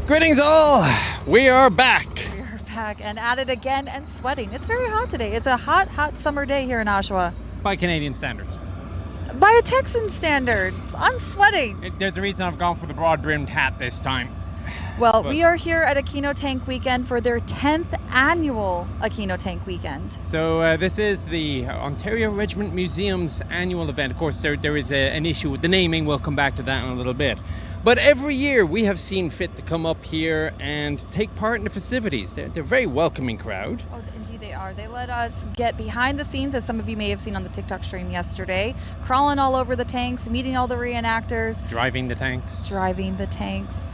Greetings all! We are back. We're back and at it again and sweating. It's very hot today. It's a hot, hot summer day here in Oshawa. By Canadian standards. By Texan standards. I'm sweating. There's a reason I've gone for the broad-brimmed hat this time. Well, we are here at Aquino Tank Weekend for their 10th annual Aquino Tank Weekend. So this is the Ontario Regiment Museum's annual event. Of course, there is an issue with the naming. We'll come back to that in a little bit. But every year we have seen fit to come up here and take part in the festivities. They're a very welcoming crowd. Oh, indeed they are. They let us get behind the scenes, as some of you may have seen on the TikTok stream yesterday, crawling all over the tanks, meeting all the reenactors. Driving the tanks.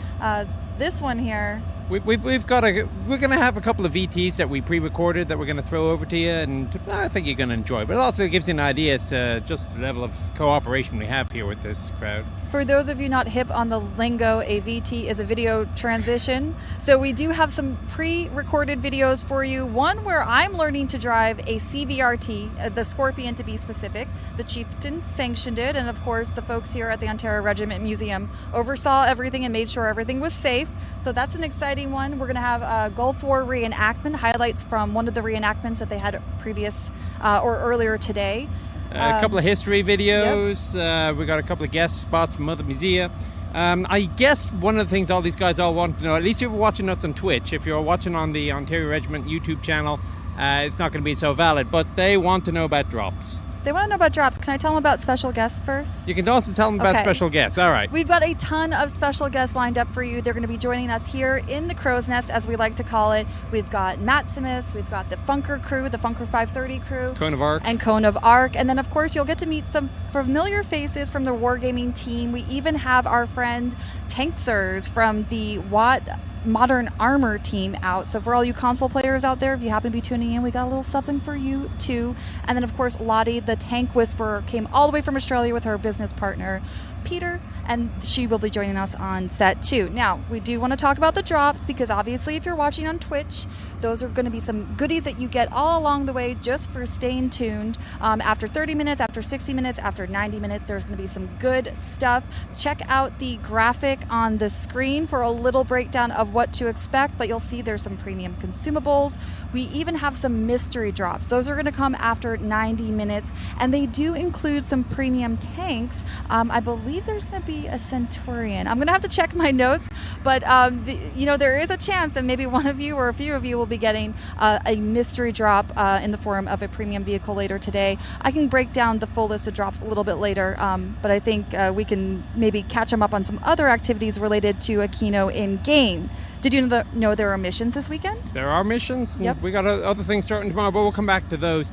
This one here, we're going to have a couple of VTs that we pre-recorded that we're going to throw over to you, and I think you're going to enjoy. But it also gives you an idea as to just the level of cooperation we have here with this crowd. For those of you not hip on the lingo, a VT is a video transition. So we do have some pre-recorded videos for you. One where I'm learning to drive a CVRT, the Scorpion to be specific. The chieftain sanctioned it, and of course the folks here at the Ontario Regiment Museum oversaw everything and made sure everything was safe. So that's an exciting one. We're going to have a Gulf War reenactment, highlights from one of the reenactments that they had previous or earlier today. A couple of history videos. Yep. We got a couple of guest spots from other musea. I guess one of the things all these guys all want to know, at least if you're watching us on Twitch, if you're watching on the Ontario Regiment YouTube channel, it's not going to be so valid, but they want to know about drops. They want to know about drops. Can I tell them about special guests first? You can also tell them about special guests. All right. We've got a ton of special guests lined up for you. They're going to be joining us here in the Crow's Nest, as we like to call it. We've got Maximus, we've got the Funker crew, the Funker 530 crew. Cone of Arc. And Cone of Arc. And then, of course, you'll get to meet some familiar faces from the Wargaming team. We even have our friend Tanksers from the Watt Modern Armor team out. So for all you console players out there, if you happen to be tuning in, we got a little something for you too. And then of course Lottie, the Tank Whisperer, came all the way from Australia with her business partner Peter, and she will be joining us on set too. Now, we do want to talk about the drops, because obviously if you're watching on Twitch, those are going to be some goodies that you get all along the way just for staying tuned. After 30 minutes, after 60 minutes, after 90 minutes, there's going to be some good stuff. Check out the graphic on the screen for a little breakdown of what to expect, but you'll see there's some premium consumables. We even have some mystery drops. Those are going to come after 90 minutes, and they do include some premium tanks. I believe there's going to be a Centurion. I'm going to have to check my notes, but there is a chance that maybe one of you or a few of you will be getting a mystery drop in the form of a premium vehicle later today. I can break down the full list of drops a little bit later, but I think we can maybe catch them up on some other activities related to Aquino in-game. Did you know there are missions this weekend? There are missions. Yep. We got other things starting tomorrow, but we'll come back to those.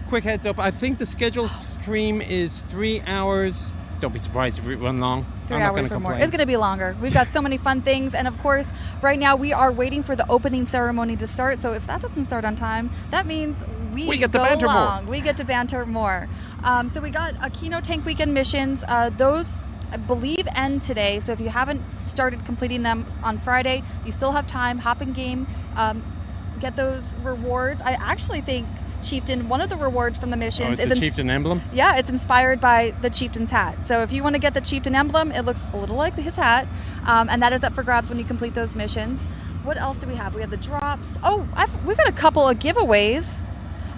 Quick heads up, I think the scheduled stream is 3 hours. Don't be surprised if it runs long. 3 hours or more. It's going to be longer. We've got so many fun things. And of course, right now we are waiting for the opening ceremony to start. So if that doesn't start on time, that means we get to banter more. We get to banter more. So we got Aquino Tank Weekend missions. Those, I believe, end today. So if you haven't started completing them on Friday, you still have time. Hop in game. Get those rewards. I actually think Chieftain, one of the rewards from the missions is the Chieftain emblem? Yeah, it's inspired by the Chieftain's hat. So if you want to get the Chieftain emblem, it looks a little like his hat, and that is up for grabs when you complete those missions. What else do we have? We have the drops. Oh, we've got a couple of giveaways.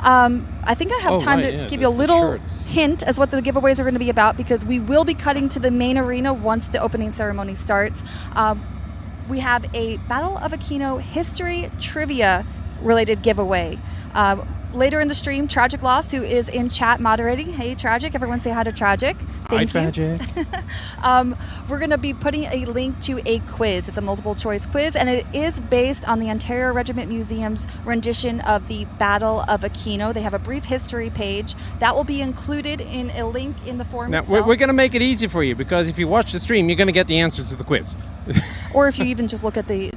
I think I have time to give you a little hint as what the giveaways are going to be about, because we will be cutting to the main arena once the opening ceremony starts. We have a Battle of Aquino history trivia related giveaway. Later in the stream, Tragic Loss, who is in chat moderating. Hey, Tragic. Everyone say hi to Tragic. Thank you. Tragic. We're going to be putting a link to a quiz. It's a multiple choice quiz, and it is based on the Ontario Regiment Museum's rendition of the Battle of Aquino. They have a brief history page. That will be included in a link in the form itself. We're going to make it easy for you, because if you watch the stream, you're going to get the answers to the quiz. Or if you even just look at the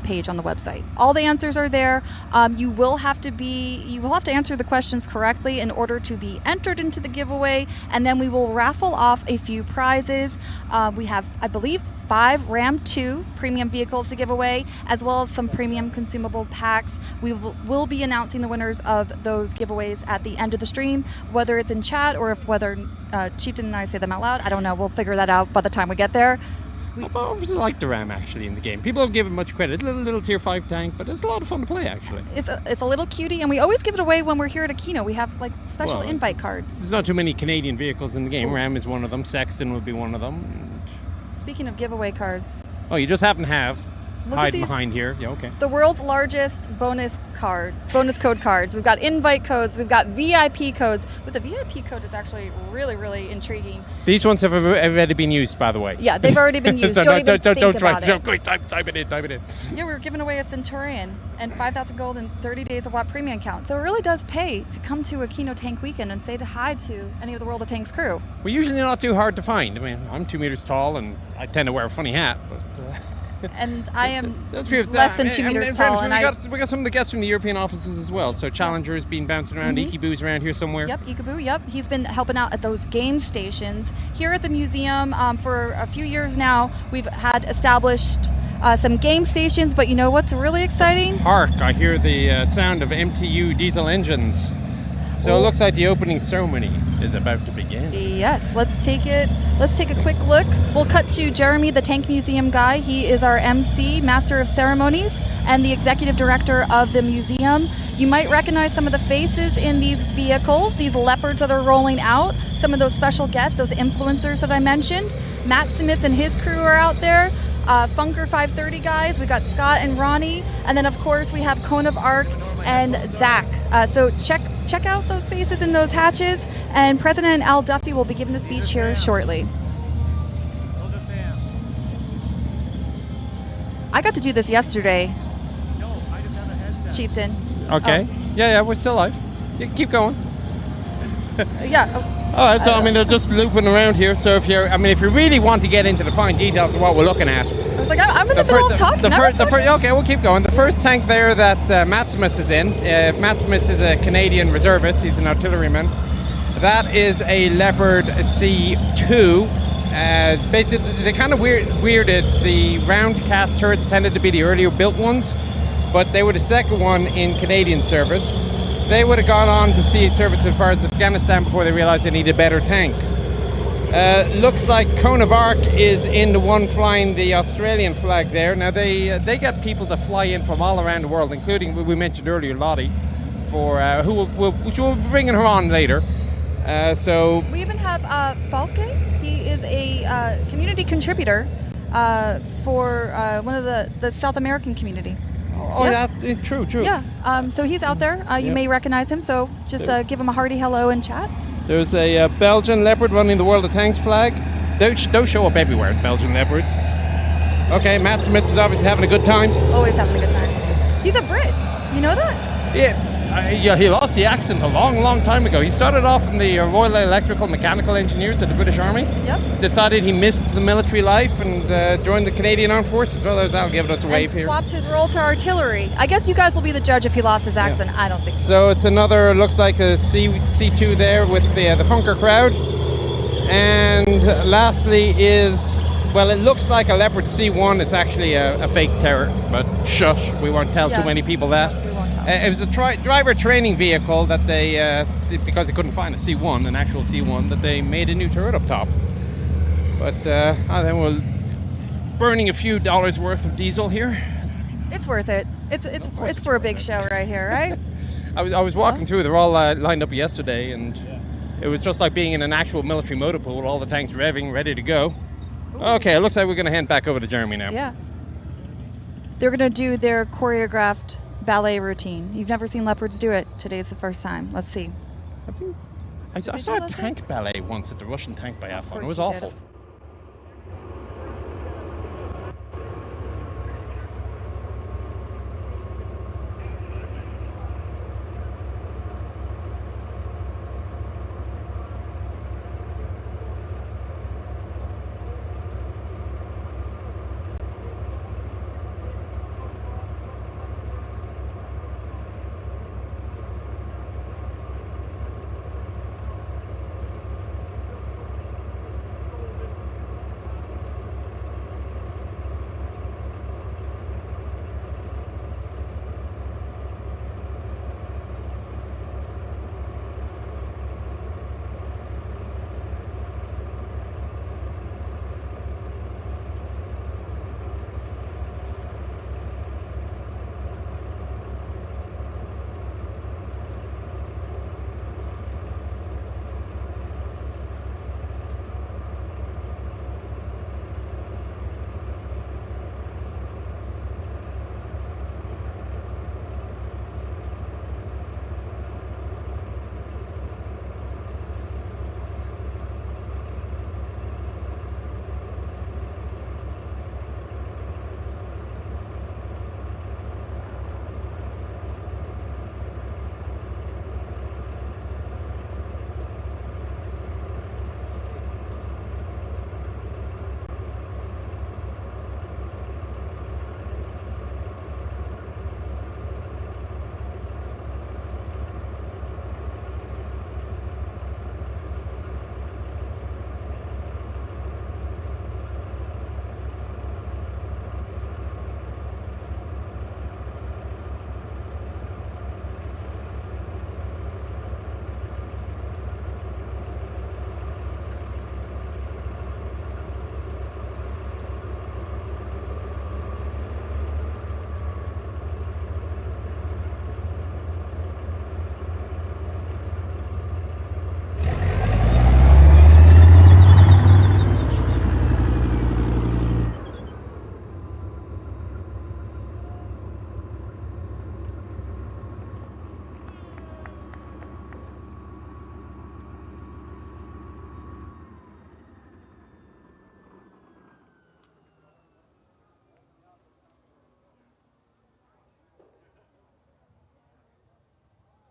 page on the website. All the answers are there. You will have to answer the questions correctly in order to be entered into the giveaway, and then we will raffle off a few prizes. We have, I believe, 5 Ram 2 premium vehicles to give away, as well as some premium consumable packs. We will be announcing the winners of those giveaways at the end of the stream, whether it's in chat or whether Chieftain and I say them out loud. I don't know. We'll figure that out by the time we get there. I've always liked the Ram actually in the game. People don't give it much credit. Little tier 5 tank, but it's a lot of fun to play actually. It's a little cutie, and we always give it away when we're here at Aquino. We have like special Well, invite cards. There's not too many Canadian vehicles in the game. Ram is one of them. Sexton would be one of them. Speaking of giveaway cards, Oh, you just happen to have Look at hide these. behind here. Yeah, okay. the world's largest bonus code cards. We've got invite codes. We've got VIP codes. But the VIP code is actually really, really intriguing. These ones have already been used, by the way. Yeah, they've already been used. So don't even think don't try. about it. Go, type it in. Yeah, we're giving away a Centurion and 5,000 gold and 30 days of WAT premium count. So it really does pay to come to Aquino Tank Weekend and say hi to any of the World of Tanks crew. We're usually not too hard to find. I mean, I'm 2 meters tall and I tend to wear a funny hat. But, And I am that's true. less than 2 meters tall. We got some of the guests from the European offices as well. So Challenger's been bouncing around. Ikibu's around here somewhere. Yep, Ikabu, yep. He's been helping out at those game stations. Here at the museum for a few years now, we've had established some game stations, but you know what's really exciting? Hark, I hear the sound of MTU diesel engines. So it looks like the opening ceremony is about to begin. Yes, let's take a quick look. We'll cut to Jeremy, the Tank Museum guy. He is our MC, Master of Ceremonies, and the Executive Director of the museum. You might recognize some of the faces in these vehicles, these leopards that are rolling out, some of those special guests, those influencers that I mentioned. Matt Simitz and his crew are out there. Funker 530 guys, we got Scott and Ronnie, and then of course we have Cone of Arc and Zach. So check out those faces in those hatches, and President Al Duffy will be giving a speech here shortly. I got to do this yesterday, Chieftain. Okay. Yeah, we're still live. Yeah, keep going. Yeah. All right, so I mean, they're just looping around here. So if you really want to get into the fine details of what we're looking at, I was like, I'm in the middle of talking. Okay, we'll keep going. The first tank there that Maximus is in. Maximus is a Canadian reservist. He's an artilleryman. That is a Leopard C2. Basically, they kind of weirded. The round cast turrets tended to be the earlier built ones, but they were the second one in Canadian service. They would have gone on to see service as far as Afghanistan before they realized they needed better tanks. Looks like Cone of Arc is in the one flying the Australian flag there. Now they get people to fly in from all around the world, including we mentioned earlier Lottie, which we'll be bringing her on later. So we even have Falke. He is a community contributor for one of the South American community. Oh, yeah. That's true. Yeah. So he's out there. You may recognize him. So just give him a hearty hello and chat. There's a Belgian Leopard running the World of Tanks flag. Those show up everywhere, Belgian Leopards. Okay, Matt Smith is obviously having a good time. Always having a good time. He's a Brit. You know that? Yeah, he lost the accent a long time ago. He started off in the Royal Electrical Mechanical Engineers of the British Army. Yep. Decided he missed the military life and joined the Canadian Armed Forces. Well, that'll give us a wave here. And swapped his role to artillery. I guess you guys will be the judge if he lost his accent. Yeah. I don't think so. So it's another, looks like a C2 there with the Funker crowd. And lastly is, well, it looks like a Leopard C1. It's actually a fake terror, but shush, we won't tell too many people that. It was a driver training vehicle that they, because they couldn't find a C1, an actual C1, that they made a new turret up top. But then we're burning a few dollars worth of diesel here. It's worth it. It's for a big show right here, right? I was walking through. They're all lined up yesterday, and it was just like being in an actual military motor pool with all the tanks revving, ready to go. Ooh. Okay, it looks like we're going to hand back over to Jeremy now. Yeah. They're going to do their choreographed ballet routine. You've never seen leopards do it. Today's the first time. Let's see. I saw a tank ballet once at the Russian tank biathlon. It was awful.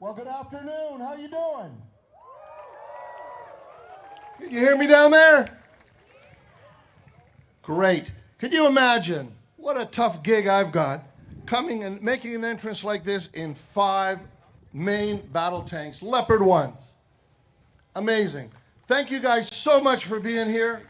Well, good afternoon. How you doing? Can you hear me down there? Great. Can you imagine what a tough gig I've got coming and making an entrance like this in 5 main battle tanks, Leopard 1s. Amazing. Thank you guys so much for being here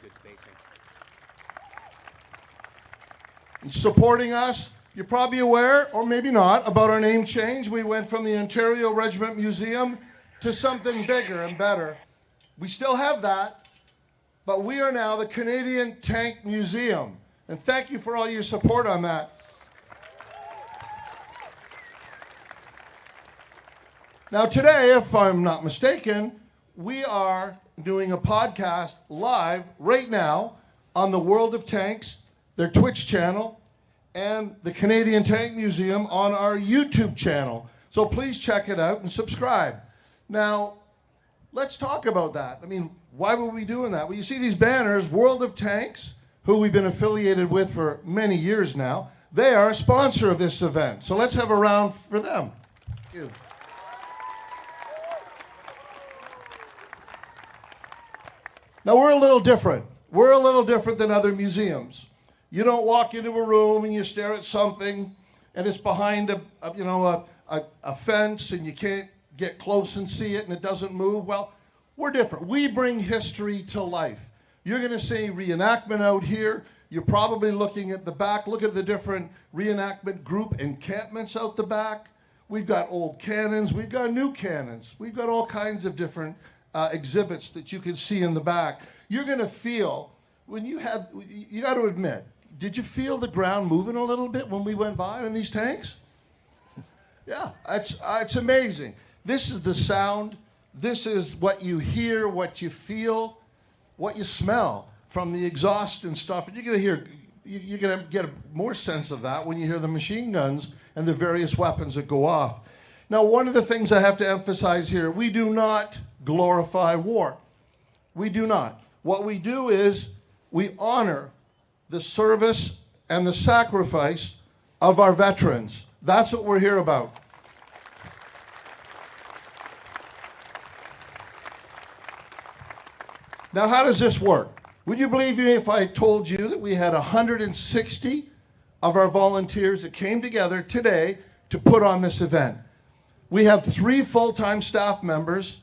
and supporting us. You're probably aware, or maybe not, about our name change. We went from the Ontario Regiment Museum to something bigger and better. We still have that, but we are now the Canadian Tank Museum. And thank you for all your support on that. Now today, if I'm not mistaken, we are doing a podcast live right now on the World of Tanks, their Twitch channel, and the Canadian Tank Museum on our YouTube channel. So please check it out and subscribe. Now, let's talk about that. I mean, why were we doing that? Well, you see these banners, World of Tanks, who we've been affiliated with for many years now. They are a sponsor of this event. So let's have a round for them. Thank you. Now, we're a little different. We're a little different than other museums. You don't walk into a room and you stare at something and it's behind a fence and you can't get close and see it and it doesn't move. Well, we're different. We bring history to life. You're going to see reenactment out here. You're probably looking at the back. Look at the different reenactment group encampments out the back. We've got old cannons. We've got new cannons. We've got all kinds of different exhibits that you can see in the back. You're going to feel, when you got to admit, did you feel the ground moving a little bit when we went by in these tanks? Yeah, it's amazing. This is the sound. This is what you hear, what you feel, what you smell from the exhaust and stuff. And you're going to get more sense of that when you hear the machine guns and the various weapons that go off. Now, one of the things I have to emphasize here, we do not glorify war. We do not. What we do is we honor the service and the sacrifice of our veterans. That's what we're here about. Now, how does this work? Would you believe me if I told you that we had 160 of our volunteers that came together today to put on this event? We have 3 full-time staff members,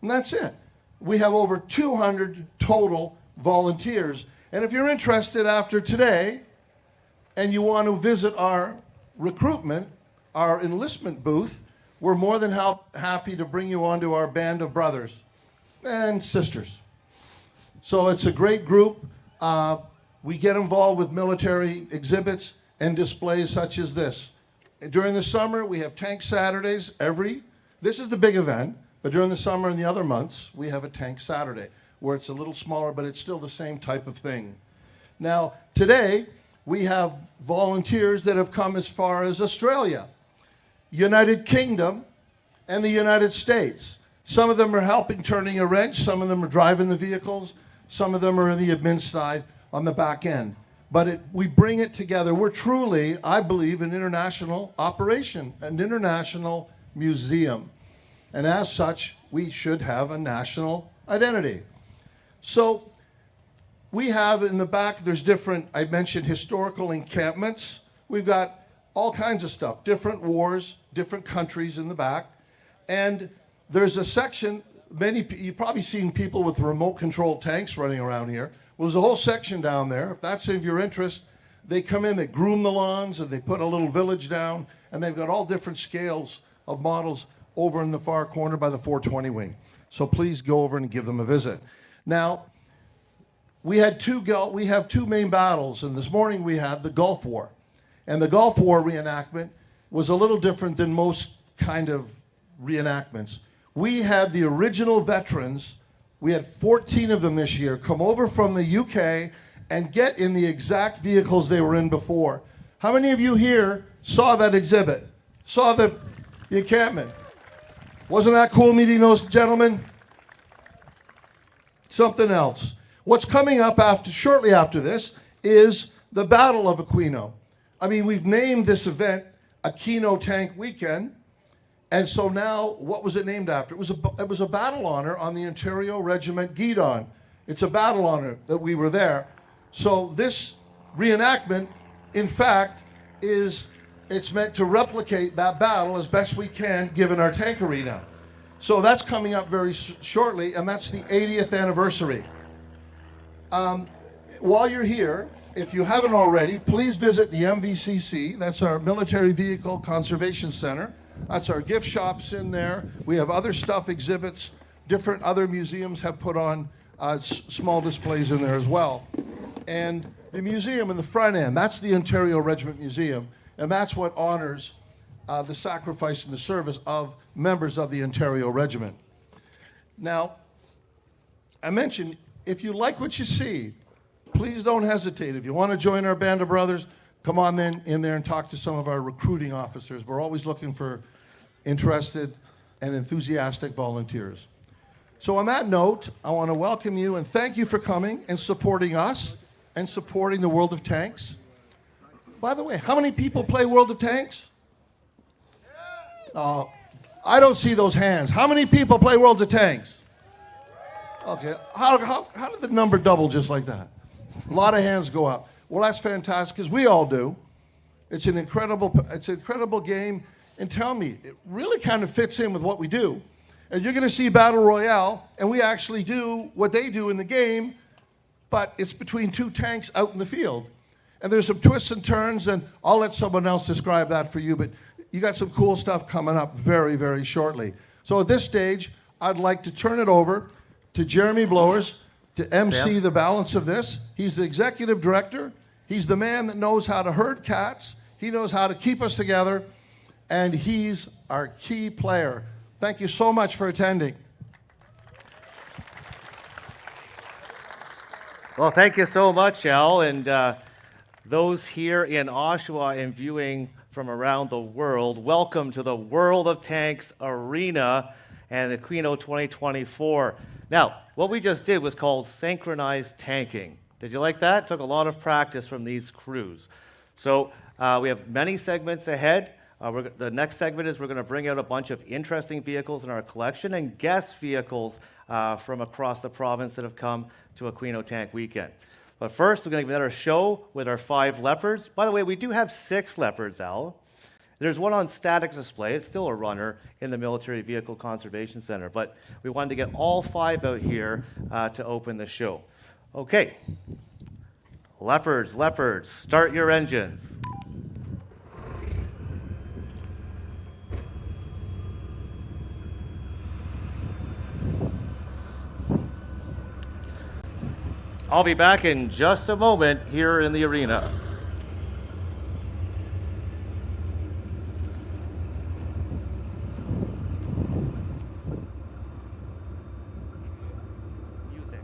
and that's it. We have over 200 total volunteers. And if you're interested after today and you want to visit our recruitment, our enlistment booth, we're more than happy to bring you onto our band of brothers and sisters. So it's a great group. We get involved with military exhibits and displays such as this. During the summer, we have Tank Saturdays this is the big event, but during the summer and the other months, we have a Tank Saturday, where it's a little smaller, but it's still the same type of thing. Now, today, we have volunteers that have come as far as Australia, United Kingdom, and the United States. Some of them are helping turning a wrench, some of them are driving the vehicles, some of them are in the admin side on the back end. But we bring it together. We're truly, I believe, an international operation, an international museum. And as such, we should have a national identity. So we have in the back, there's different, I mentioned historical encampments. We've got all kinds of stuff, different wars, different countries in the back. And there's a section, you've probably seen people with remote controlled tanks running around here. Well, there's a whole section down there. If that's of your interest, they come in, they groom the lawns, and they put a little village down, and they've got all different scales of models over in the far corner by the 420 wing. So please go over and give them a visit. Now, we have 2 main battles, and this morning we had the Gulf War. And the Gulf War reenactment was a little different than most kind of reenactments. We had the original veterans, we had 14 of them this year, come over from the UK and get in the exact vehicles they were in before. How many of you here saw that exhibit? Saw the encampment? Wasn't that cool meeting those gentlemen? Something else. What's coming up shortly after this is the Battle of Aquino. I mean, we've named this event Aquino Tank Weekend, And so now, what was it named after? It was a battle honor on the Ontario Regiment Guidon. It's a battle honor that we were there. So this reenactment, in fact, it's meant to replicate that battle as best we can, given our tank arena. So that's coming up very shortly, and that's the 80th anniversary. While you're here, if you haven't already, please visit the MVCC. That's our Military Vehicle Conservation Center. That's our gift shops in there. We have other stuff, exhibits. Different other museums have put on small displays in there as well. And the museum in the front end, that's the Ontario Regiment Museum, and that's what honors the sacrifice and the service of members of the Ontario Regiment. Now, I mentioned, if you like what you see, please don't hesitate. If you want to join our Band of Brothers, come on in there and talk to some of our recruiting officers. We're always looking for interested and enthusiastic volunteers. So on that note, I want to welcome you and thank you for coming and supporting us and supporting the World of Tanks. By the way, how many people play World of Tanks? I don't see those hands. How many people play World of Tanks? Okay, how did the number double just like that? A lot of hands go up. Well, that's fantastic, because we all do. It's an incredible game. And tell me, it really kind of fits in with what we do. And you're going to see Battle Royale, and we actually do what they do in the game, but it's between two tanks out in the field. And there's some twists and turns, and I'll let someone else describe that for you, but you got some cool stuff coming up very, very shortly. So at this stage, I'd like to turn it over to Jeremy Blowers to MC the balance of this. He's the executive director. He's the man that knows how to herd cats. He knows how to keep us together, and he's our key player. Thank you so much for attending. Well, thank you so much, Al, and those here in Oshawa and viewing from around the world, welcome to the World of Tanks Arena and Aquino 2024. Now, what we just did was called synchronized tanking. Did you like that? Took a lot of practice from these crews. So we have many segments ahead. The next segment is we're going to bring out a bunch of interesting vehicles in our collection and guest vehicles from across the province that have come to Aquino Tank Weekend. But first, we're going to give another show with our 5 leopards. By the way, we do have 6 leopards, Al. There's one on static display. It's still a runner in the Military Vehicle Conservation Center. But we wanted to get all 5 out here to open the show. Okay. Leopards, leopards, start your engines. I'll be back in just a moment here in the arena. Music.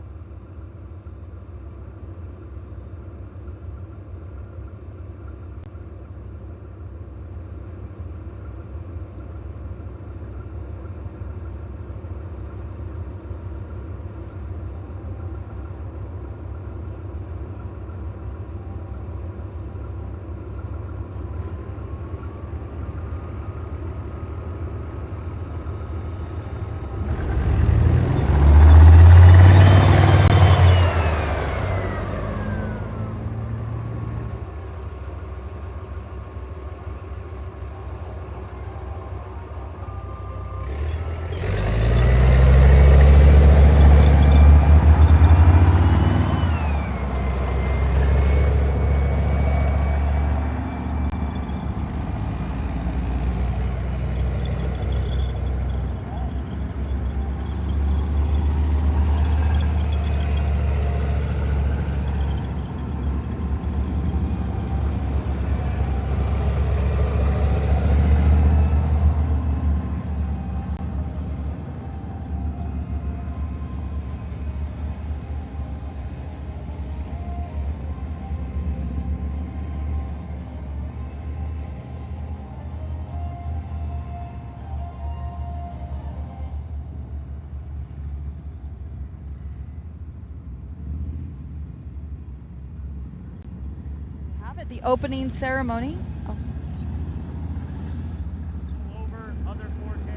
At the opening ceremony. Oh. Over other 4K.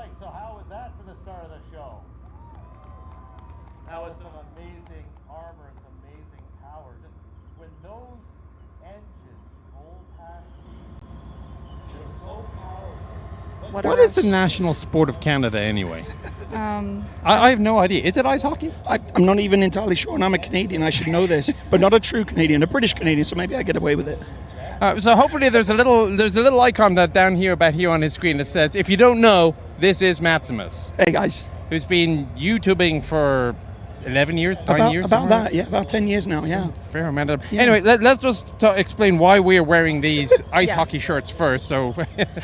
right, so how was that for the start of the show? That was some amazing armor, some amazing power. Just when those engines roll past you, they're so powerful. What is the national sport of Canada anyway? I have no idea. Is it ice hockey? I'm not even entirely sure, and I'm a Canadian. I should know this, but not a true Canadian, a British Canadian. So maybe I get away with it. So hopefully there's a little icon that down here about here on his screen that says, if you don't know, this is Maximus. Hey guys. Who's been YouTubing for 11 years, 9 years? About that, yeah, about 10 years now, yeah. Fair amount of. Yeah. Anyway, let's just explain why we're wearing these ice hockey shirts first. So.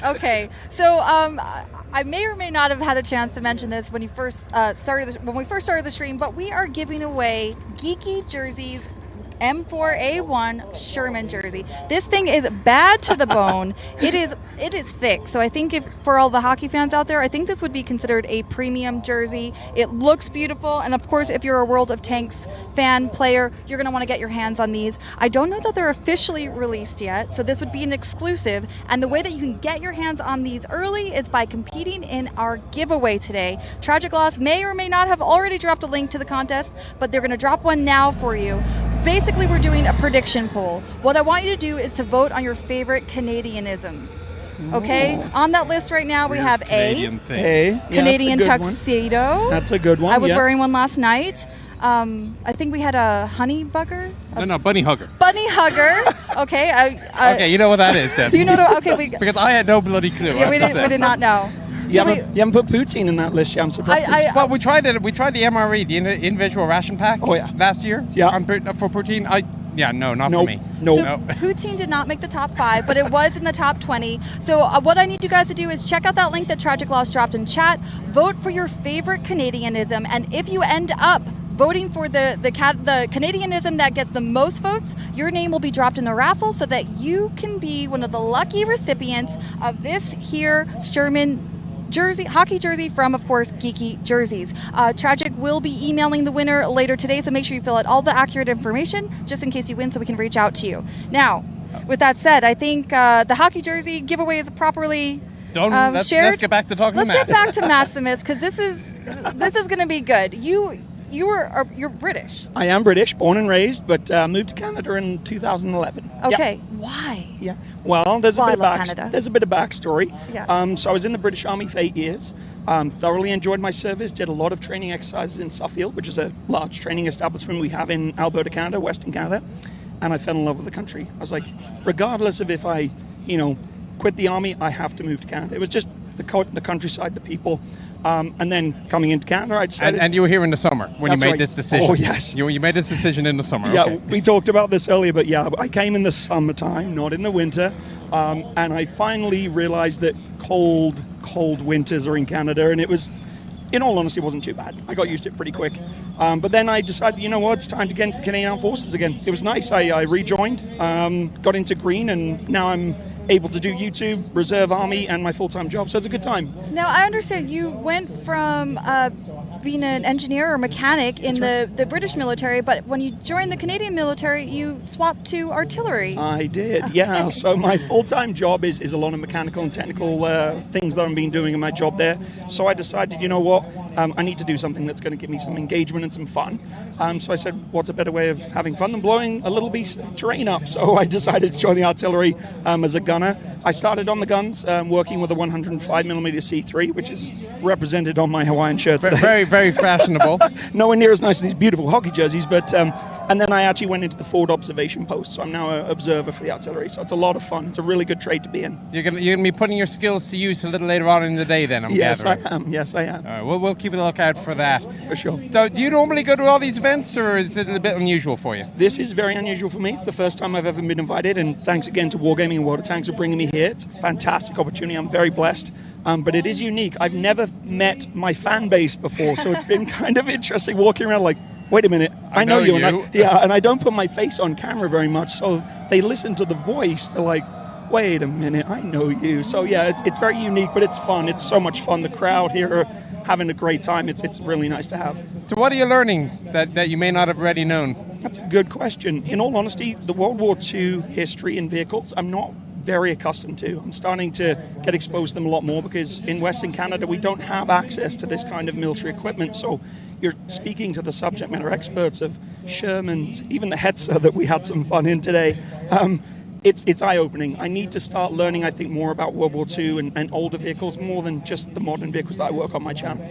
Okay, so I may or may not have had a chance to mention this when we first started the stream, but we are giving away geeky jerseys. M4A1 Sherman jersey. This thing is bad to the bone. It is thick. So I think if for all the hockey fans out there, I think this would be considered a premium jersey. It looks beautiful, and of course, if you're a World of Tanks fan player, you're going to want to get your hands on these. I don't know that they're officially released yet, so this would be an exclusive. And the way that you can get your hands on these early is by competing in our giveaway today. Tragic Loss may or may not have already dropped a link to the contest, but they're going to drop one now for you. Basically, we're doing a prediction poll. What I want you to do is to vote on your favorite Canadianisms. Okay? Ooh. On that list right now, we have Canadian Canadian tuxedo. That's a good one. I was wearing one last night. I think we had a honey bugger. No, bunny hugger. Bunny hugger. Okay. Okay, you know what that is then. Do you know? Okay, because I had no bloody clue. Yeah, we did not know. You haven't put Poutine in that list yet. I'm surprised. Well, we tried it. We tried the MRE, the individual ration pack. Oh yeah. Last year. Yeah. For poutine, not for me. No. So poutine did not make the top 5, but it was in the top 20. So what I need you guys to do is check out that link that Tragic Loss dropped in chat. Vote for your favorite Canadianism, and if you end up voting for the Canadianism that gets the most votes, your name will be dropped in the raffle so that you can be one of the lucky recipients of this here Sherman hockey jersey from, of course, Geeky Jerseys. Tragic will be emailing the winner later today, so make sure you fill out all the accurate information just in case you win so we can reach out to you. Now, with that said, I think the hockey jersey giveaway is properly shared. Let's get back to talking Let's get back to Maximus, because this is going to be good. You're British. I am British, born and raised, but moved to Canada in 2011. Okay, Yep. why? Yeah. Well, there's a bit of Canada. There's a bit of backstory. Yeah. So I was in the British Army for 8 years. Thoroughly enjoyed my service. Did a lot of training exercises in Suffield, which is a large training establishment we have in Alberta, Canada, Western Canada. And I fell in love with the country. I was like, regardless of if I, quit the army, I have to move to Canada. It was just the countryside, the people. And then coming into Canada, I decided... And you were here in the summer when you made this decision. Oh, yes. You made this decision in the summer. Yeah, okay. We talked about this earlier, but yeah, I came in the summertime, not in the winter. And I finally realized that cold winters are in Canada. And it was, in all honesty, it wasn't too bad. I got used to it pretty quick. But then I decided, it's time to get into the Canadian Armed Forces again. It was nice. I rejoined, got into green, and now I'm able to do YouTube, Reserve Army, and my full-time job. So it's a good time. Now, I understand you went from being an engineer or mechanic in the British military, but when you joined the Canadian military, you swapped to artillery. I did, yeah. So my full-time job is a lot of mechanical and technical things that I've been doing in my job there. So I decided, I need to do something that's going to give me some engagement and some fun. So I said, what's a better way of having fun than blowing a little piece of terrain up? So I decided to join the artillery as a gunner. I started on the guns, working with a 105mm C3, which is represented on my Hawaiian shirt today. Very, very fashionable. Nowhere near as nice as these beautiful hockey jerseys, but and then I actually went into the forward observation post, so I'm now an observer for the artillery. So it's a lot of fun. It's a really good trade to be in. You're gonna be putting your skills to use a little later on in the day, then. I'm gathering. Yes, I am. All right, we'll keep a lookout for that. For sure. So, do you normally go to all these events, or is it a bit unusual for you? This is very unusual for me. It's the first time I've ever been invited, and thanks again to Wargaming and World of Tanks for bringing me here. It's a fantastic opportunity. I'm very blessed. But it is unique. I've never met my fan base before, so it's been kind of interesting walking around like, wait a minute, I know you. And I don't put my face on camera very much, so they listen to the voice. They're like, wait a minute, I know you. So yeah, it's very unique, but it's fun. It's so much fun. The crowd here are having a great time. It's really nice to have. So what are you learning that you may not have already known? That's a good question. In all honesty, the World War II history in vehicles, I'm not very accustomed to. I'm starting to get exposed to them a lot more because in Western Canada we don't have access to this kind of military equipment. So you're speaking to the subject matter experts of Shermans, even the Hetzer that we had some fun in today. It's eye-opening. I need to start learning, I think, more about World War II and older vehicles, more than just the modern vehicles that I work on my channel.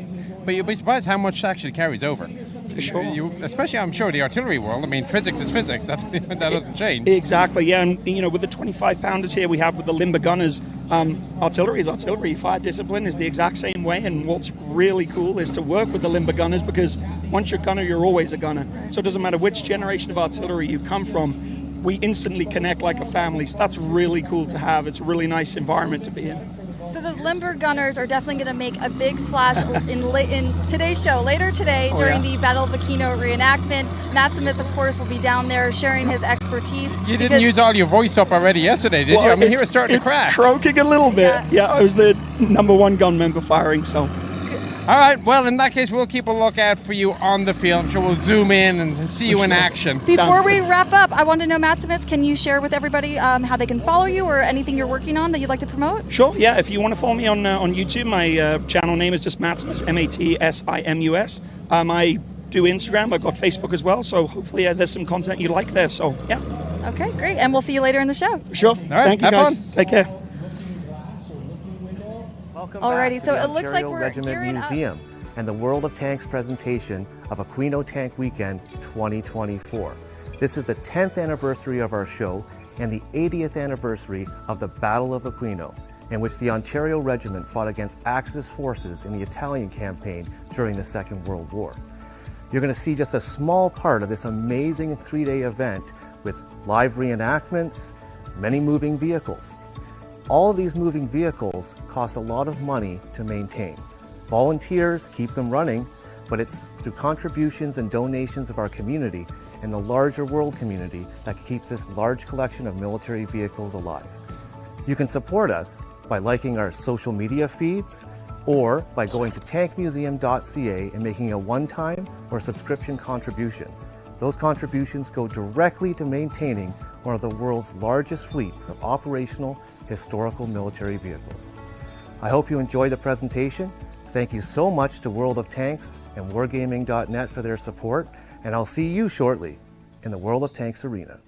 But you'll be surprised how much actually carries over. For sure. Especially, I'm sure, the artillery world. I mean, physics is physics. That doesn't change. Exactly, yeah. And, with the 25-pounders here we have with the limber gunners, artillery is artillery. Fire discipline is the exact same way. And what's really cool is to work with the limber gunners, because once you're a gunner, you're always a gunner. So it doesn't matter which generation of artillery you come from, we instantly connect like a family. So that's really cool to have. It's a really nice environment to be in. So those limber gunners are definitely going to make a big splash in today's show later today during the Battle of Aquino reenactment. Maximus, of course, will be down there sharing his expertise. You didn't use all your voice up already yesterday, did you? I mean, here it's starting to crack. It's croaking a little bit. Yeah, I was the number one gun member firing, so. All right, well, in that case, we'll keep a lookout for you on the field. I'm sure we'll zoom in and see you in action. Before we wrap up, I want to know, Maximus, can you share with everybody how they can follow you or anything you're working on that you'd like to promote? Sure, yeah. If you want to follow me on YouTube, my channel name is just Maximus, Matsimus. I do Instagram. I've got Facebook as well, so hopefully there's some content you like there. So, yeah. Okay, great. And we'll see you later in the show. Sure. All right, thank you, guys. Fun. Take care. Welcome Alrighty, back so to the it looks like Ontario we're Regiment gearing up. Museum and the World of Tanks presentation of Aquino Tank Weekend 2024. This is the 10th anniversary of our show and the 80th anniversary of the Battle of Aquino, in which the Ontario Regiment fought against Axis forces in the Italian campaign during the Second World War. You're going to see just a small part of this amazing 3-day event with live reenactments, many moving vehicles. All of these moving vehicles cost a lot of money to maintain. Volunteers keep them running, but it's through contributions and donations of our community and the larger world community that keeps this large collection of military vehicles alive. You can support us by liking our social media feeds or by going to tankmuseum.ca and making a one-time or subscription contribution. Those contributions go directly to maintaining one of the world's largest fleets of operational historical military vehicles. I hope you enjoyed the presentation. Thank you so much to World of Tanks and Wargaming.net for their support, and I'll see you shortly in the World of Tanks arena.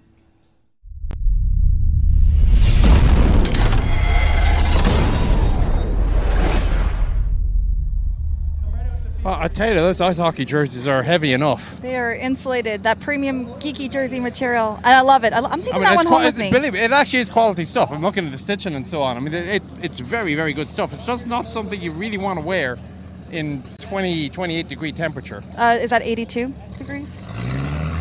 Well, I tell you, those ice hockey jerseys are heavy enough. They are insulated, that premium geeky jersey material, and I love it. I'm taking that one home with me. Believe me, it actually is quality stuff. I'm looking at the stitching and so on. I mean, it's very, very good stuff. It's just not something you really want to wear in 28 degree temperature. Is that 82 degrees?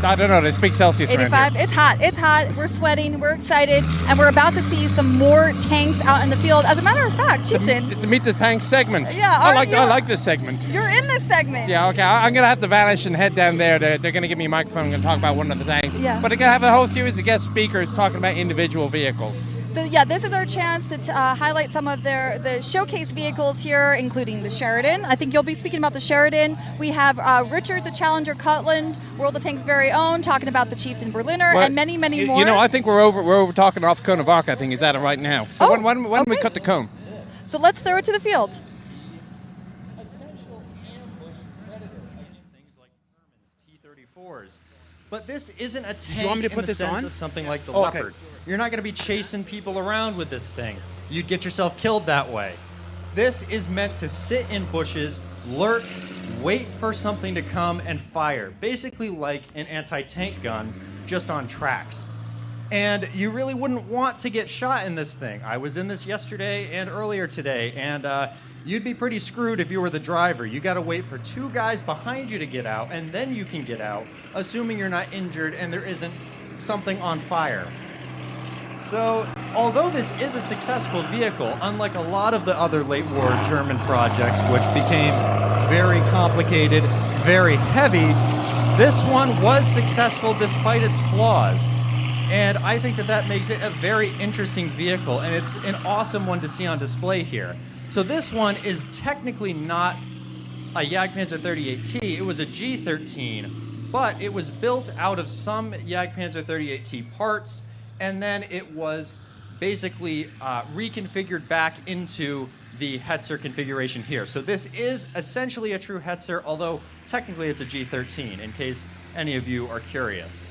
I don't know, they speak Celsius around 85. here. It's hot. We're sweating. We're excited, and we're about to see some more tanks out in the field. As a matter of fact, Chieftain, It's a Meet the Tank segment. Yeah, I like this segment. you're in this segment. Yeah, okay. I'm going to have to vanish and head down there. They're going to give me a microphone. I'm going to talk about one of the tanks. Yeah. But they're going to have a whole series of guest speakers talking about individual vehicles. So yeah, this is our chance to highlight some of the showcase vehicles here, including the Sheridan. I think you'll be speaking about the Sheridan. We have Richard the Challenger Cutland, World of Tanks' very own, talking about the Chieftain Berliner, and many more. You know, I think we're over talking off cone of arc. I think is at it right now. So when okay. we cut the cone? So let's throw it to the field. Essential ambush predator against things like T-34s. But this isn't a tank want me to in put the this sense on? of something like the Okay. Leopard. You're not going to be chasing people around with this thing. You'd get yourself killed that way. This is meant to sit in bushes, lurk, wait for something to come and fire. Basically like an anti-tank gun, just on tracks. And you really wouldn't want to get shot in this thing. I was in this yesterday and earlier today, and you'd be pretty screwed if you were the driver. You got to wait for two guys behind you to get out, and then you can get out, assuming you're not injured and there isn't something on fire. So, although this is a successful vehicle, unlike a lot of the other late war German projects, which became very complicated, very heavy, this one was successful despite its flaws. And I think that makes it a very interesting vehicle, and it's an awesome one to see on display here. So this one is technically not a Jagdpanzer 38T, it was a G13, but it was built out of some Jagdpanzer 38T parts, and then it was basically reconfigured back into the Hetzer configuration here. So this is essentially a true Hetzer, although technically it's a G13, in case any of you are curious.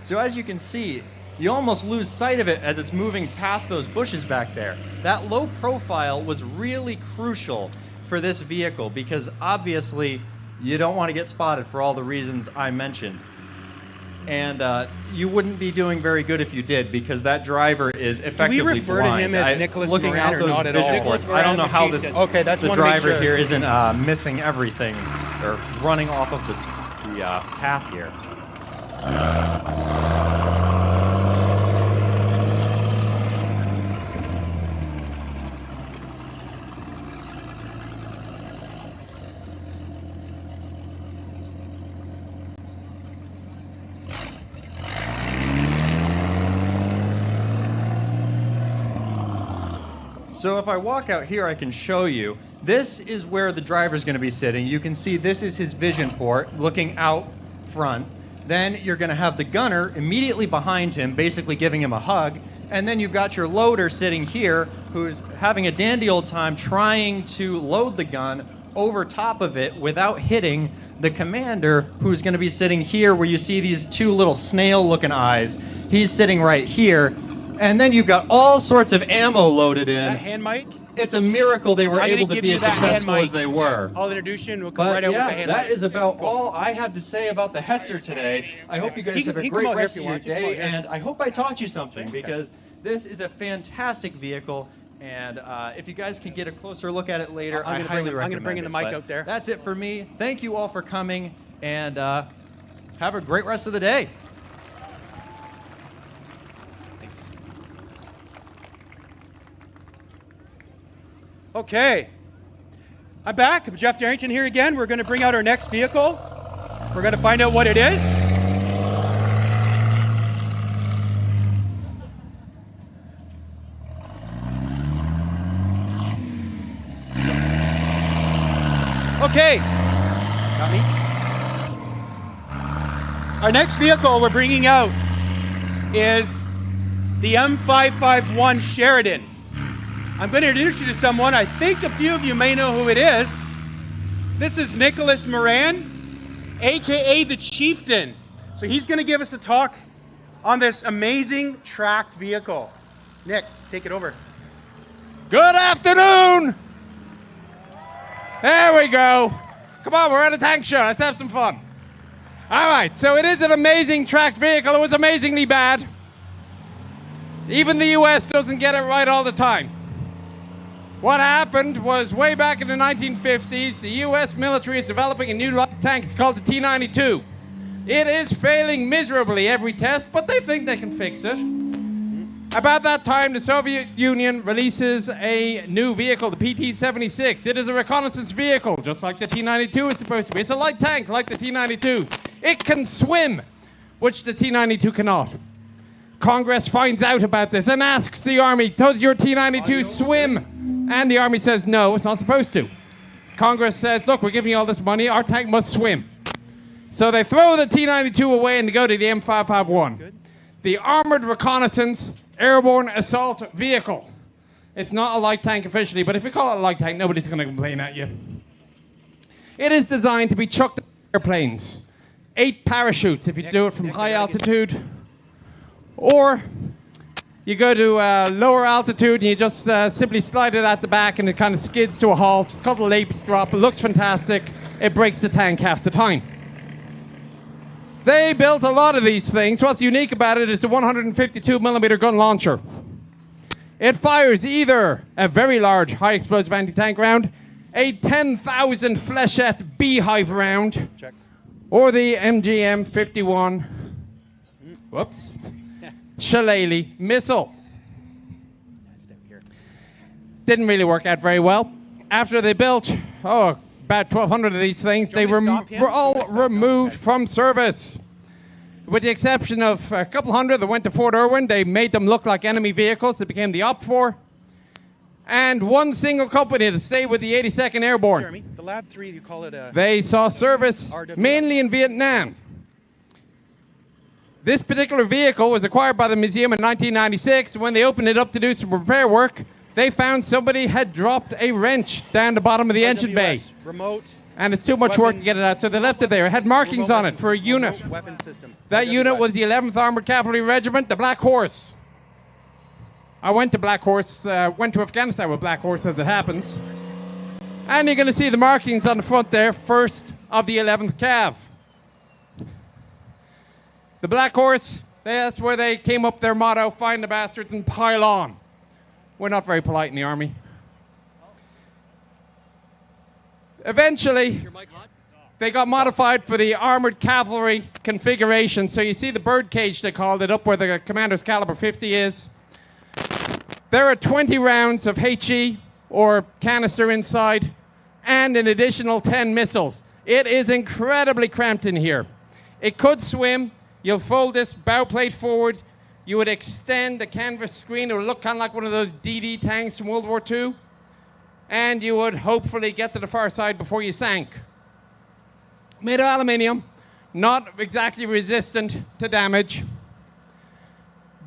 So as you can see, you almost lose sight of it as it's moving past those bushes back there. That low profile was really crucial for this vehicle because obviously you don't want to get spotted for all the reasons I mentioned. And you wouldn't be doing very good if you did, because that driver is effectively Do we refer blind. to him as Nicholas looking Moran out or those not at vision all? ports, Nicholas I don't know Moran, how the this chieftain. Okay, the driver here isn't missing everything or running off of the path here. So if I walk out here, I can show you. This is where the driver's going to be sitting. You can see this is his vision port looking out front. Then you're going to have the gunner immediately behind him, basically giving him a hug. And then you've got your loader sitting here who's having a dandy old time trying to load the gun over top of it without hitting the commander, who's going to be sitting here where you see these two little snail-looking eyes. He's sitting right here. And then you've got all sorts of ammo loaded in. That hand mic? It's a miracle they were I'm able gonna to give be you as that hand successful mic. as they were. I'll introduce you and we'll come But right out with the yeah, hand that mic. is about all I have to say about the Hetzer today. I hope you guys have a he can great come out here rest if of you your want. You can come out day, here. and I hope I taught you something, because this is a fantastic vehicle. And if you guys can get a closer look at it later, I highly recommend it. I'm going to bring in the mic But out there. That's it for me. Thank you all for coming, and have a great rest of the day. Okay. I'm back. I'm Jeff Darrington here again. We're going to bring out our next vehicle. We're going to find out what it is. Okay. Got me? Our next vehicle we're bringing out is the M551 Sheridan. I'm going to introduce you to someone. I think a few of you may know who it is. This is Nicholas Moran, aka the Chieftain. So he's going to give us a talk on this amazing tracked vehicle. Nick, take it over. Good afternoon! There we go. Come on, we're at a tank show. Let's have some fun. All right, so it is an amazing tracked vehicle. It was amazingly bad. Even the US doesn't get it right all the time. What happened was, way back in the 1950s, the US military is developing a new light tank. It's called the T-92. It is failing miserably every test, but they think they can fix it. About that time, the Soviet Union releases a new vehicle, the PT-76. It is a reconnaissance vehicle, just like the T-92 is supposed to be. It's a light tank like the T-92. It can swim, which the T-92 cannot. Congress finds out about this and asks the Army, does your T-92 swim? And the Army says, no, it's not supposed to. Congress says, look, we're giving you all this money, our tank must swim. So they throw the T-92 away and they go to the M551. The Armored Reconnaissance Airborne Assault Vehicle. It's not a light tank officially, but if you call it a light tank, nobody's going to complain at you. It is designed to be chucked at airplanes. 8 parachutes if you do it from high altitude. Or you go to lower altitude and you just simply slide it at the back and it kind of skids to a halt. It's called a Lapes drop. It looks fantastic. It breaks the tank half the time. They built a lot of these things. What's unique about it is the 152mm gun launcher. It fires either a very large high explosive anti-tank round, a 10,000 flechette beehive round, or the MGM-51 Shillelagh missile. Didn't really work out very well. After they built, about 1,200 of these things, they were all removed from service. With the exception of a couple hundred that went to Fort Irwin, they made them look like enemy vehicles. They became the OPFOR. And one single company that stayed with the 82nd Airborne. Jeremy, the Lab 3, you call it a... They saw service RWI. mainly in Vietnam. This particular vehicle was acquired by the museum in 1996. When they opened it up to do some repair work, they found somebody had dropped a wrench down the bottom of the engine bay. Remote. And it's too much work to get it out, so they left it there. It had markings on it for a unit. Weapon system. That unit was the 11th Armored Cavalry Regiment, the Black Horse. I went to Black Horse, went to Afghanistan with Black Horse as it happens. And you're going to see the markings on the front there, 1st of the 11th Cav. The Black Horse, that's where they came up their motto, find the bastards and pile on. We're not very polite in the Army. Eventually, they got modified for the armored cavalry configuration. So you see the bird cage, they called it, up where the commander's caliber 50 is. There are 20 rounds of HE or canister inside and an additional 10 missiles. It is incredibly cramped in here. It could swim. You'll fold this bow plate forward. You would extend the canvas screen. It would look kind of like one of those DD tanks from World War II. And you would hopefully get to the far side before you sank. Made of aluminium, not exactly resistant to damage.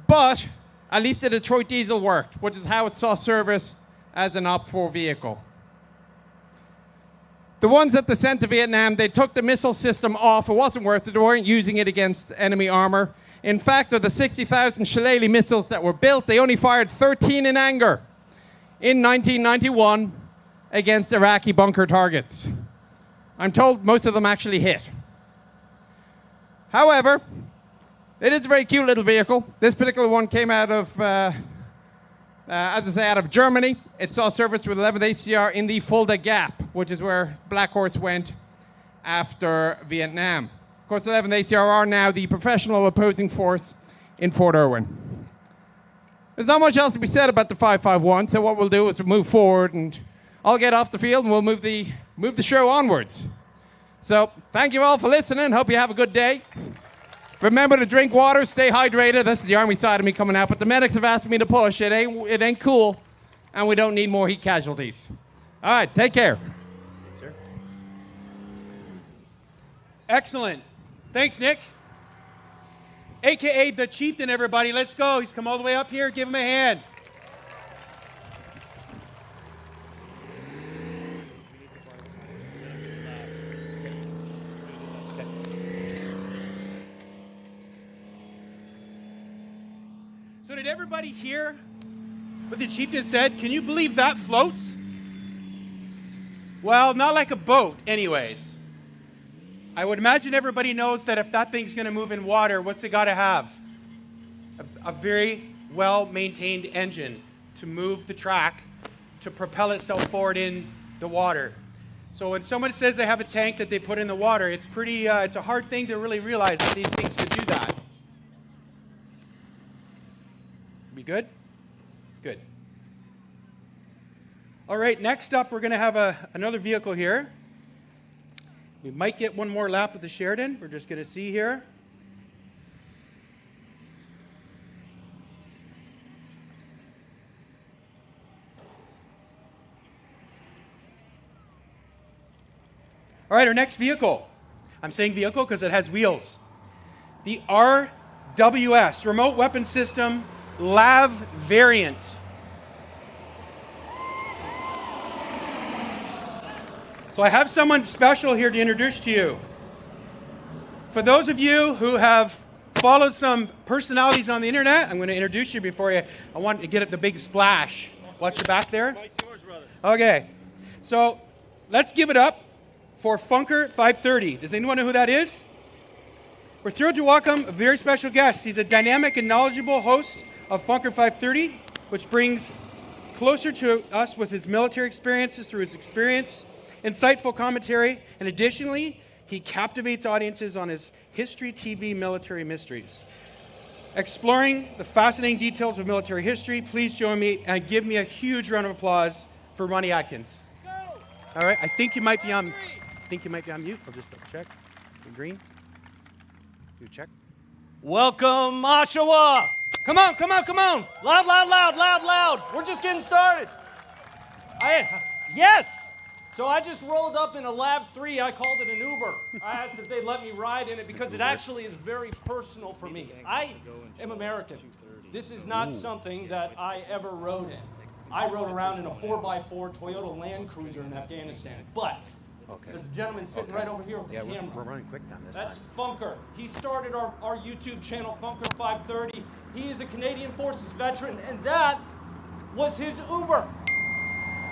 But at least the Detroit diesel worked, which is how it saw service as an Op-4 vehicle. The ones at the Centre of Vietnam, they took the missile system off. It wasn't worth it. They weren't using it against enemy armor. In fact, of the 60,000 Shillelagh missiles that were built, they only fired 13 in anger in 1991 against Iraqi bunker targets. I'm told most of them actually hit. However, it is a very cute little vehicle. This particular one came out of, as I say, out of Germany. It saw service with 11th ACR in the Fulda Gap, which is where Black Horse went after Vietnam. Of course, 11th ACR are now the professional opposing force in Fort Irwin. There's not much else to be said about the 551, so what we'll do is we'll move forward, and I'll get off the field, and we'll move the show onwards. So, thank you all for listening. Hope you have a good day. Remember to drink water, stay hydrated. That's the Army side of me coming out, but the medics have asked me to push. It ain't cool, and we don't need more heat casualties. All right, take care. Thanks, sir. Excellent. Thanks, Nick. AKA the Chieftain, everybody. Let's go. He's come all the way up here. Give him a hand. So did everybody hear what the Chieftain said? Can you believe that floats? Well, not like a boat, anyways. I would imagine everybody knows that if that thing's going to move in water, what's it got to have? A very well-maintained engine to move the track, to propel itself forward in the water. So when someone says they have a tank that they put in the water, it's pretty, it's a hard thing to really realize that these things could do that. Be good? Good. All right, next up, we're going to have another vehicle here. We might get one more lap of the Sheridan. We're just going to see here. All right, our next vehicle. I'm saying vehicle because it has wheels. The RWS, Remote Weapon System, LAV variant. So I have someone special here to introduce to you. For those of you who have followed some personalities on the internet, I'm going to introduce you before I want to get at the big splash. Watch your back there. Mike's yours, brother. Okay. So let's give it up for Funker 530. Does anyone know who that is? We're thrilled to welcome a very special guest. He's a dynamic and knowledgeable host of Funker 530, which brings closer to us with his military experiences through his experience, insightful commentary, and additionally, he captivates audiences on his History TV Military Mysteries. Exploring the fascinating details of military history, please join me and give me a huge round of applause for Ronnie Atkins. All right, I think you might be on mute. I'll just double check. Green. Do check. Welcome, Oshawa. Come on, come on, come on. Loud, loud, loud, loud, loud. We're just getting started. Yes. So I just rolled up in a Lab 3. I called it an Uber. I asked if they'd let me ride in it because it actually is very personal for me. I am American. This is not something that I ever rode in. I rode around in a 4x4 Toyota Land Cruiser in Afghanistan. But there's a gentleman sitting right over here with the camera. We're running quick down this. That's Funker. He started our YouTube channel, Funker 530. He is a Canadian Forces veteran, and that was his Uber.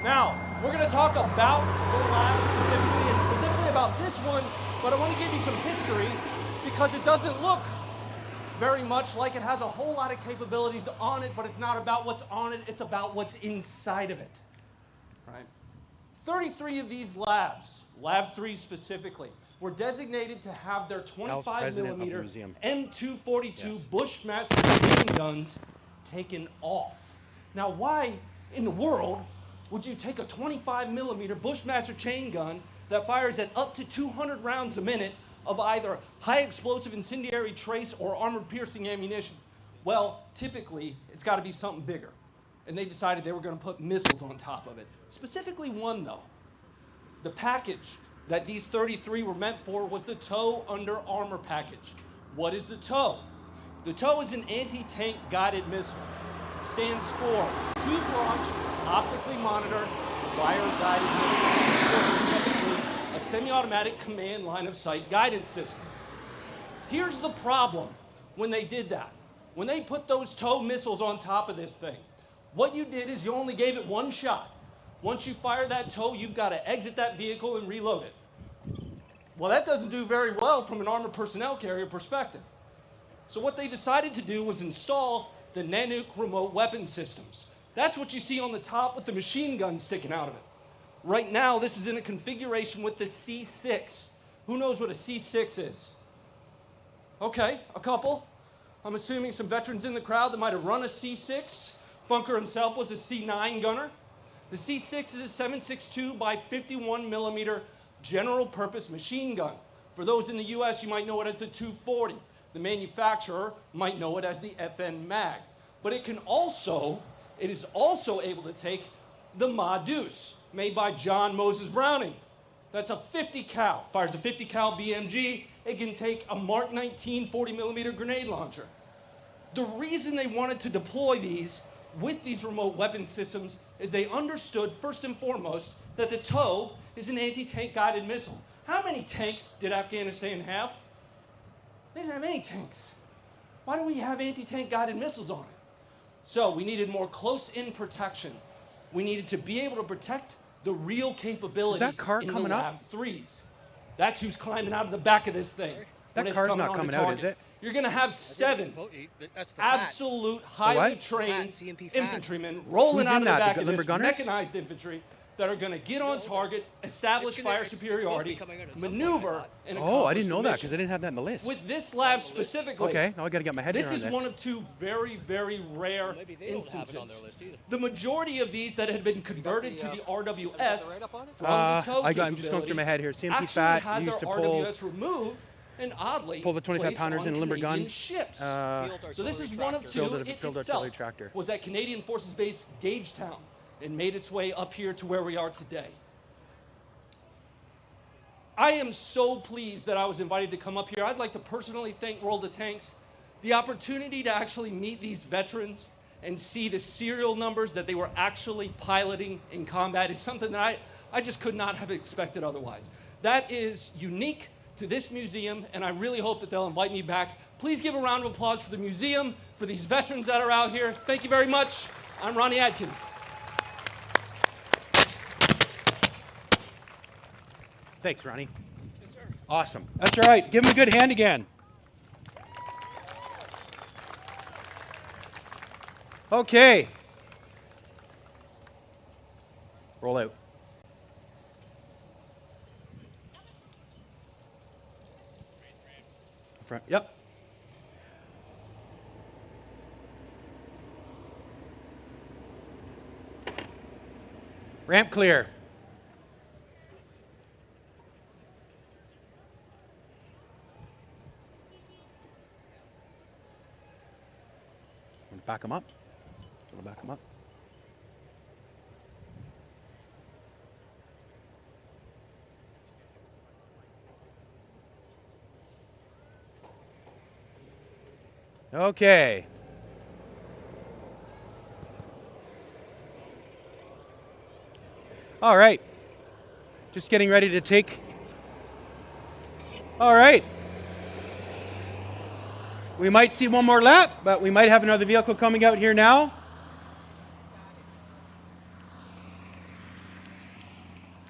Now, we're going to talk about the lab specifically, and specifically about this one, but I want to give you some history because it doesn't look very much like it has a whole lot of capabilities on it, but it's not about what's on it, it's about what's inside of it. Right? 33 of these labs, Lab 3 specifically, were designated to have their 25mm M242 Bushmaster machine guns taken off. Now, why in the world would you take a 25mm Bushmaster chain gun that fires at up to 200 rounds a minute of either high explosive incendiary trace or armor-piercing ammunition? Well, typically, it's got to be something bigger. And they decided they were going to put missiles on top of it. Specifically one, though. The package that these 33 were meant for was the TOW under armor package. What is the TOW? The TOW is an anti-tank guided missile. It stands for two-launched, optically monitored, wire-guided missile. More specifically, a semi-automatic command line of sight guidance system. Here's the problem when they did that. When they put those TOW missiles on top of this thing, what you did is you only gave it one shot. Once you fire that TOW, you've got to exit that vehicle and reload it. Well, that doesn't do very well from an armored personnel carrier perspective. So what they decided to do was install the Nanook remote weapon systems. That's what you see on the top with the machine gun sticking out of it. Right now, this is in a configuration with the C6. Who knows what a C6 is? Okay, a couple. I'm assuming some veterans in the crowd that might have run a C6. Funker himself was a C9 gunner. The C6 is a 7.62 by 51mm general purpose machine gun. For those in the US, you might know it as the 240. The manufacturer might know it as the FN Mag. But it is also able to take the Ma Deuce, made by John Moses Browning. That's a 50 cal, fires a 50 cal BMG. It can take a Mark 19 40mm grenade launcher. The reason they wanted to deploy these with these remote weapon systems is they understood, first and foremost, that the TOW is an anti-tank guided missile. How many tanks did Afghanistan have? They didn't have any tanks. Why do we have anti-tank guided missiles on it? So we needed more close-in protection. We needed to be able to protect the real capability that car in coming the up? Lab 3s. That's who's climbing out of the back of this thing. That car's not coming out, is it? You're going to have 7 absolute highly trained infantrymen rolling out of the back of this mechanized infantry that are going to get on target, establish fire superiority, maneuver, and accomplish I didn't know the that because I didn't have that in the list. With this lab specifically, okay, now I got to get my head around this is one of 2 very, very rare instances. The majority of these that had been converted to the RWS from the TOW I'm just going through my head here. CMP actually fat had used their to pull RWS removed and oddly the 25 placed pounders on in a limber Canadian gun. ships. So this is one of 2. It field itself artillery tractor. was at Canadian Forces Base Gagetown and made its way up here to where we are today. I am so pleased that I was invited to come up here. I'd like to personally thank World of Tanks. The opportunity to actually meet these veterans and see the serial numbers that they were actually piloting in combat is something that I just could not have expected otherwise. That is unique to this museum, and I really hope that they'll invite me back. Please give a round of applause for the museum, for these veterans that are out here. Thank you very much. I'm Ronnie Adkins. Thanks, Ronnie. Yes, sir. Awesome. That's right. Give him a good hand again. Okay. Roll out. Front. Yep. Ramp clear. Back them up. Back them up. Okay. All right. Just getting ready to take. All right. We might see one more lap, but we might have another vehicle coming out here now.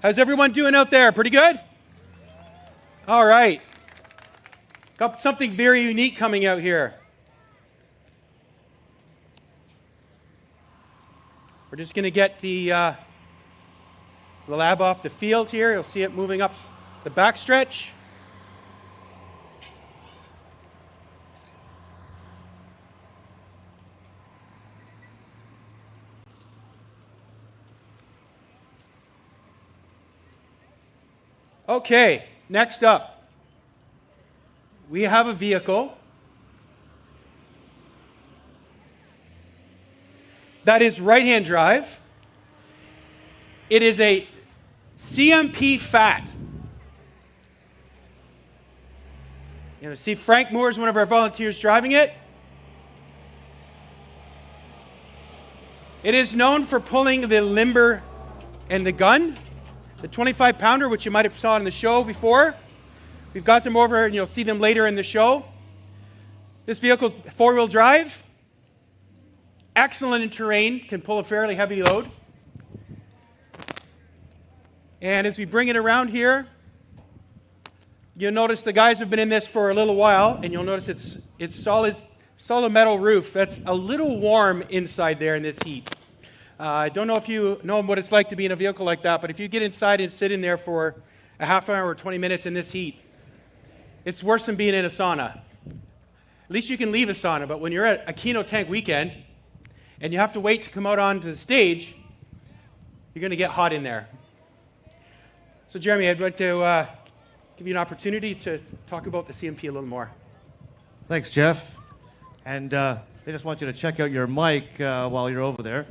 How's everyone doing out there? Pretty good? All right. Got something very unique coming out here. We're just going to get the lab off the field here. You'll see it moving up the backstretch. Okay, next up, we have a vehicle that is right-hand drive. It is a CMP FAT. You know, see Frank Moore is one of our volunteers driving it. It is known for pulling the limber and the gun, the 25-pounder, which you might have saw in the show before. We've got them over, and you'll see them later in the show. This vehicle is four-wheel drive, excellent in terrain, can pull a fairly heavy load. And as we bring it around here, you'll notice the guys have been in this for a little while, and you'll notice it's solid metal roof. That's a little warm inside there in this heat. I don't know if you know what it's like to be in a vehicle like that, but if you get inside and sit in there for a half hour or 20 minutes in this heat, it's worse than being in a sauna. At least you can leave a sauna, but when you're at Aquino Tank Weekend and you have to wait to come out onto the stage, you're going to get hot in there. So Jeremy, I'd like to give you an opportunity to talk about the CMP a little more. Thanks, Jeff. And they just want you to check out your mic while you're over there.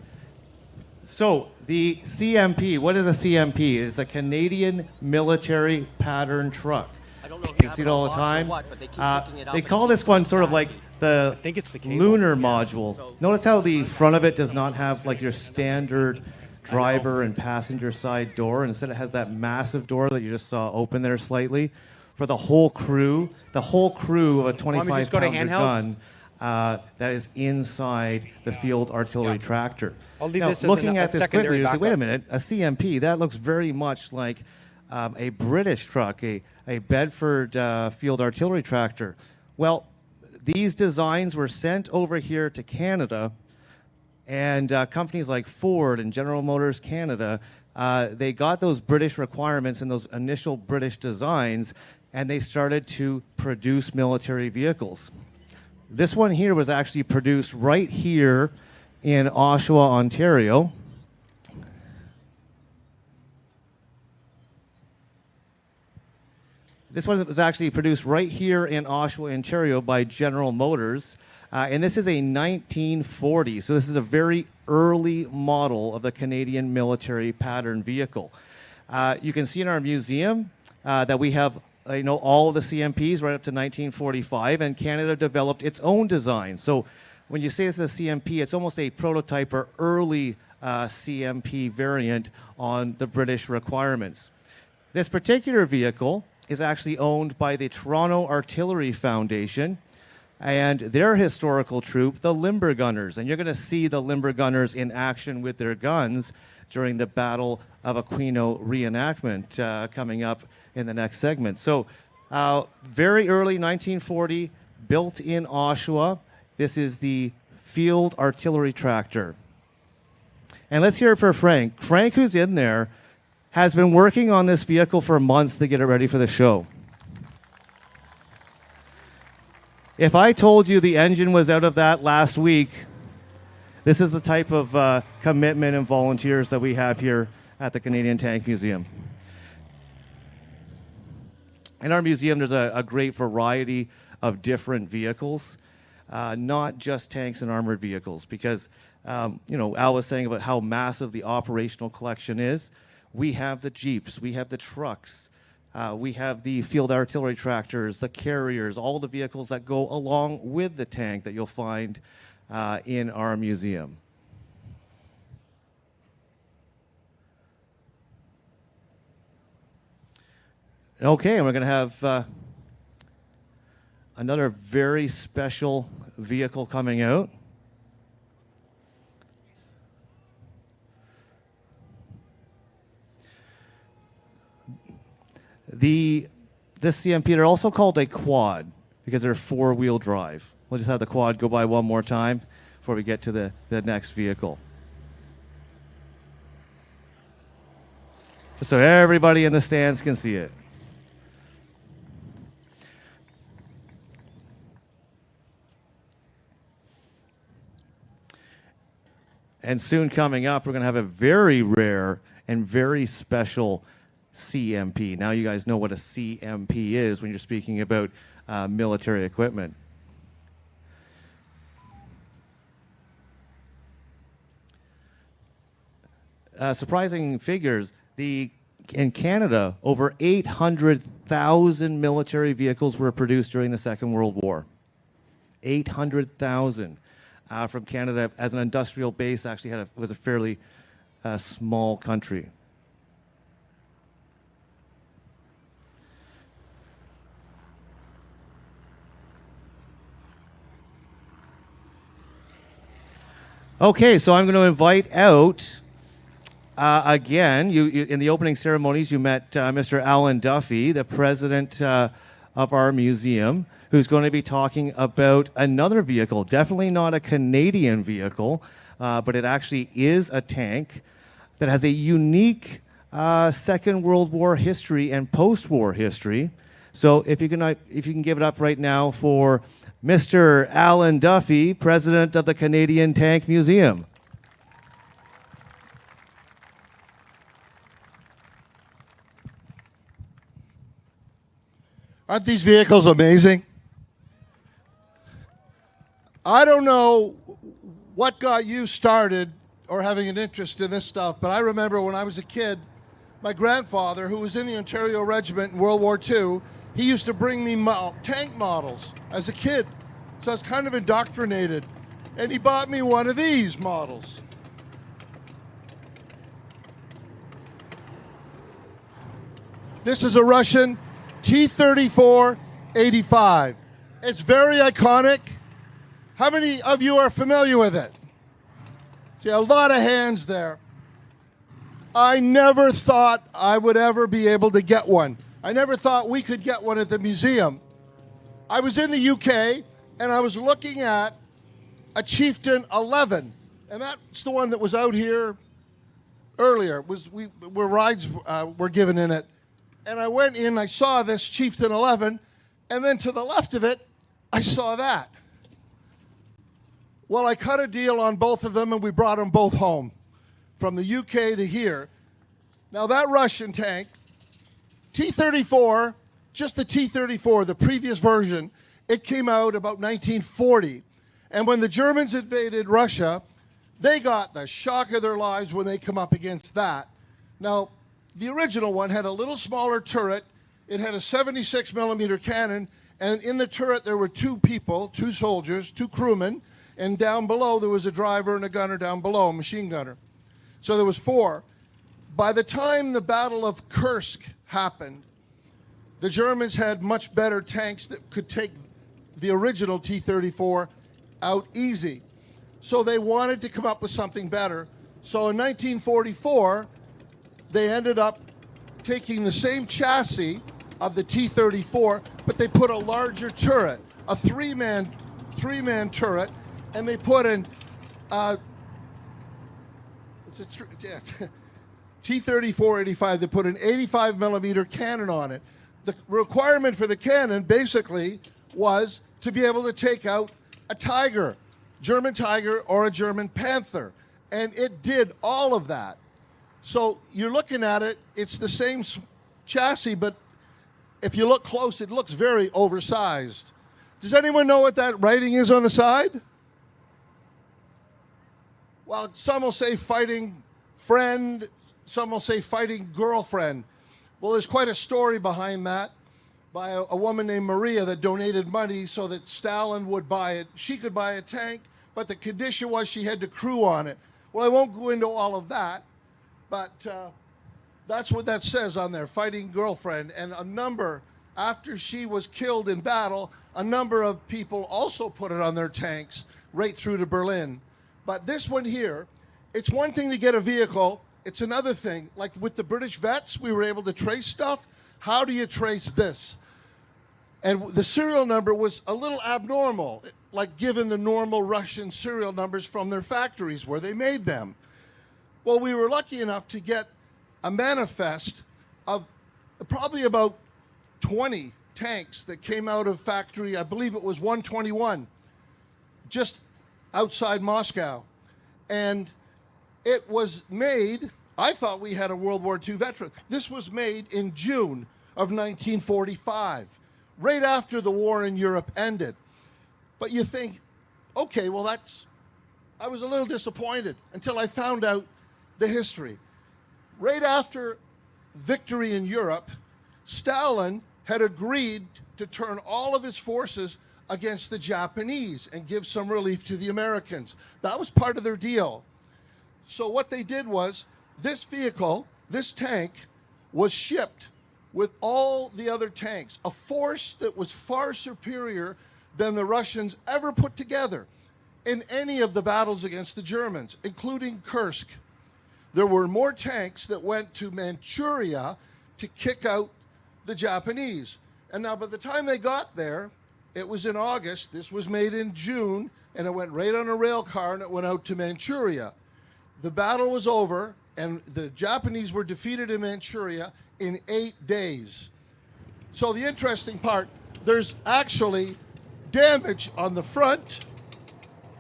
So the CMP, what is a CMP? It's a Canadian military pattern truck. I don't know if you see it all the time. what, but they keep picking it up. They call this one sort of like the lunar module. Notice how the front of it does not have like your standard driver and passenger side door. Instead, it has that massive door that you just saw open there slightly for the whole crew. The whole crew of a 25-pounder gun that is inside the field artillery tractor. Now, looking at this quickly, you say, wait a minute, a CMP, that looks very much like a British truck, a Bedford field artillery tractor. Well, these designs were sent over here to Canada, and companies like Ford and General Motors Canada, they got those British requirements and those initial British designs, and they started to produce military vehicles. This one here was actually produced right here in Oshawa, Ontario. This one was actually produced right here in Oshawa, Ontario by General Motors. And this is a 1940, so this is a very early model of the Canadian military pattern vehicle. You can see in our museum that we have all of the CMPs right up to 1945, and Canada developed its own design. So when you say it's a CMP, it's almost a prototype or early CMP variant on the British requirements. This particular vehicle is actually owned by the Toronto Artillery Foundation and their historical troop, the Limber Gunners. And you're going to see the Limber Gunners in action with their guns during the Battle of Aquino Reenactment coming up in the next segment. So very early 1940, built in Oshawa. This is the field artillery tractor. And let's hear it for Frank. Frank, who's in there, has been working on this vehicle for months to get it ready for the show. If I told you the engine was out of that last week, this is the type of commitment and volunteers that we have here at the Canadian Tank Museum. In our museum, there's a great variety of different vehicles, not just tanks and armored vehicles, because, Al was saying about how massive the operational collection is. We have the Jeeps, we have the trucks, We have the field artillery tractors, the carriers, all the vehicles that go along with the tank that you'll find in our museum. Okay, and we're going to have another very special vehicle coming out. This CMP, they're also called a quad because they're four-wheel drive. We'll just have the quad go by one more time before we get to the next vehicle. Just so everybody in the stands can see it. And soon coming up, we're going to have a very rare and very special CMP. Now you guys know what a CMP is when you're speaking about military equipment. Surprising figures. In Canada, over 800,000 military vehicles were produced during the Second World War. 800,000. From Canada as an industrial base, actually was a fairly small country. Okay, so I'm going to invite out again. You in the opening ceremonies, you met Mr. Alan Duffy, the president of our museum, who's going to be talking about another vehicle, definitely not a Canadian vehicle, but it actually is a tank that has a unique Second World War history and post-war history. So if you can give it up right now for Mr. Alan Duffy, president of the Canadian Tank Museum. Aren't these vehicles amazing? I don't know what got you started or having an interest in this stuff, but I remember when I was a kid, my grandfather, who was in the Ontario Regiment in World War II, he used to bring me tank models as a kid. So I was kind of indoctrinated. And he bought me one of these models. This is a Russian T-34-85. It's very iconic. How many of you are familiar with it? See, a lot of hands there. I never thought I would ever be able to get one. I never thought we could get one at the museum. I was in the UK, and I was looking at a Chieftain 11, and that's the one that was out here earlier. Where rides were given in it. And I went in, I saw this Chieftain 11, and then to the left of it, I saw that. Well, I cut a deal on both of them, and we brought them both home from the UK to here. Now, that Russian tank, T-34, just the T-34, the previous version, it came out about 1940. And when the Germans invaded Russia, they got the shock of their lives when they come up against that. Now, the original one had a little smaller turret. It had a 76 millimeter cannon, and in the turret there were two people, two soldiers, two crewmen, and down below there was a driver and a gunner down below, a machine gunner. So there was four. By the time the Battle of Kursk happened, the Germans had much better tanks that could take the original T-34 out easy. So they wanted to come up with something better. So in 1944, they ended up taking the same chassis of the T-34, but they put a larger turret, a three-man turret, and they put in T-34-85. They put an 85 millimeter cannon on it. The requirement for the cannon basically was to be able to take out a Tiger, German Tiger or a German Panther, and it did all of that. So you're looking at it, it's the same chassis, but if you look close, it looks very oversized. Does anyone know what that writing is on the side? Well, some will say fighting friend, some will say fighting girlfriend. Well, there's quite a story behind that by a woman named Maria that donated money so that Stalin would buy it. She could buy a tank, but the condition was she had to crew on it. Well, I won't go into all of that, but that's what that says on there, fighting girlfriend. And a number, after she was killed in battle, a number of people also put it on their tanks right through to Berlin. But this one here, it's one thing to get a vehicle, it's another thing. Like with the British vets, we were able to trace stuff. How do you trace this? And the serial number was a little abnormal, like given the normal Russian serial numbers from their factories where they made them. Well, we were lucky enough to get a manifest of probably about 20 tanks that came out of factory, I believe it was 121, just outside Moscow. And it was made, I thought we had a World War II veteran. This was made in June of 1945, right after the war in Europe ended. But you think, okay, well I was a little disappointed until I found out the history. Right after victory in Europe, Stalin had agreed to turn all of his forces against the Japanese and give some relief to the Americans. That was part of their deal. So what they did was, this vehicle, this tank, was shipped with all the other tanks, a force that was far superior than the Russians ever put together in any of the battles against the Germans, including Kursk. There were more tanks that went to Manchuria to kick out the Japanese. And now by the time they got there, it was in August, this was made in June, and it went right on a rail car and it went out to Manchuria. The battle was over and the Japanese were defeated in Manchuria in 8 days. So the interesting part, there's actually damage on the front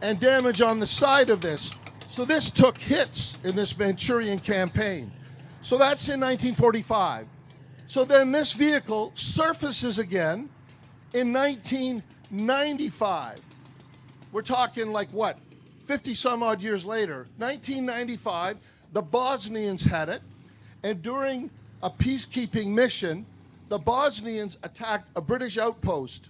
and damage on the side of this. So this took hits in this Manchurian campaign. So that's in 1945. So then this vehicle surfaces again in 1995. We're talking like what, 50 some odd years later. 1995, the Bosnians had it, and during a peacekeeping mission, the Bosnians attacked a British outpost,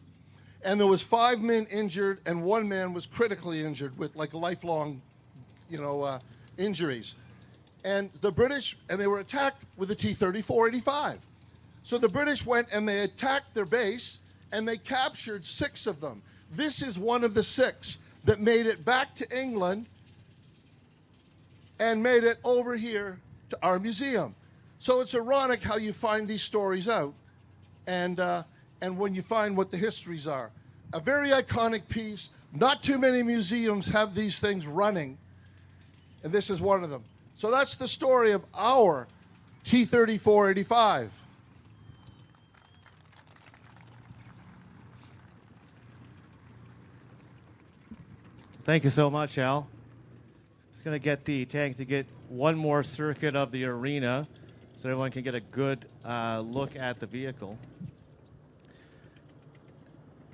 and there was 5 men injured and 1 man was critically injured with like lifelong, injuries. And the British, and they were attacked with a T-34-85. So the British went and they attacked their base and they captured 6 of them. This is one of the 6 that made it back to England and made it over here to our museum. So it's ironic how you find these stories out and when you find what the histories are. A very iconic piece. Not too many museums have these things running, and this is one of them. So that's the story of our T-34-85. Thank you so much, Al. Just going to get the tank to get one more circuit of the arena so everyone can get a good look at the vehicle.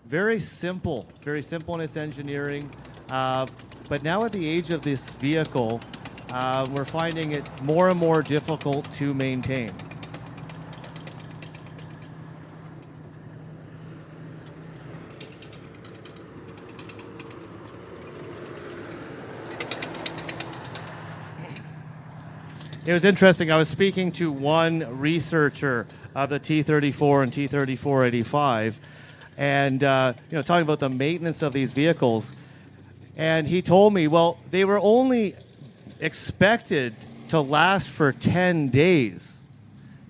Very simple in its engineering. But now at the age of this vehicle, we're finding it more and more difficult to maintain. It was interesting. I was speaking to one researcher of the T-34 and T-34-85, and talking about the maintenance of these vehicles. And he told me, well, they were only expected to last for 10 days.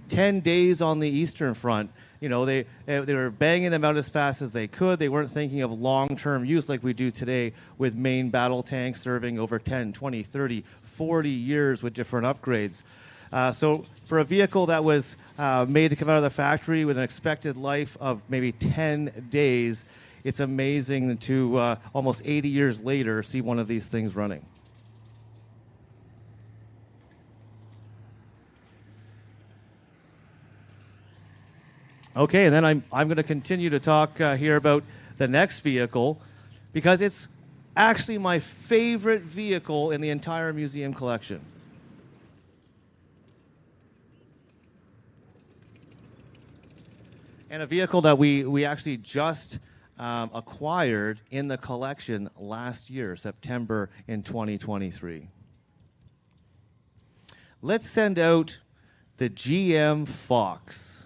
10 days on the Eastern Front. They were banging them out as fast as they could. They weren't thinking of long-term use like we do today with main battle tanks serving over 10, 20, 30, 40 years with different upgrades. So for a vehicle that was made to come out of the factory with an expected life of maybe 10 days, it's amazing to almost 80 years later see one of these things running. Okay, and then I'm going to continue to talk here about the next vehicle because it's actually my favorite vehicle in the entire museum collection. And a vehicle that we actually just acquired in the collection last year, September in 2023. Let's send out the GM Fox.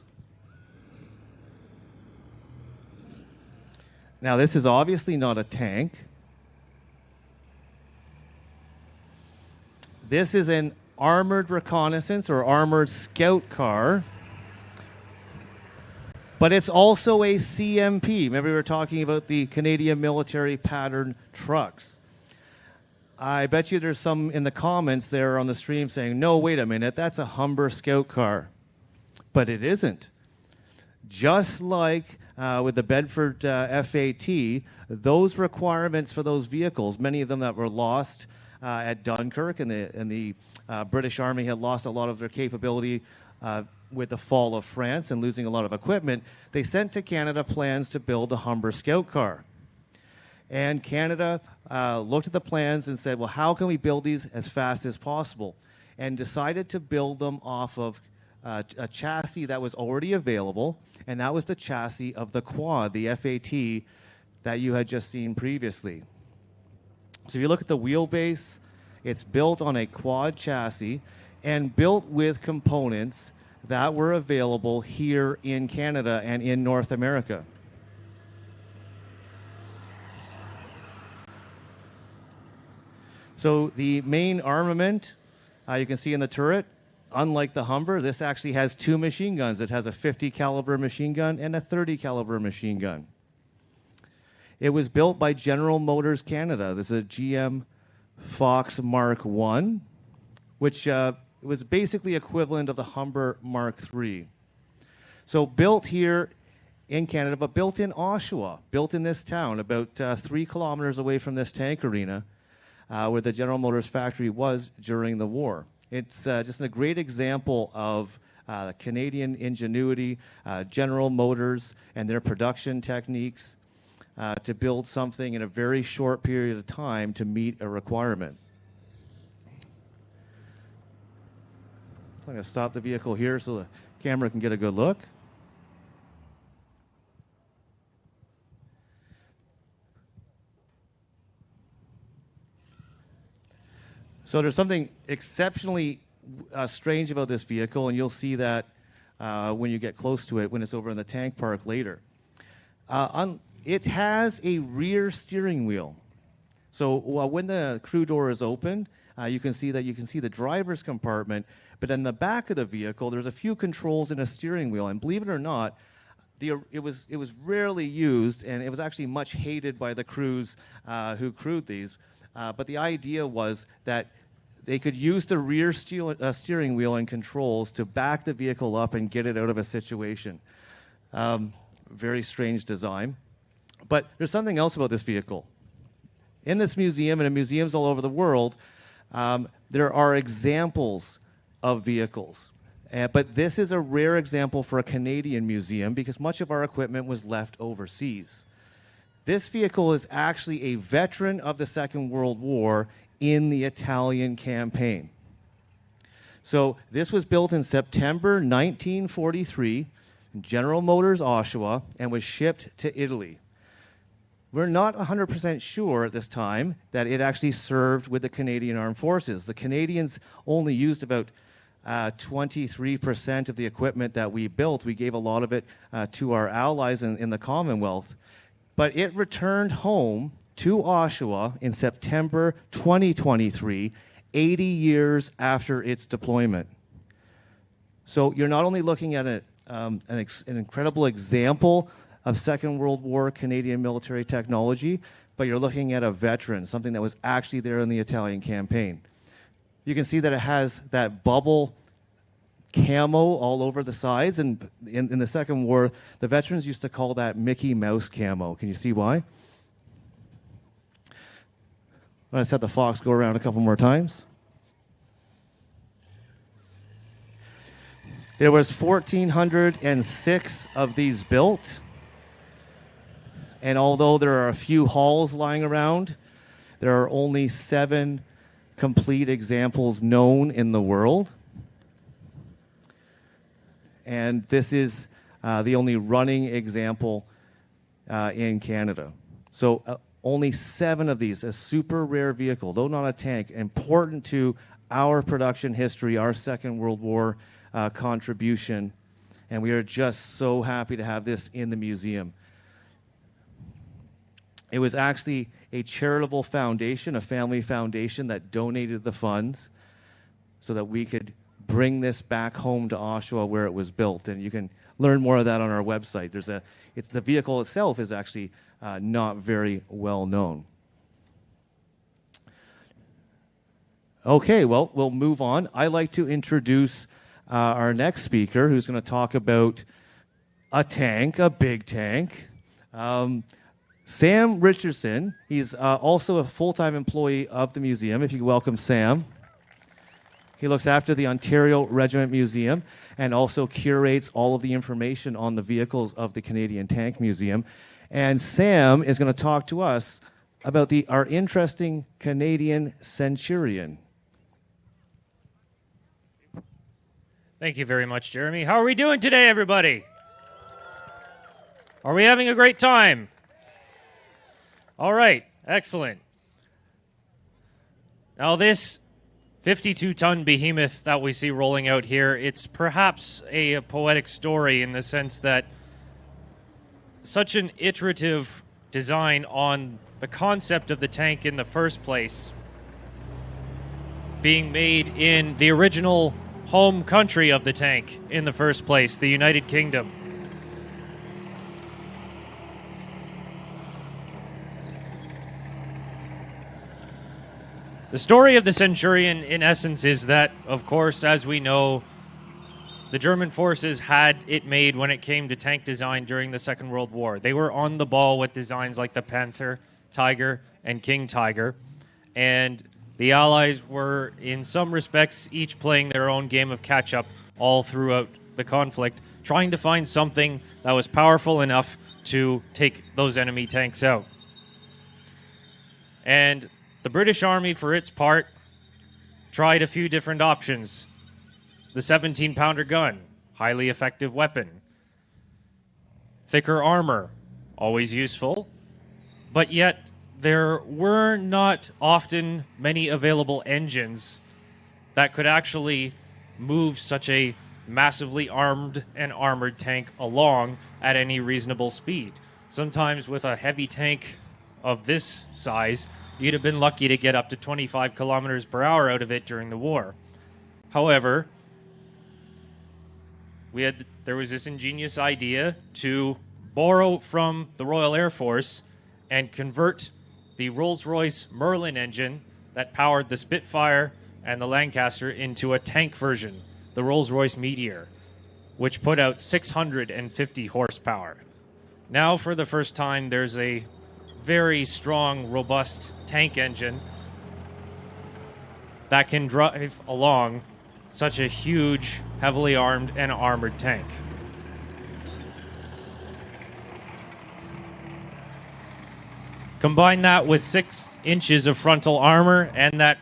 Now, this is obviously not a tank. This is an armored reconnaissance or armored scout car. But it's also a CMP. Remember we were talking about the Canadian military pattern trucks. I bet you there's some in the comments there on the stream saying, no, wait a minute, that's a Humber scout car. But it isn't. Just like with the Bedford FAT, those requirements for those vehicles, many of them that were lost at Dunkirk, and the British Army had lost a lot of their capability with the fall of France and losing a lot of equipment, they sent to Canada plans to build a Humber scout car. And Canada looked at the plans and said, well, how can we build these as fast as possible? And decided to build them off of a chassis that was already available, and that was the chassis of the Quad, the FAT, that you had just seen previously. So if you look at the wheelbase, it's built on a Quad chassis and built with components that were available here in Canada and in North America. So the main armament, you can see in the turret, unlike the Humber, this actually has two machine guns. It has a 50 caliber machine gun and a 30 caliber machine gun. It was built by General Motors Canada. This is a GM Fox Mark I, which was basically equivalent of the Humber Mark III. So built here in Canada, but built in Oshawa, built in this town, about 3 kilometers away from this tank arena, where the General Motors factory was during the war. It's just a great example of Canadian ingenuity, General Motors and their production techniques to build something in a very short period of time to meet a requirement. I'm going to stop the vehicle here so the camera can get a good look. So there's something exceptionally strange about this vehicle, and you'll see that when you get close to it, when it's over in the tank park later. It has a rear steering wheel. So when the crew door is open, you can see the driver's compartment, but in the back of the vehicle, there's a few controls and a steering wheel. And believe it or not, it was rarely used, and it was actually much hated by the crews who crewed these. But the idea was that they could use the rear steering wheel and controls to back the vehicle up and get it out of a situation. Very strange design. But there's something else about this vehicle. In this museum and in museums all over the world, there are examples of vehicles. But this is a rare example for a Canadian museum because much of our equipment was left overseas. This vehicle is actually a veteran of the Second World War in the Italian campaign. So this was built in September 1943, General Motors Oshawa, and was shipped to Italy. We're not 100% sure at this time that it actually served with the Canadian Armed Forces. The Canadians only used about 23% of the equipment that we built. We gave a lot of it to our allies in the Commonwealth. But it returned home to Oshawa in September 2023, 80 years after its deployment. So you're not only looking at an incredible example of Second World War Canadian military technology, but you're looking at a veteran, something that was actually there in the Italian campaign. You can see that it has that bubble camo all over the sides, and in the Second War, the veterans used to call that Mickey Mouse camo. Can you see why? I'm going to let the Fox go around a couple more times. There was 1,406 of these built, and although there are a few hulls lying around, there are only 7 complete examples known in the world. And this is the only running example in Canada. So only 7 of these, a super rare vehicle, though not a tank, important to our production history, our Second World War contribution, and we are just so happy to have this in the museum. It was actually a charitable foundation, a family foundation, that donated the funds so that we could bring this back home to Oshawa where it was built. And you can learn more of that on our website. The vehicle itself is actually not very well known. Okay, well, we'll move on. I'd like to introduce our next speaker, who's going to talk about a tank, a big tank. Sam Richardson. He's also a full-time employee of the museum. If you could welcome Sam. He looks after the Ontario Regiment Museum and also curates all of the information on the vehicles of the Canadian Tank Museum. And Sam is going to talk to us about our interesting Canadian Centurion. Thank you very much, Jeremy. How are we doing today, everybody? Are we having a great time? All right, excellent. Now this 52-ton behemoth that we see rolling out here, it's perhaps a poetic story in the sense that such an iterative design on the concept of the tank in the first place, being made in the original home country of the tank in the first place, the United Kingdom. The story of the Centurion, in essence, is that, of course, as we know, the German forces had it made when it came to tank design during the Second World War. They were on the ball with designs like the Panther, Tiger, and King Tiger. And the Allies were, in some respects, each playing their own game of catch-up all throughout the conflict, trying to find something that was powerful enough to take those enemy tanks out. And the British Army, for its part, tried a few different options. The 17-pounder gun, highly effective weapon. Thicker armor, always useful. But yet, there were not often many available engines that could actually move such a massively armed and armored tank along at any reasonable speed. Sometimes with a heavy tank of this size, you'd have been lucky to get up to 25 kilometers per hour out of it during the war. However, there was this ingenious idea to borrow from the Royal Air Force and convert the Rolls-Royce Merlin engine that powered the Spitfire and the Lancaster into a tank version, the Rolls-Royce Meteor, which put out 650 horsepower. Now, for the first time, there's a very strong, robust tank engine that can drive along such a huge, heavily armed and armored tank. Combine that with 6 inches of frontal armor and that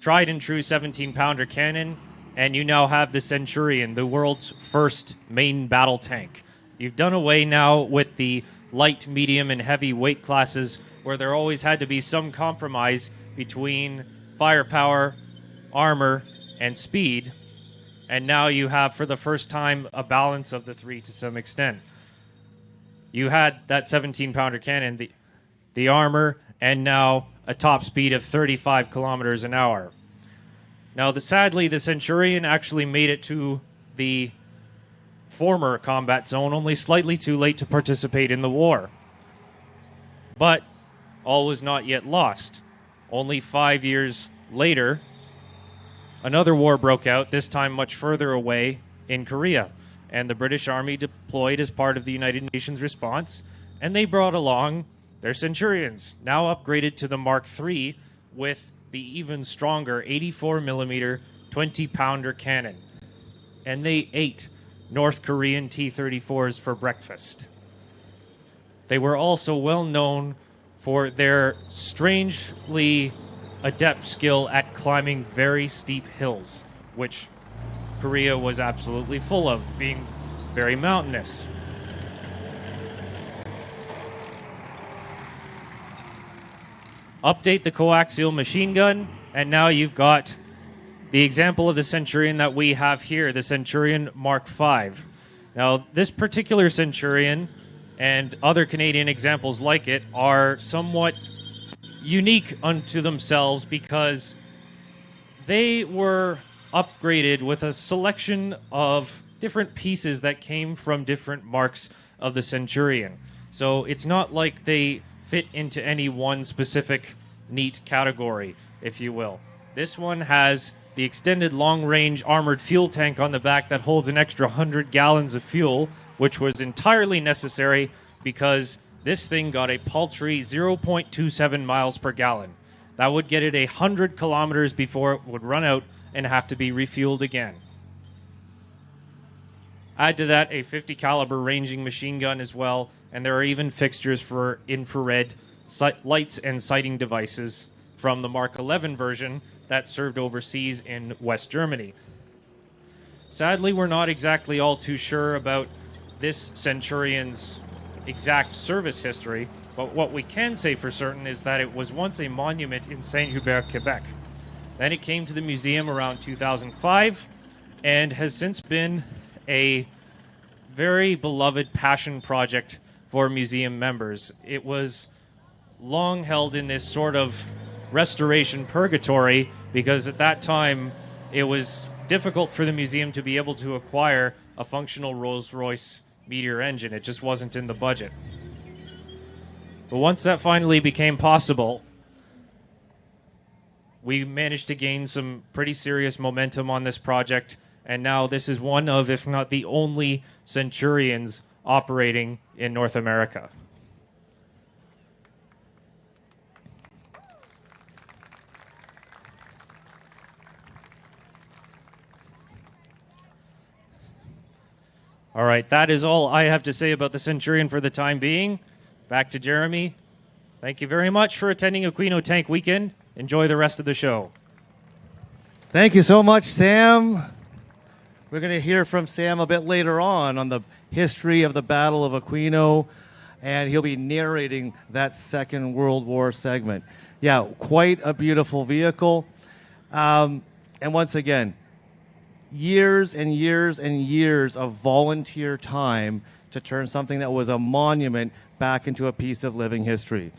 tried and true 17-pounder cannon, and you now have the Centurion, the world's first main battle tank. You've done away now with the light, medium, and heavy weight classes where there always had to be some compromise between firepower, armor, and speed. And now you have, for the first time, a balance of the three to some extent. You had that 17-pounder cannon, the armor, and now a top speed of 35 kilometers an hour. Now, sadly, the Centurion actually made it to the former combat zone only slightly too late to participate in the war. But all was not yet lost. Only 5 years later, another war broke out, this time much further away in Korea. And the British Army deployed as part of the United Nations response, and they brought along their Centurions, now upgraded to the Mark III with the even stronger 84mm 20-pounder cannon. And they ate North Korean T-34s for breakfast. They were also well known for their strangely adept skill at climbing very steep hills, which Korea was absolutely full of, being very mountainous. Update the coaxial machine gun, and now you've got the example of the Centurion that we have here, the Centurion Mark V. Now, this particular Centurion and other Canadian examples like it are somewhat unique unto themselves because they were upgraded with a selection of different pieces that came from different marks of the Centurion. So it's not like they fit into any one specific neat category, if you will. This one has the extended long-range armored fuel tank on the back that holds an extra 100 gallons of fuel, which was entirely necessary because this thing got a paltry 0.27 miles per gallon. That would get it 100 kilometers before it would run out and have to be refueled again. Add to that a 50 caliber ranging machine gun as well, and there are even fixtures for infrared lights and sighting devices from the Mark 11 version that served overseas in West Germany. Sadly, we're not exactly all too sure about this Centurion's exact service history, but what we can say for certain is that it was once a monument in Saint-Hubert, Quebec. Then it came to the museum around 2005 and has since been a very beloved passion project for museum members. It was long held in this sort of restoration purgatory because at that time it was difficult for the museum to be able to acquire a functional Rolls-Royce Meteor engine. It just wasn't in the budget. But once that finally became possible, we managed to gain some pretty serious momentum on this project, and now this is one of, if not the only, Centurions operating in North America. All right, that is all I have to say about the Centurion for the time being. Back to Jeremy. Thank you very much for attending Aquino Tank Weekend. Enjoy the rest of the show. Thank you so much, Sam. We're going to hear from Sam a bit later on the history of the Battle of Aquino, and he'll be narrating that Second World War segment. Yeah, quite a beautiful vehicle. And once again, years and years and years of volunteer time to turn something that was a monument back into a piece of living history.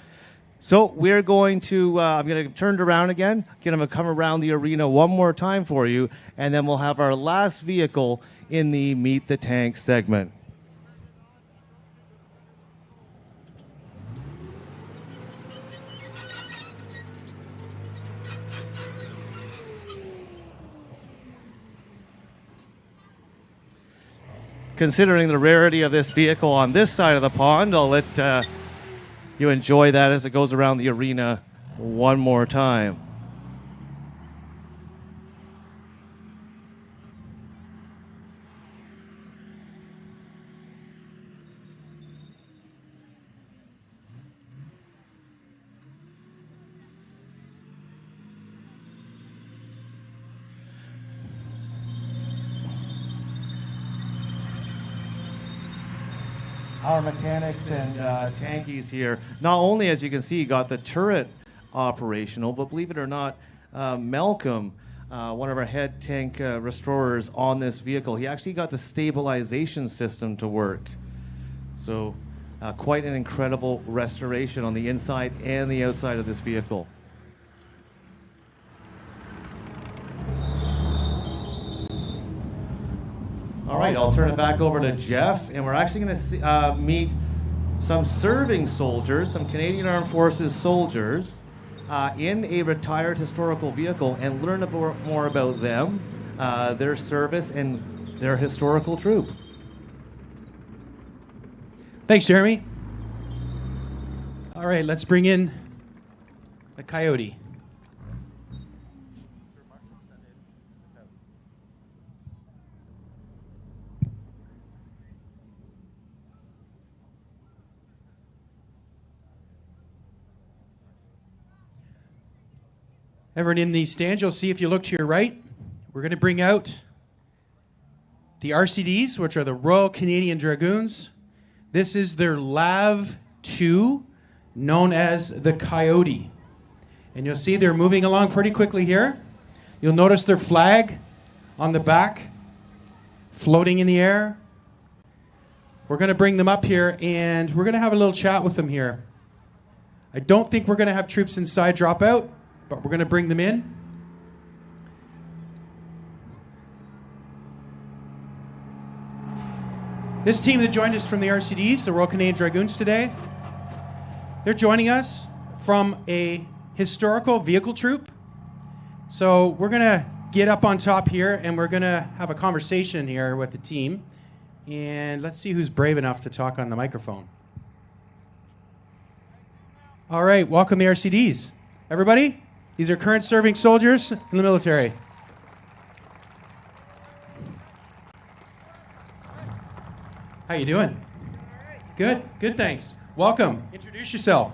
So we're going to, I'm going to turn it around again, get him to come around the arena one more time for you, and then we'll have our last vehicle in the Meet the Tank segment. Considering the rarity of this vehicle on this side of the pond, I'll let you enjoy that as it goes around the arena one more time. Our mechanics and tankies here, not only, as you can see, got the turret operational, but believe it or not, Malcolm, one of our head tank restorers on this vehicle, he actually got the stabilization system to work. So quite an incredible restoration on the inside and the outside of this vehicle. All right, I'll turn it back over to Jeff, and we're actually going to meet some serving soldiers, some Canadian Armed Forces soldiers in a retired historical vehicle and learn a bit more about them, their service, and their historical troop. Thanks, Jeremy. All right, let's bring in the Coyote. Everyone in these stands, you'll see if you look to your right, we're going to bring out the RCDs, which are the Royal Canadian Dragoons. This is their LAV 2, known as the Coyote. And you'll see they're moving along pretty quickly here. You'll notice their flag on the back, floating in the air. We're going to bring them up here, and we're going to have a little chat with them here. I don't think we're going to have troops inside drop out, but we're going to bring them in. This team that joined us from the RCDs, the Royal Canadian Dragoons today, they're joining us from a historical vehicle troop. So we're going to get up on top here, and we're going to have a conversation here with the team. And let's see who's brave enough to talk on the microphone. All right, welcome the RCDs. Everybody, these are current serving soldiers in the military. How you doing? Good, good, thanks. Welcome. Introduce yourself.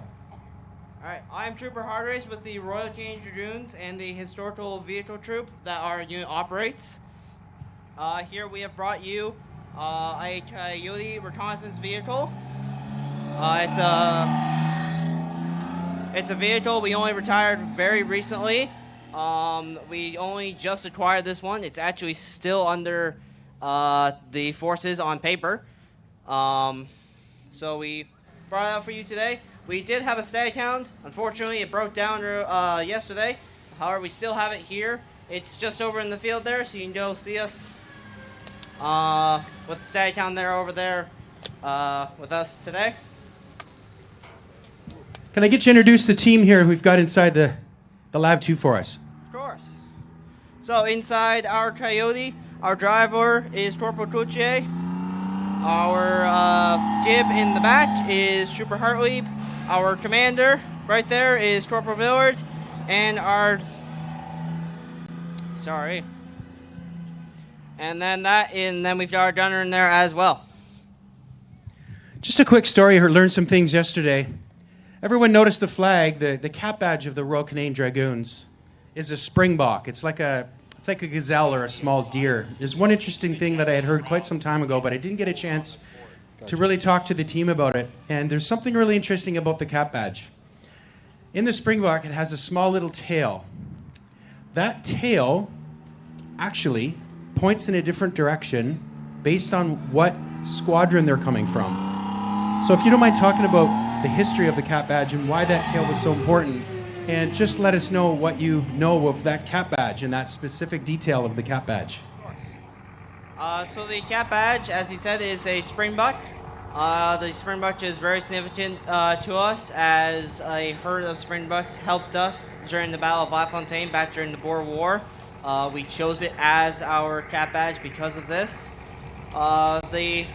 All right, I'm Trooper Hardrace with the Royal Canadian Dragoons and the historical vehicle troop that our unit operates. Here we have brought you a Coyote reconnaissance vehicle. It's a vehicle we only retired very recently. We only just acquired this one. It's actually still under the forces on paper. So we brought it out for you today. We did have a static hound. Unfortunately, it broke down yesterday. However, we still have it here. It's just over in the field there, so you can go see us with the static hound there over there with us today. Can I get you to introduce the team here we've got inside the Lab 2 for us? Of course. So inside our Coyote, our driver is Corporal Coyote. Our gib in the back is Trooper Hartlieb. Our commander right there is Corporal Villard. And then we've got our gunner in there as well. Just a quick story. I learned some things yesterday. Everyone noticed the flag, the cap badge of the Royal Canadian Dragoons is a springbok. It's like a gazelle or a small deer. There's one interesting thing that I had heard quite some time ago, but I didn't get a chance to really talk to the team about it. And there's something really interesting about the cap badge. In the springbok, it has a small little tail. That tail actually points in a different direction based on what squadron they're coming from. So if you don't mind talking about the history of the cap badge and why that tail was so important, and just let us know what you know of that cap badge and that specific detail of the cap badge. Of course. So the cap badge, as he said, is a springbuck. The springbuck is very significant to us, as a herd of springbucks helped us during the Battle of LaFontaine back during the Boer War. We chose it as our cap badge because of this. The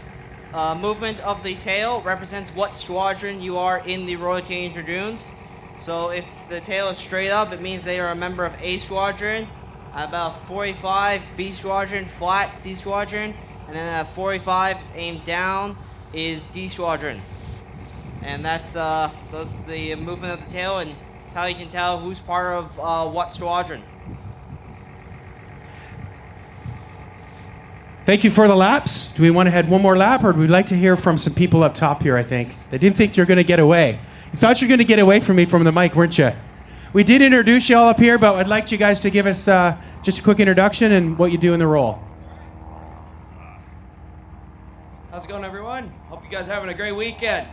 movement of the tail represents what squadron you are in the Royal Canadian Dragoons. So if the tail is straight up, it means they are a member of A Squadron. About 45, B Squadron, flat, C Squadron. And then at 45, aimed down, is D Squadron. And that's the movement of the tail, and it's how you can tell who's part of what squadron. Thank you for the laps. Do we want to head one more lap, or would we like to hear from some people up top here, I think? They didn't think you were going to get away. You thought you were going to get away from me from the mic, weren't you? We did introduce you all up here, but I'd like you guys to give us just a quick introduction and what you do in the role. How's it going, everyone? Hope you guys are having a great weekend.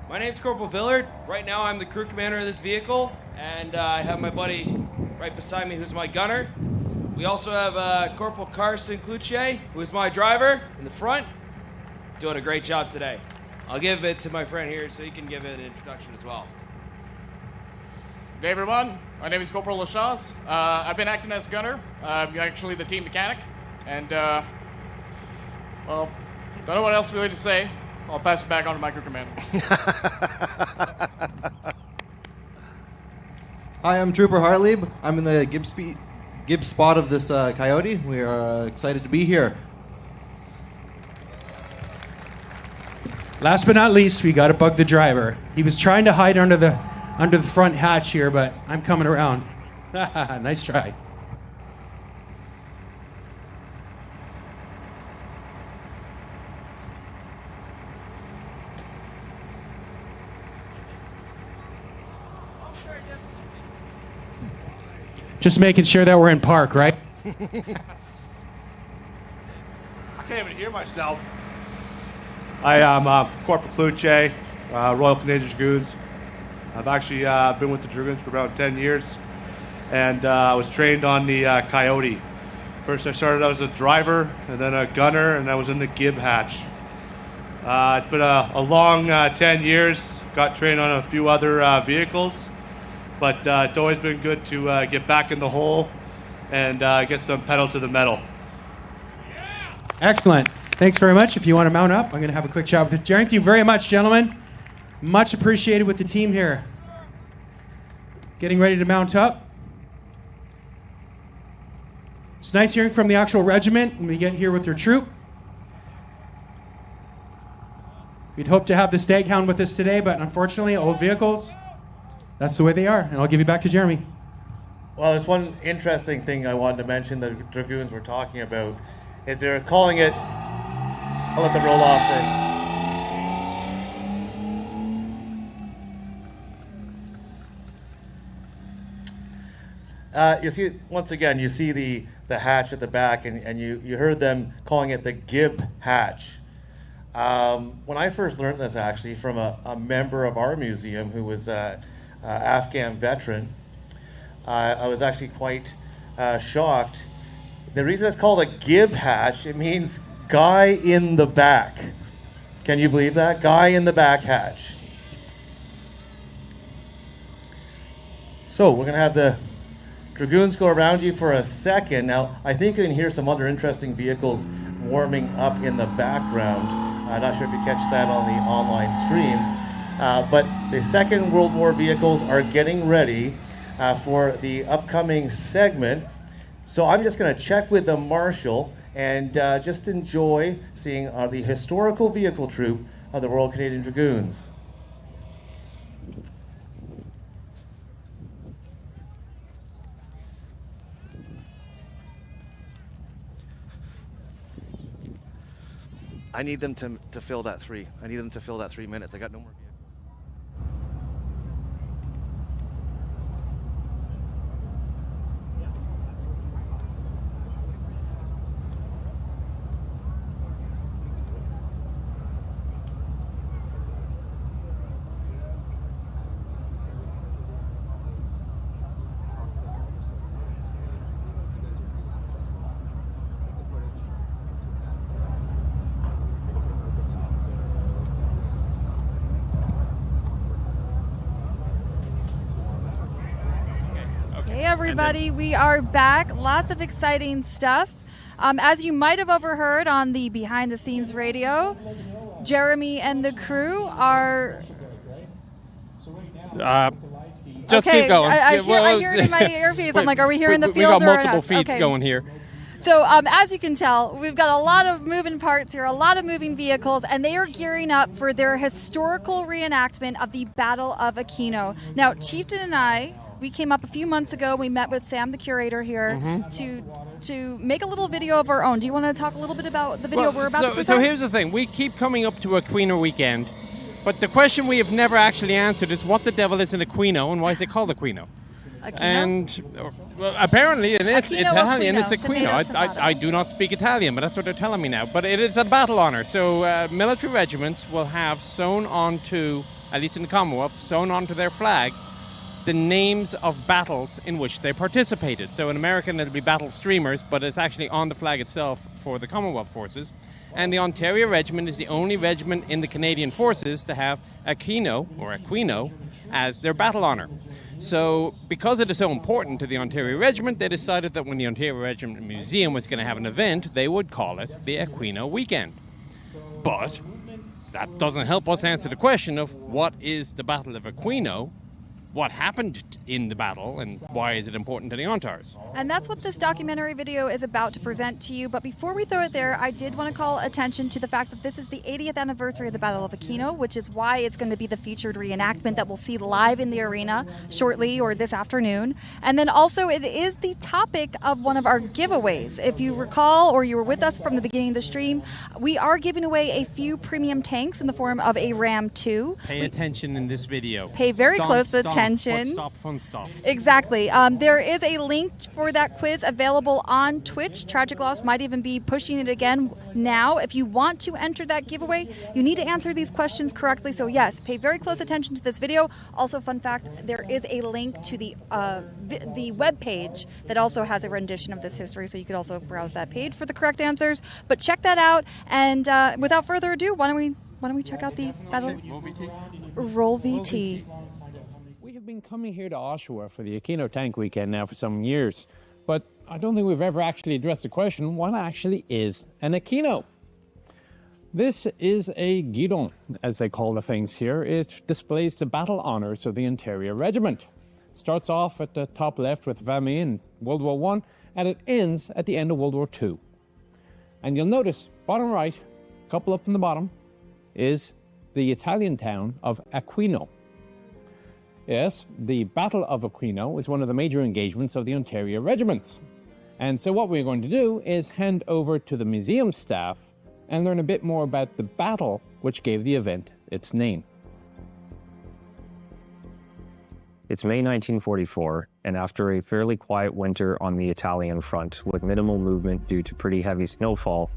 My name's Corporal Villard. Right now, I'm the crew commander of this vehicle, and I have my buddy right beside me who's my gunner. We also have Corporal Carson Cloutier, who is my driver in the front, doing a great job today. I'll give it to my friend here so he can give it an introduction as well. Good day, everyone. My name is Corporal Lachasse. I've been acting as gunner. I'm actually the team mechanic. And, well, don't know what else really to say. I'll pass it back on to my crew commander. Hi, I'm Trooper Hartlieb. I'm in the Gibbs spot of this Coyote. We are excited to be here. Last but not least, we got to bug the driver. He was trying to hide under the front hatch here, but I'm coming around. Nice try. Just making sure that we're in park, right? I can't even hear myself. I am Corporal Cluche, Royal Canadian Dragoons. I've actually been with the Dragoons for about 10 years, and I was trained on the Coyote. First I started out as a driver, and then a gunner, and I was in the Gib hatch. It's been a long 10 years. Got trained on a few other vehicles, but it's always been good to get back in the hole and get some pedal to the metal. Excellent. Thanks very much. If you want to mount up, I'm going to have a quick chat with you. Thank you very much, gentlemen. Much appreciated with the team here. Getting ready to mount up. It's nice hearing from the actual regiment when we get here with your troop. We'd hope to have the Staghound with us today, but unfortunately, old vehicles, that's the way they are. And I'll give you back to Jeremy. Well, there's one interesting thing I wanted to mention the Dragoons were talking about, is they're calling it, I'll let them roll off first. You see, once again, you see the hatch at the back, and you heard them calling it the Gib hatch. When I first learned this, actually, from a member of our museum who was an Afghan veteran, I was actually quite shocked. The reason it's called a Gib hatch, it means guy in the back. Can you believe that? Guy in the back hatch. So we're going to have the Dragoons go around you for a second. Now, I think you can hear some other interesting vehicles warming up in the background. I'm not sure if you catch that on the online stream. But the Second World War vehicles are getting ready for the upcoming segment. So I'm just going to check with the Marshal and just enjoy seeing the historical vehicle troop of the Royal Canadian Dragoons. I need them to fill that 3. I need them to fill that 3 minutes. I got no more. Everybody, we are back. Lots of exciting stuff. As you might have overheard on the behind the scenes radio, Jeremy and the crew are just okay, keep going. I hear it in my earpiece. I'm like, are we here in the field? We got or multiple us? feeds Okay. going here. So as you can tell, we've got a lot of moving parts here, a lot of moving vehicles, and they are gearing up for their historical reenactment of the Battle of Aquino. Now, Chieftain and I, we came up a few months ago. We met with Sam, the curator here, to make a little video of our own. Do you want to talk a little bit about the video we're about to present? So here's the thing. We keep coming up to Aquino Weekend, but the question we have never actually answered is what the devil is an Aquino and why is it called Aquino? Aquino? And well, apparently in Italian it's Aquino. Aquino. I do not speak Italian, but that's what they're telling me now. But it is a battle honor. So military regiments will have sewn onto, at least in the Commonwealth, sewn onto their flag the names of battles in which they participated. So in American it'll be battle streamers, but it's actually on the flag itself for the Commonwealth forces. And the Ontario Regiment is the only regiment in the Canadian forces to have Aquino as their battle honor. So because it is so important to the Ontario Regiment, they decided that when the Ontario Regiment Museum was going to have an event, they would call it the Aquino Weekend. But that doesn't help us answer the question of what is the Battle of Aquino, what happened in the battle, and why is it important to the Ontars. And that's what this documentary video is about to present to you. But before we throw it there, I did want to call attention to the fact that this is the 80th anniversary of the Battle of Aquino, which is why it's going to be the featured reenactment that we'll see live in the arena shortly or this afternoon. And then also it is the topic of one of our giveaways. If you recall, or you were with us from the beginning of the stream, we are giving away a few premium tanks in the form of a Ram 2. Pay attention in this video. Pay very close attention. attention. Fun stop. Exactly. There is a link for that quiz available on Twitch. Tragic Loss might even be pushing it again now. If you want to enter that giveaway, you need to answer these questions correctly. So yes, pay very close attention to this video. Also, fun fact, there is a link to the web page that also has a rendition of this history, so you could also browse that page for the correct answers. But check that out. And without further ado, why don't we check out the battle? Roll VT. We have been coming here to Oshawa for the Aquino Tank Weekend now for some years, but I don't think we've ever actually addressed the question, what actually is an Aquino? This is a guidon, as they call the things here. It displays the battle honors of the Ontario Regiment. Starts off at the top left with Vimy in World War I, and it ends at the end of World War II. And you'll notice, bottom right, a couple up from the bottom, is the Italian town of Aquino. Yes, the Battle of Aquino was one of the major engagements of the Ontario regiments. And so what we're going to do is hand over to the museum staff and learn a bit more about the battle which gave the event its name. It's May 1944, and after a fairly quiet winter on the Italian front with minimal movement due to pretty heavy snowfall,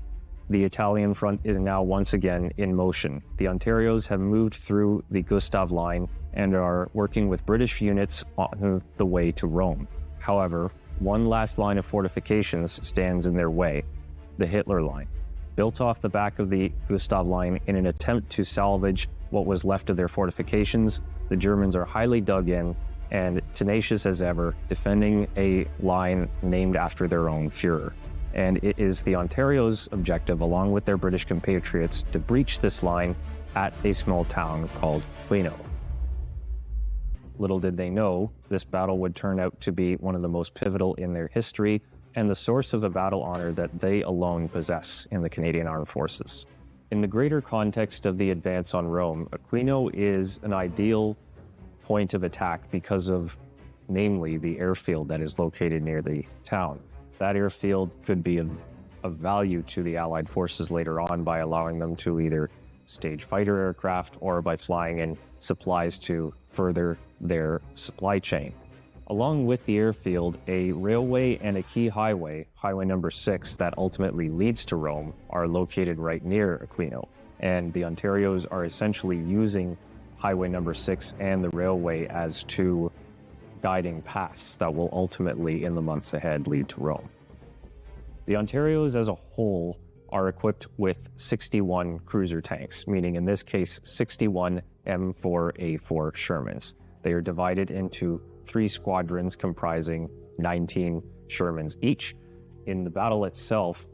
the Italian front is now once again in motion. The Ontarios have moved through the Gustav Line and are working with British units on the way to Rome. However, one last line of fortifications stands in their way, the Hitler Line. Built off the back of the Gustav Line in an attempt to salvage what was left of their fortifications, the Germans are highly dug in and tenacious as ever, defending a line named after their own Fuhrer. And it is the Ontario's objective, along with their British compatriots, to breach this line at a small town called Aquino. Little did they know, this battle would turn out to be one of the most pivotal in their history and the source of a battle honor that they alone possess in the Canadian Armed Forces. In the greater context of the advance on Rome, Aquino is an ideal point of attack because of, namely, the airfield that is located near the town. That airfield could be of value to the Allied forces later on by allowing them to either stage fighter aircraft or by flying in supplies to further their supply chain. Along with the airfield, a railway and a key highway, Highway number 6, that ultimately leads to Rome, are located right near Aquino. And the Ontarios are essentially using Highway number 6 and the railway as two guiding paths that will ultimately, in the months ahead, lead to Rome. The Ontarios as a whole are equipped with 61 cruiser tanks, meaning in this case 61 M4A4 Shermans. They are divided into 3 squadrons comprising 19 Shermans each. In the battle itself,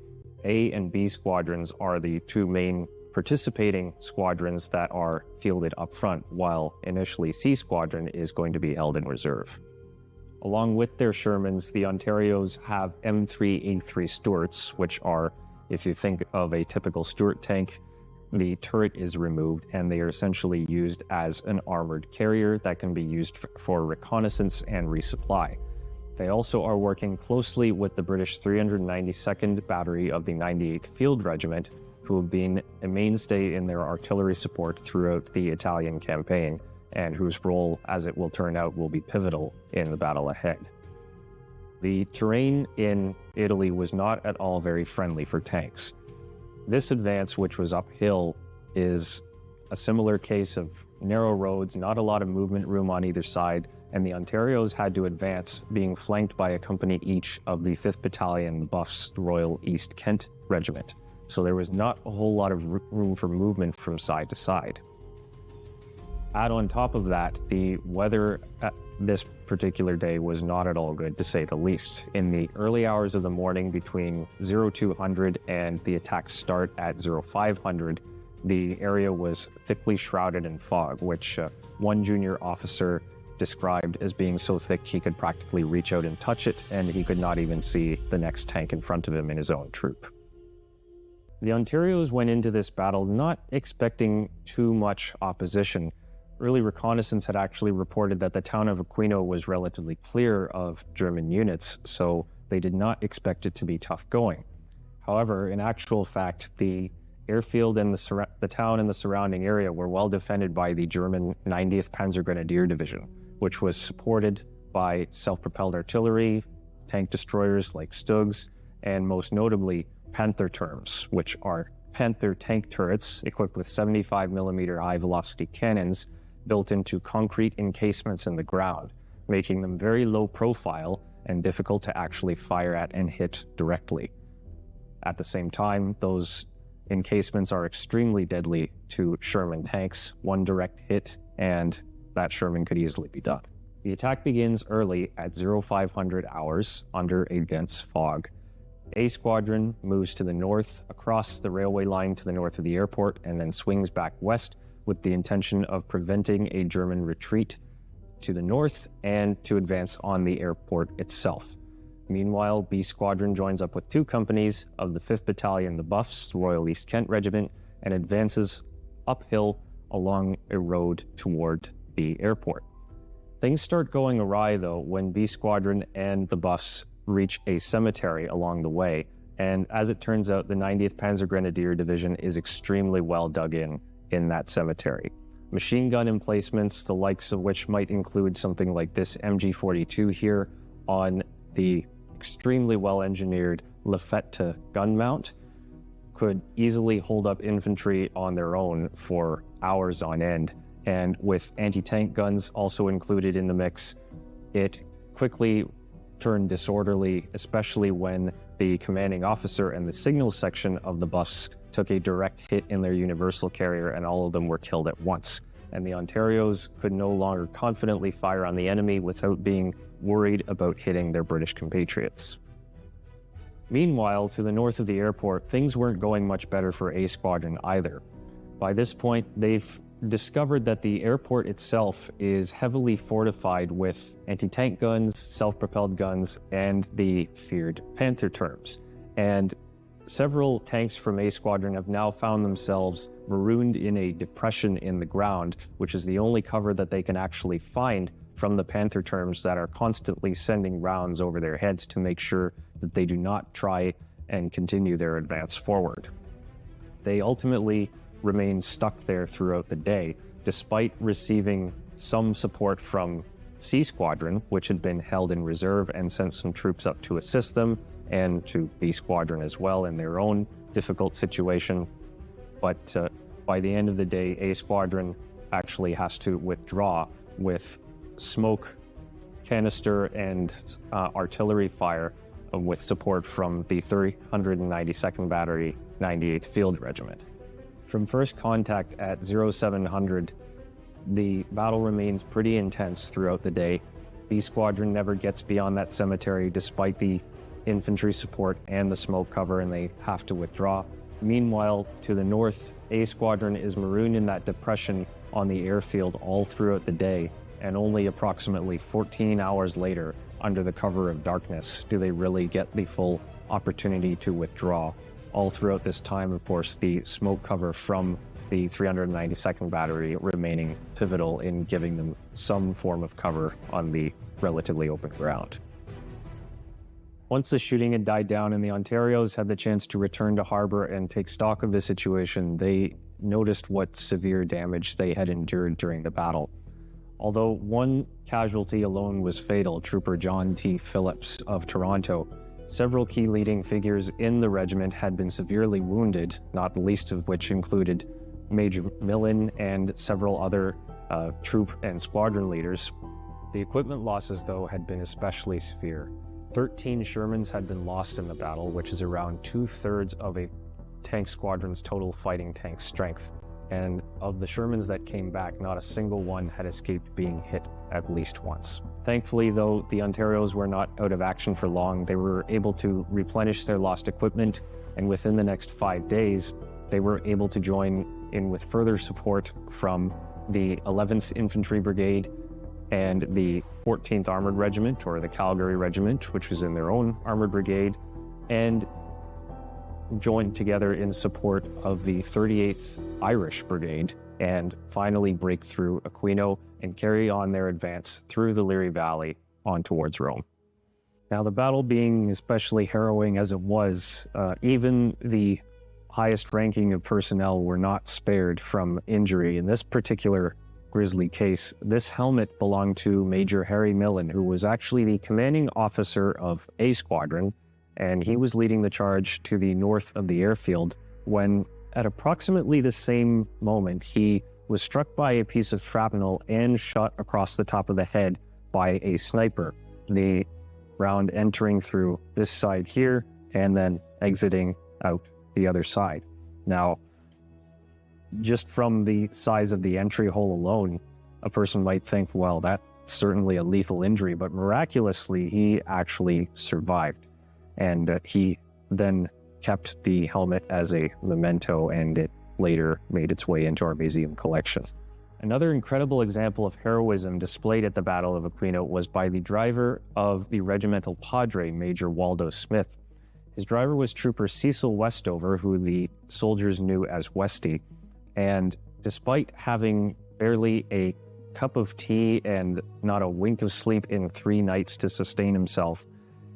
A and B squadrons are the 2 main participating squadrons that are fielded up front, while initially C Squadron is going to be held in reserve. Along with their Shermans, the Ontarios have M3A3 Stuarts, which are, if you think of a typical Stuart tank, the turret is removed and they are essentially used as an armored carrier that can be used for reconnaissance and resupply. They also are working closely with the British 392nd Battery of the 98th Field Regiment, who have been a mainstay in their artillery support throughout the Italian campaign, and whose role, as it will turn out, will be pivotal in the battle ahead. The terrain in Italy was not at all very friendly for tanks. This advance, which was uphill, is a similar case of narrow roads, not a lot of movement room on either side, and the Ontarios had to advance, being flanked by a company each of the 5th Battalion Buffs Royal East Kent Regiment. So there was not a whole lot of room for movement from side to side. Add on top of that, the weather at this particular day was not at all good, to say the least. In the early hours of the morning between 0200 and the attack start at 0500, the area was thickly shrouded in fog, which one junior officer described as being so thick he could practically reach out and touch it, and he could not even see the next tank in front of him in his own troop. The Ontarios went into this battle not expecting too much opposition. Early reconnaissance had actually reported that the town of Aquino was relatively clear of German units, so they did not expect it to be tough going. However, in actual fact, the airfield and the town and the surrounding area were well defended by the German 90th Panzer Grenadier Division, which was supported by self-propelled artillery, tank destroyers like Stugs, and most notably Panther terms, which are Panther tank turrets equipped with 75mm high-velocity cannons built into concrete encasements in the ground, making them very low profile and difficult to actually fire at and hit directly. At the same time, those encasements are extremely deadly to Sherman tanks. One direct hit and that Sherman could easily be done. The attack begins early at 0500 hours under a dense fog. A Squadron moves to the north across the railway line to the north of the airport and then swings back west with the intention of preventing a German retreat to the north and to advance on the airport itself. Meanwhile, B Squadron joins up with 2 companies of the 5th Battalion, the Buffs, Royal East Kent Regiment, and advances uphill along a road toward the airport. Things start going awry, though, when B Squadron and the Buffs reach a cemetery along the way, and as it turns out, the 90th Panzer Grenadier Division is extremely well dug in that cemetery. Machine gun emplacements, the likes of which might include something like this MG42 here on the extremely well-engineered Lafette gun mount, could easily hold up infantry on their own for hours on end. And with anti-tank guns also included in the mix, it quickly turned disorderly, especially when the commanding officer and the signals section of the Buffs took a direct hit in their universal carrier and all of them were killed at once. And the Ontarios could no longer confidently fire on the enemy without being worried about hitting their British compatriots. Meanwhile, to the north of the airport, things weren't going much better for A Squadron either. By this point, they've discovered that the airport itself is heavily fortified with anti-tank guns, self-propelled guns, and the feared Panther terms. And several tanks from A Squadron have now found themselves marooned in a depression in the ground, which is the only cover that they can actually find from the Panther terms that are constantly sending rounds over their heads to make sure that they do not try and continue their advance forward. They ultimately remain stuck there throughout the day, despite receiving some support from C Squadron, which had been held in reserve and sent some troops up to assist them, and to B Squadron as well in their own difficult situation. But by the end of the day, A Squadron actually has to withdraw with smoke, canister, and artillery fire with support from the 392nd Battery 98th Field Regiment. From first contact at 0700, the battle remains pretty intense throughout the day. B Squadron never gets beyond that cemetery despite the infantry support and the smoke cover, and they have to withdraw. Meanwhile, to the north, A Squadron is marooned in that depression on the airfield all throughout the day, and only approximately 14 hours later, under the cover of darkness, do they really get the full opportunity to withdraw. All throughout this time, of course, the smoke cover from the 392nd Battery remaining pivotal in giving them some form of cover on the relatively open ground. Once the shooting had died down and the Ontarios had the chance to return to harbor and take stock of the situation, they noticed what severe damage they had endured during the battle. Although one casualty alone was fatal, Trooper John T. Phillips of Toronto, several key leading figures in the regiment had been severely wounded, not the least of which included Major Millen and several other troop and squadron leaders. The equipment losses, though, had been especially severe. 13 Shermans had been lost in the battle, which is around 2/3 of a tank squadron's total fighting tank strength. And of the Shermans that came back, not a single one had escaped being hit at least once. Thankfully, though, the Ontarios were not out of action for long. They were able to replenish their lost equipment, and within the next 5 days, they were able to join in with further support from the 11th Infantry Brigade and the 14th Armored Regiment, or the Calgary Regiment, which was in their own armored brigade, and joined together in support of the 38th Irish Brigade, and finally break through Aquino and carry on their advance through the Leary Valley on towards Rome. Now, the battle being especially harrowing as it was, even the highest ranking of personnel were not spared from injury. In this particular grisly case. This helmet belonged to Major Harry Millen, who was actually the commanding officer of A Squadron, and he was leading the charge to the north of the airfield when, at approximately the same moment, he was struck by a piece of shrapnel and shot across the top of the head by a sniper. The round entering through this side here and then exiting out the other side. Now, just from the size of the entry hole alone, a person might think, well, that's certainly a lethal injury, but miraculously, he actually survived. And he then kept the helmet as a memento, and it later made its way into our museum collection. Another incredible example of heroism displayed at the Battle of Aquino was by the driver of the regimental padre, Major Waldo Smith. His driver was Trooper Cecil Westover, who the soldiers knew as Westy, and despite having barely a cup of tea and not a wink of sleep in 3 nights to sustain himself,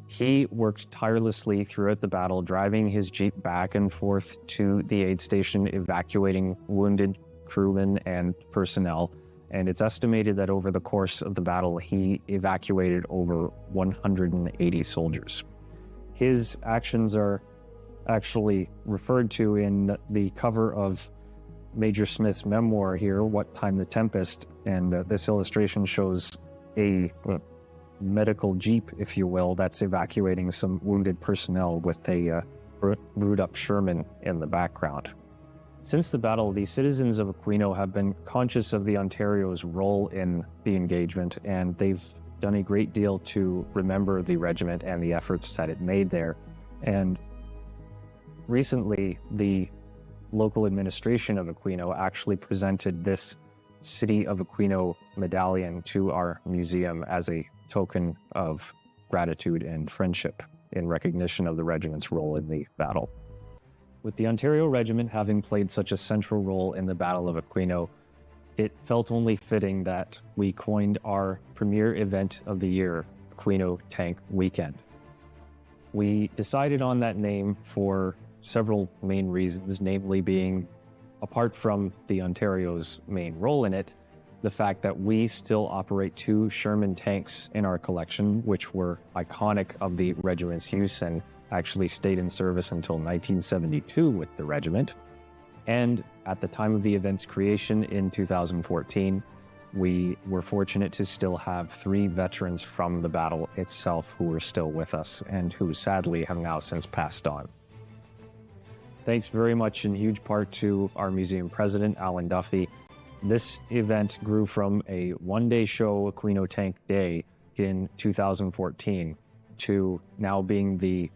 he worked tirelessly throughout the battle, driving his Jeep back and forth to the aid station, evacuating wounded crewmen and personnel. And it's estimated that over the course of the battle, he evacuated over 180 soldiers. His actions are actually referred to in the cover of Major Smith's memoir here, What Time the Tempest, and this illustration shows a medical jeep, if you will, that's evacuating some wounded personnel with a brewed-up Sherman in the background. Since the battle, the citizens of Aquino have been conscious of the Ontario's role in the engagement, and they've done a great deal to remember the regiment and the efforts that it made there. And recently, the local administration of Aquino actually presented this City of Aquino medallion to our museum as a token of gratitude and friendship in recognition of the regiment's role in the battle. With the Ontario Regiment having played such a central role in the Battle of Aquino, it felt only fitting that we coined our premier event of the year, Aquino Tank Weekend. We decided on that name for several main reasons, namely being, apart from the Ontario's main role in it, the fact that we still operate 2 Sherman tanks in our collection, which were iconic of the regiment's use and actually stayed in service until 1972 with the regiment. And at the time of the event's creation in 2014, we were fortunate to still have 3 veterans from the battle itself who were still with us and who sadly have now since passed on. Thanks very much in huge part to our museum president, Alan Duffy. This event grew from a one-day show, Aquino Tank Day, in 2014, to now being the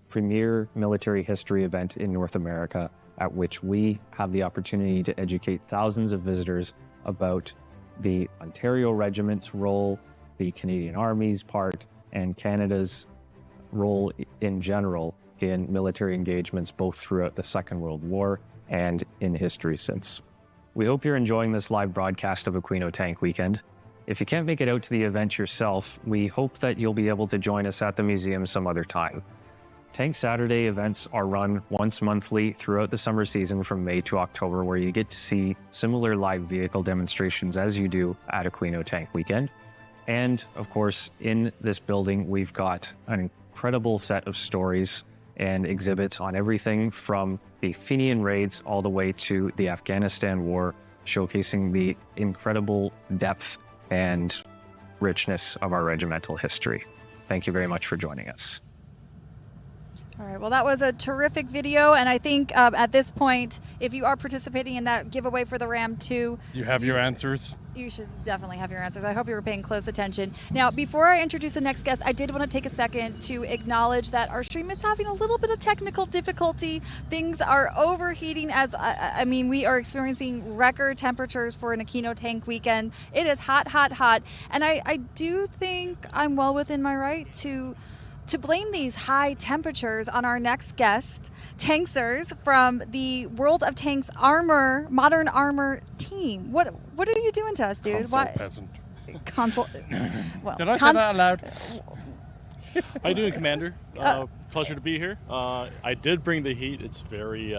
premier military history event in North America, at which we have the opportunity to educate thousands of visitors about the Ontario Regiment's role, the Canadian Army's part, and Canada's role in general in military engagements both throughout the Second World War and in history since. We hope you're enjoying this live broadcast of Aquino Tank Weekend. If you can't make it out to the event yourself, we hope that you'll be able to join us at the museum some other time. Tank Saturday events are run once monthly throughout the summer season from May to October, where you get to see similar live vehicle demonstrations as you do at Aquino Tank Weekend. And, of course, in this building, we've got an incredible set of stories and exhibits on everything from the Fenian raids all the way to the Afghanistan War, showcasing the incredible depth and richness of our regimental history. Thank you very much for joining us. All right, well, that was a terrific video, and I think at this point, if you are participating in that giveaway for the Ram 2... You have your answers? You should definitely have your answers. I hope you were paying close attention. Now, before I introduce the next guest, I did want to take a second to acknowledge that our stream is having a little bit of technical difficulty. Things are overheating as, I mean, we are experiencing record temperatures for an Aquino Tank Weekend. It is hot, hot, hot, and I do think I'm well within my right to blame these high temperatures on our next guest, Tanksers from the World of Tanks Armor, Modern Armor team. What are you doing to us, dude? Console peasant. Console. Well, did I say that aloud? How you doing, Commander? Pleasure to be here. I did bring the heat. It's very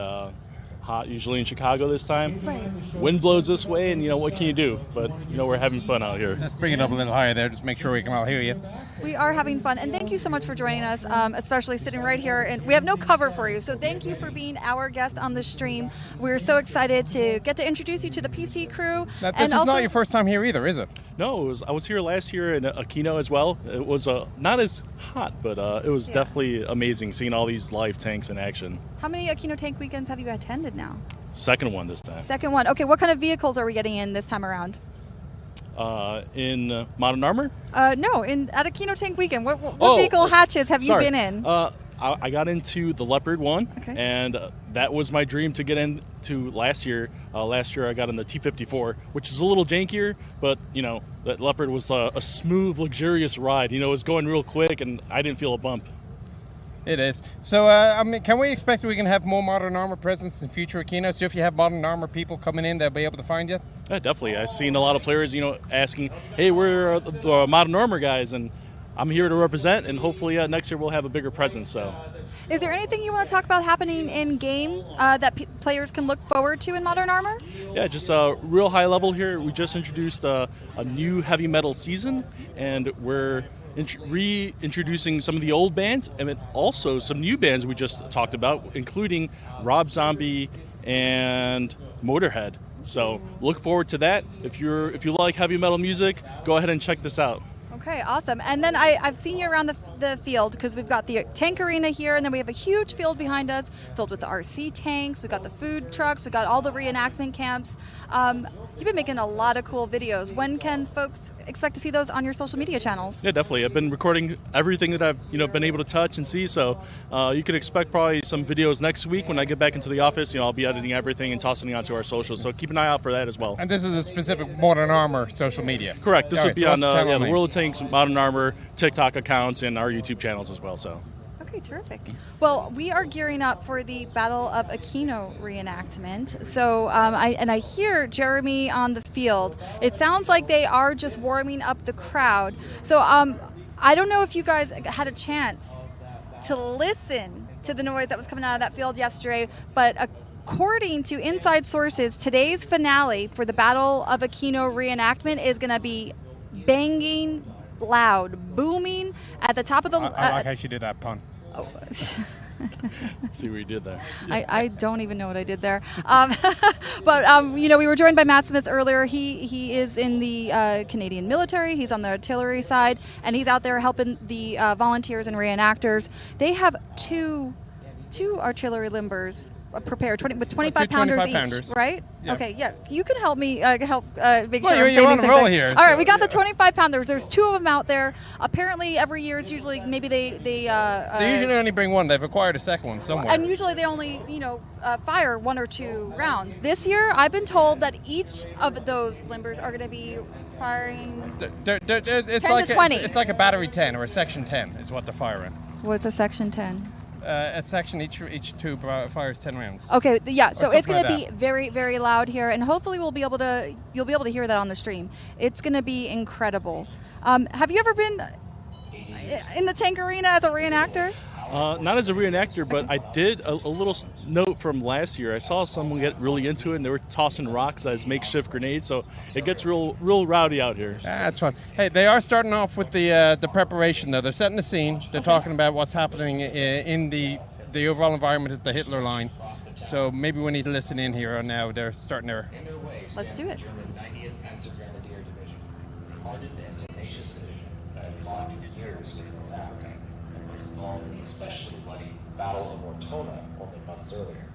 hot usually in Chicago this time. Right. Wind blows this way, and what can you do? But we're having fun out here. Let's bring it up a little higher there, just make sure we can all hear you. We are having fun, and thank you so much for joining us, especially sitting right here. And we have no cover for you, so thank you for being our guest on the stream. We're so excited to get to introduce you to the PC crew. Now, this is not your first time here either, is it? No, I was here last year in Aquino as well. It was not as hot, but it was definitely amazing seeing all these live tanks in action. How many Aquino Tank Weekends have you attended now? Second one this time. Second one. Okay, what kind of vehicles are we getting in this time around? In Modern Armor? No, at Aquino Tank Weekend. What vehicle hatches have you been in? I got into the Leopard one, and that was my dream to get into last year. Last year I got in the T-54, which is a little jankier, but, that Leopard was a smooth, luxurious ride. It was going real quick, and I didn't feel a bump. It is. So, can we expect we can have more Modern Armor presence in future Aquino? So if you have Modern Armor people coming in, they'll be able to find you? Yeah, definitely. I've seen a lot of players, asking, hey, we're the Modern Armor guys, and I'm here to represent, and hopefully next year we'll have a bigger presence. So, is there anything you want to talk about happening in game that players can look forward to in Modern Armor? Yeah, just real high level here. We just introduced a new heavy metal season, and we're reintroducing some of the old bands, and then also some new bands we just talked about, including Rob Zombie and Motorhead. So look forward to that. If you like heavy metal music, go ahead and check this out. Okay, awesome. And then I've seen you around the field, because we've got the tank arena here, and then we have a huge field behind us filled with the RC tanks. We've got the food trucks. We've got all the reenactment camps. You've been making a lot of cool videos. When can folks expect to see those on your social media channels? Yeah, definitely. I've been recording everything that I've been able to touch and see. So you can expect probably some videos next week when I get back into the office. I'll be editing everything and tossing it onto our socials. So keep an eye out for that as well. And this is a specific Modern Armor social media. Correct. This would be on the name? World of Tanks Modern Armor TikTok accounts and our YouTube channels as well. So. Okay, terrific. Well, we are gearing up for the Battle of Aquino reenactment. So I hear Jeremy on the field. It sounds like they are just warming up the crowd. So I don't know if you guys had a chance to listen to the noise that was coming out of that field yesterday, but according to inside sources, today's finale for the Battle of Aquino reenactment is going to be banging loud, booming at the top of the... I like how she did that pun. Oh. See what you did there. I don't even know what I did there. But we were joined by Matt Smith earlier. He is in the Canadian military. He's on the artillery side, and he's out there helping the volunteers and reenactors. They have two artillery limbers prepared with 25 pounders each, right? Yeah. Okay, yeah. You can help me make sure I'm you're saying on a these roll things. here. All right, we got the 25 pounders. There's two of them out there. Apparently, every year it's usually maybe they usually only bring one. They've acquired a second one somewhere. and usually they only fire one or two rounds. This year, I've been told that each of those limbers are going to be firing It's 10 like to 20. It's like a battery 10 or a section 10 is what they're firing. What's a section 10? A section, each tube fires 10 rounds. Okay, yeah. So it's going to like be very, very loud here, and hopefully you'll be able to hear that on the stream. It's going to be incredible. Have you ever been in the tank arena as a reenactor? Not as a reenactor, but I did a little note from last year. I saw someone get really into it, and they were tossing rocks as makeshift grenades, so it gets real rowdy out here. That's fun. Hey, they are starting off with the preparation, though. They're setting the scene. They're talking about what's happening in the overall environment at the Hitler line. So maybe we need to listen in here now. They're starting their... Let's do it. 90th Panzer Grenadier Division, hardened and tenacious division that had fought for years in North Africa and was involved in the especially bloody Battle of Ortona only months earlier.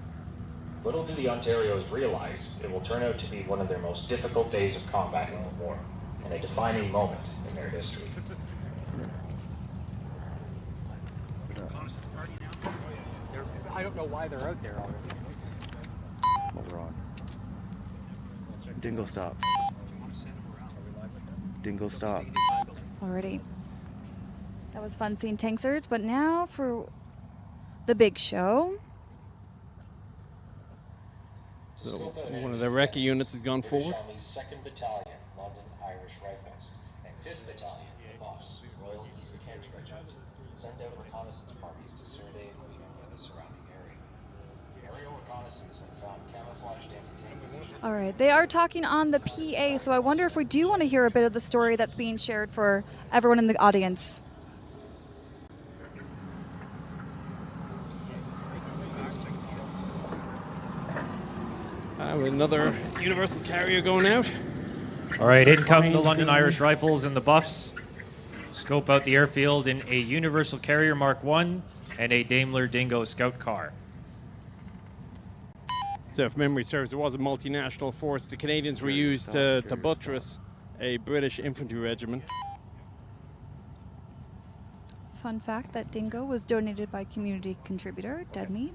Little do the Ontarios realize it will turn out to be one of their most difficult days of combat in the war, and a defining moment in their history. I don't know why they're out there already. What we're on. Dingo stop. Dingo stop. Already. That was fun seeing Tanksers, but now for the big show. So one of the recce units has gone forward. 2nd Battalion, London Irish Rifles, and 5th Battalion, Buffs, Royal East Kent Regiment, send out reconnaissance parties to survey Aquino and the surrounding area. Aerial reconnaissance and found camouflaged anti-tank positions. All right, they are talking on the PA, so I wonder if we do want to hear a bit of the story that's being shared for everyone in the audience. Another Universal carrier going out. All right, in come the London Irish Rifles and the Buffs. Scope out the airfield in a Universal Carrier Mark I and a Daimler Dingo Scout car. So if memory serves, it was a multinational force. The Canadians were used to buttress a British infantry regiment. Fun fact, that dingo was donated by community contributor Dead Meat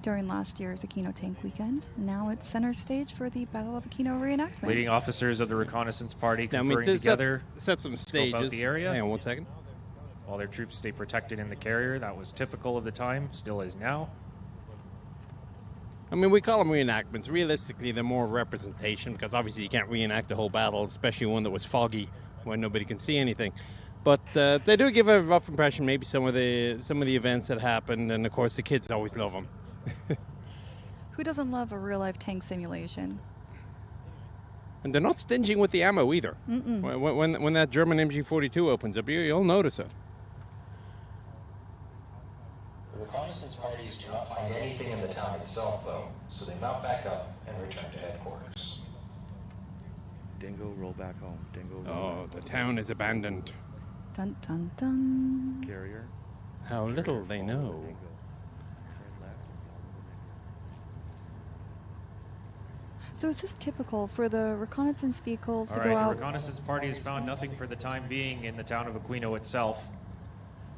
during last year's Aquino Tank Weekend. Now it's center stage for the Battle of Aquino reenactment. Leading officers of the reconnaissance party conferring together. Set some scope out stages. the area. Hang on 1 second. While their troops stay protected in the carrier. That was typical of the time, still is now. I mean, we call them reenactments. Realistically, they're more representation because obviously you can't reenact the whole battle, especially one that was foggy when nobody can see anything. But they do give a rough impression, maybe some of the events that happened, and of course the kids always love them. Who doesn't love a real-life tank simulation? And they're not stinging with the ammo either. When that German MG42 opens up, you'll notice it. The reconnaissance parties do not find anything in the town itself, though, so they mount back up and return to headquarters. Dingo, roll back home. Dingo, Oh, the town is abandoned. Dun dun dun. Carrier. How little they know. So is this typical for the reconnaissance vehicles to All go right, out? the reconnaissance party has found nothing for the time being in the town of Aquino itself.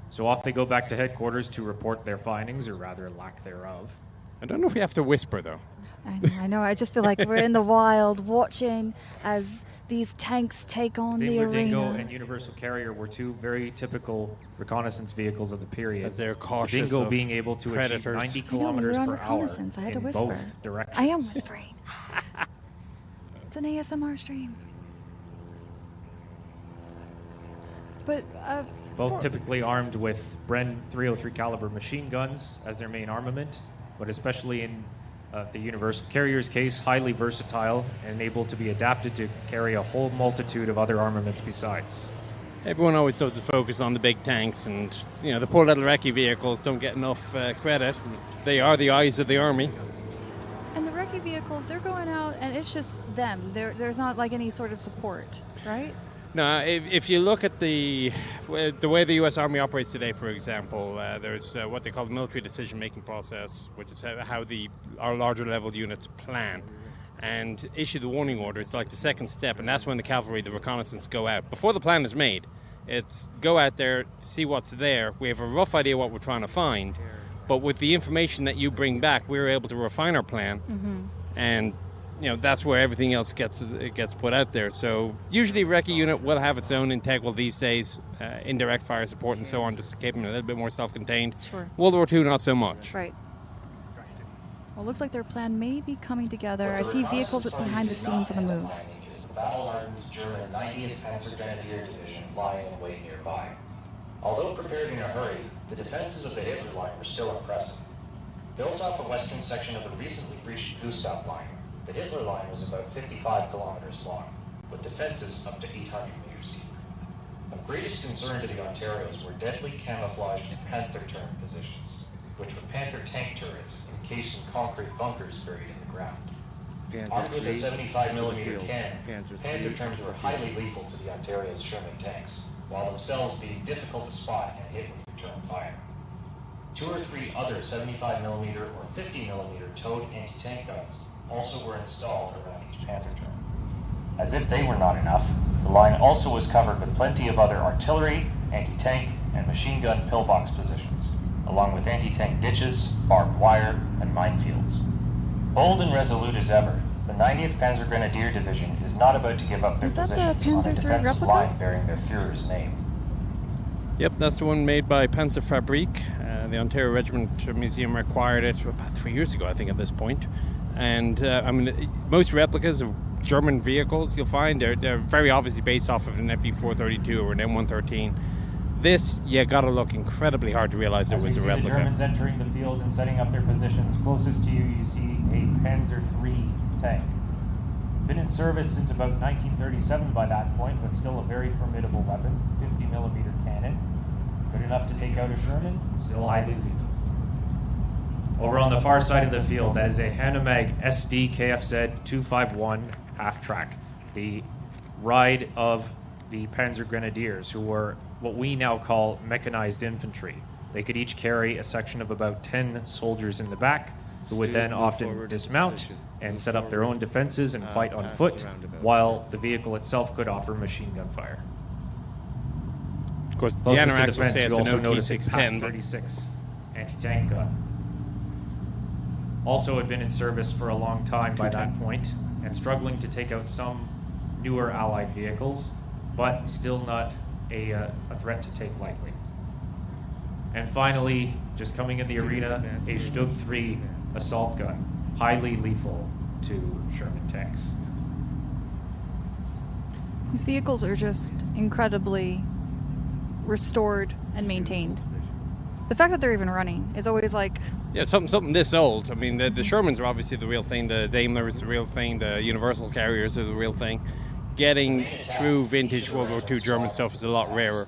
So off they go back to headquarters to report their findings, or rather lack thereof. I don't know if we have to whisper, though. I know, I just feel like we're in the wild watching as these tanks take on the Daimler arena. Dingo and Universal Carrier were two very typical reconnaissance vehicles of the period. As they're cautious The Dingo of being able to achieve predators. 90 I know, we kilometers were on per hour reconnaissance. I had to in whisper. both directions. I am whispering. It's an ASMR stream. But Both typically armed with Bren 303 caliber machine guns as their main armament, but especially in the Universal Carrier's case, highly versatile and able to be adapted to carry a whole multitude of other armaments besides. Everyone always loves to focus on the big tanks, and the poor little recce vehicles don't get enough credit. They are the eyes of the army. and the recce vehicles, they're going out and it's just them. There's not like any sort of support, right? No, if you look at the way the U.S. Army operates today, for example, there's what they call the military decision-making process, which is how our larger level units plan and issue the warning order. It's like the second step, and that's when the cavalry, the reconnaissance, go out. Before the plan is made, it's go out there, see what's there. We have a rough idea what we're trying to find, but with the information that you bring back, we're able to refine our plan, and that's where everything else gets put out there. So usually recce unit will have its own integral these days, indirect fire support and so on, just to keep them a little bit more self-contained. Sure. World War II, not so much. Right. Well, it looks like their plan may be coming together. I see vehicles behind the scenes on the move. Is the battle-hardened German 90th Panzer Grenadier Division lying in wait nearby. Although prepared in a hurry, the defenses of the Hitler Line were still impressive. Built off the western section of the recently breached Gustav Line, the Hitler Line was about 55 kilometers long, with defenses up to 800 meters deep. Of greatest concern to the Ontarios were deadly camouflaged Panther turret positions, which were Panther tank turrets encased in concrete bunkers buried in the ground. Armed with a 75mm cannon, Panther terms were highly lethal to the Ontario's Sherman tanks, while themselves being difficult to spot and hit with return fire. 2 or 3 other 75mm or 50mm towed anti-tank guns also were installed around each Panther turret. As if they were not enough, the line also was covered with plenty of other artillery, anti-tank, and machine gun pillbox positions, along with anti-tank ditches, barbed wire, and minefields. Bold and resolute as ever, the 90th Panzer Grenadier Division is not about to give up their positions on a defensive line bearing their Führer's name. Yep, that's the one made by Panzerfabrik. The Ontario Regiment Museum acquired it about 3 years ago, I think, at this point. And most replicas of German vehicles you'll find they're very obviously based off of an FE432 or an M113. This, you gotta look incredibly hard to realize it As we was a see the replica. Germans entering the field and setting up their positions, closest to you, you see a Panzer III tank. Been in service since about 1937 by that point, but still a very formidable weapon. 50mm cannon. Good enough to take out a Sherman, still highly lethal. Over on the far side of the field, that is a Hanomag SD KFZ 251 half-track. The ride of the Panzer Grenadiers, who were what we now call mechanized infantry. They could each carry a section of about 10 soldiers in the back, who would then often dismount and set up their own defenses and fight on foot, while the vehicle itself could offer machine gun fire. Of course, the Closest to Anoraks will defense, say it's you an also notice a OT-610. PAC-36 anti-tank gun. Also had been in service for a long time by that point, and struggling to take out some newer Allied vehicles, but still not a threat to take lightly. And finally, just coming in the arena, a Stug 3 assault gun, highly lethal to Sherman tanks. These vehicles are just incredibly restored and maintained. The fact that they're even running is always like... Yeah, something this old. I mean, the Shermans are obviously the real thing, the Daimler is the real thing, the Universal Carriers are the real thing. Getting through vintage World War II German stuff is a lot rarer.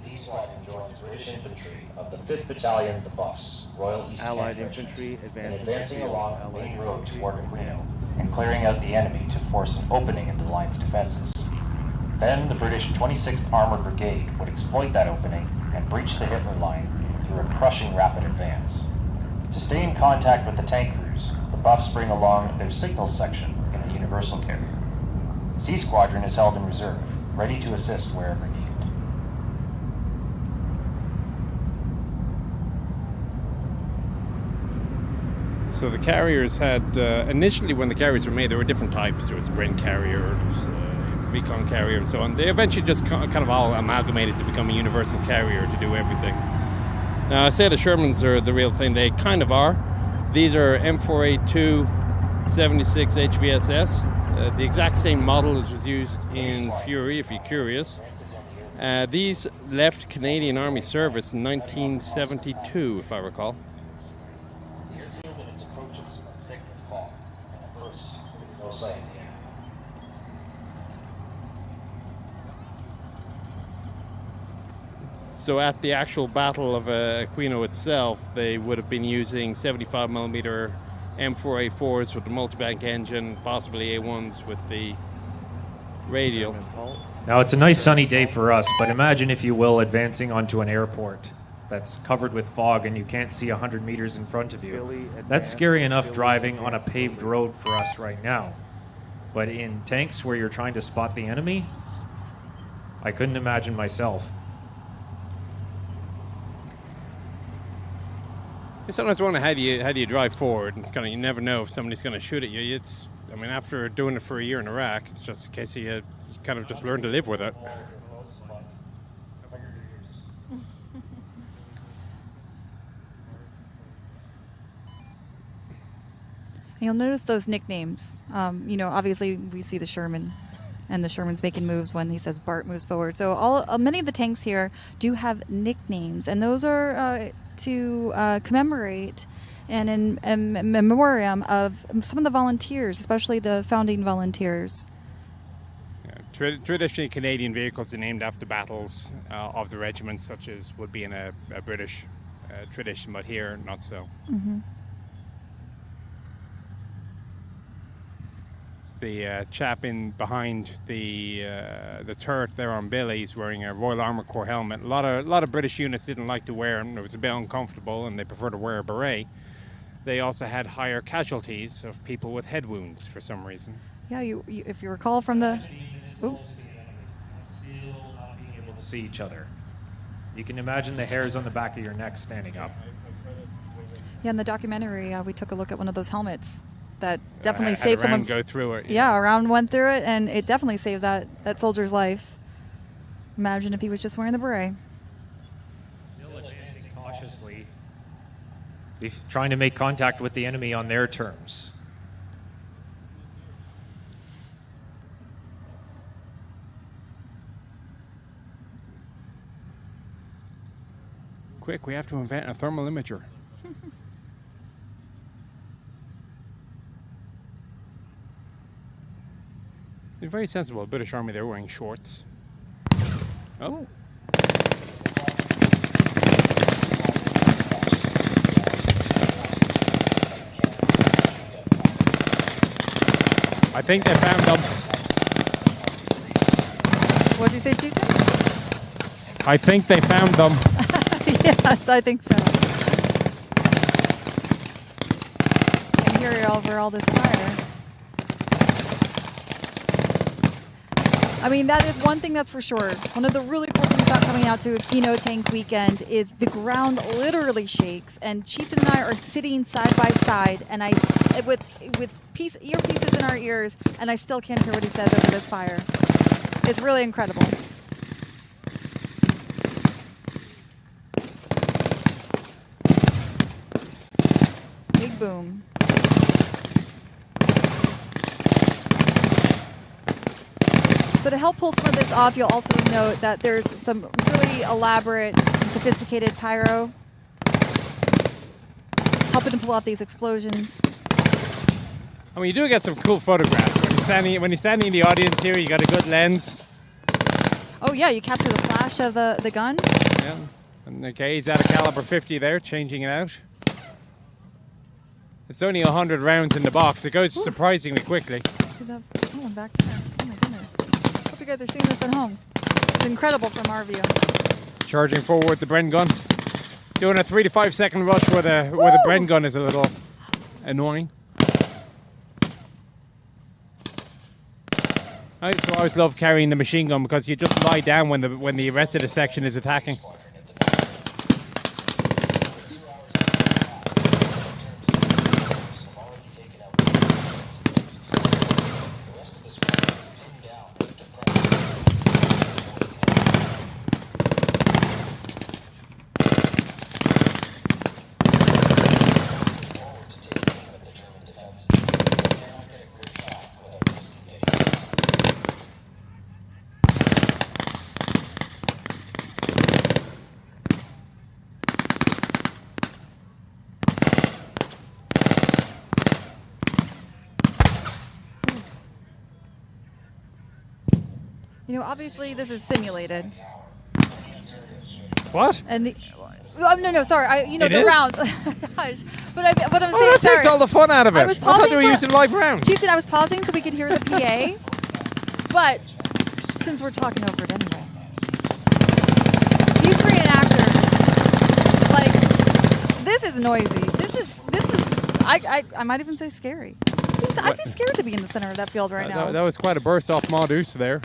East Squadron joins British infantry of the 5th Battalion, the Buffs, Royal East Allied Kent infantry Regiment, advancing along the main road toward Aquino and clearing out the enemy to force an opening in the line's defenses. Then the British 26th Armored Brigade would exploit that opening and breach the Hitler line through a crushing rapid advance. To stay in contact with the tank crews, the Buffs bring along their signals section in a Universal Carrier. C Squadron is held in reserve, ready to assist wherever needed. So the carriers had, initially when the carriers were made, there were different types. There was a Brent carrier, there was a Recon carrier, and so on. They eventually just kind of all amalgamated to become a universal carrier to do everything. Now, I say the Shermans are the real thing. They kind of are. These are M4A2 76 HVSS. The exact same model as was used in Fury, if you're curious. These left Canadian Army service in 1972, if I recall. The airfield and its approaches are thick with fog, and at first, no sight in the air. So at the actual Battle of Aquino itself, they would have been using 75mm M4A4s with the multibank engine, possibly A1s with the radial. Now, it's a nice sunny day for us, but imagine, if you will, advancing onto an airport that's covered with fog and you can't see 100 meters in front of you. That's scary enough driving on a paved road for us right now. But in tanks where you're trying to spot the enemy, I couldn't imagine myself. I sometimes wonder how do you drive forward? It's kind of, you never know if somebody's going to shoot at you. It's, I mean, after doing it for a year in Iraq, it's just a case of you kind of just learn to live with it. You'll notice those nicknames. Obviously we see the Sherman, and the Sherman's making moves when he says Bart moves forward. So many of the tanks here do have nicknames, and those are to commemorate and in memoriam of some of the volunteers, especially the founding volunteers. Traditionally, Canadian vehicles are named after battles of the regiment, such as would be in a British tradition, but here, not so. Mm-hmm. The chap in behind the turret there on Billy's wearing a Royal Armour Corps helmet. A lot of British units didn't like to wear them. It was a bit uncomfortable, and they prefer to wear a beret. They also had higher casualties of people with head wounds for some reason. Yeah, you if you recall from the... Still not being able to see each other. You can imagine the hairs on the back of your neck standing up. Yeah, in the documentary, we took a look at one of those helmets that definitely had saved a round someone's... go through it. Yeah, a round went through it, and it definitely saved that soldier's life. Imagine if he was just wearing the beret. Still advancing cautiously, trying to make contact with the enemy on their terms. Quick, we have to invent a thermal imager. They're very sensible. British Army, they're wearing shorts. Oh. I think they found them. What did you say, Chieftain? I think they found them. Yes, I think so. I can hear you over all this fire. I mean, that is one thing that's for sure. One of the really cool things about coming out to Aquino Tank Weekend is the ground literally shakes, and Chieftain and I are sitting side by side, and with earpieces in our ears, and I still can't hear what he says over this fire. It's really incredible. Big boom. So to help pull some of this off, you'll also note that there's some really elaborate and sophisticated pyro helping to pull off these explosions. I mean, you do get some cool photographs. When you're standing in the audience here, you got a good lens. Oh yeah, you capture the flash of the gun. Yeah. And okay, he's at a caliber 50 there, changing it out. It's only 100 rounds in the box. It goes surprisingly quickly. See that? Oh, back there. Oh my goodness. Hope you guys are seeing this at home. It's incredible from our view. Charging forward the Bren gun. Doing a 3 to 5 second rush with a Bren gun is a little annoying. I always love carrying the machine gun because you just lie down when the rest of the section is attacking. You know, obviously this is simulated. What? And the no, sorry. It the is? rounds. Gosh. But I'm saying, that takes sorry. all the fun out of it. I was I thought pausing they were for- using live rounds. Chieftain, I was pausing so we could hear the PA. But since we're talking over it anyway, these reenactors, like, this is noisy. This is. I might even say scary. I'd be scared to be in the center of that field right now. That was quite a burst off Modus there.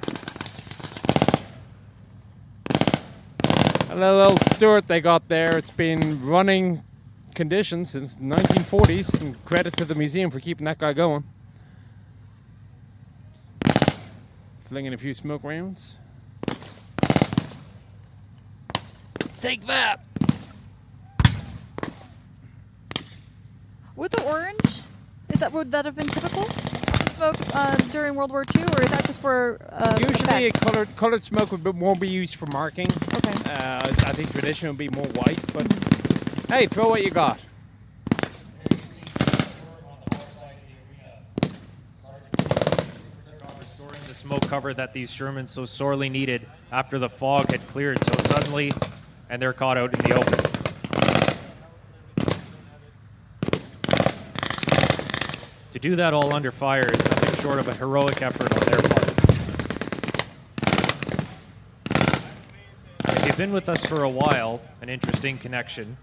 A little Stuart they got there. It's been running conditions since the 1940s, and credit to the museum for keeping that guy going. Flinging a few smoke rounds. Take that! With the orange, would that have been typical smoke during World War II, or is that just for Usually, effect? colored smoke won't be used for marking. Okay. I think tradition would be more white, but hey, throw what you got. Restoring the smoke cover that these Shermans so sorely needed after the fog had cleared so suddenly, and they're caught out in the open. To do that all under fire is nothing short of a heroic effort on their part. If you've been with us for a while, an interesting connection.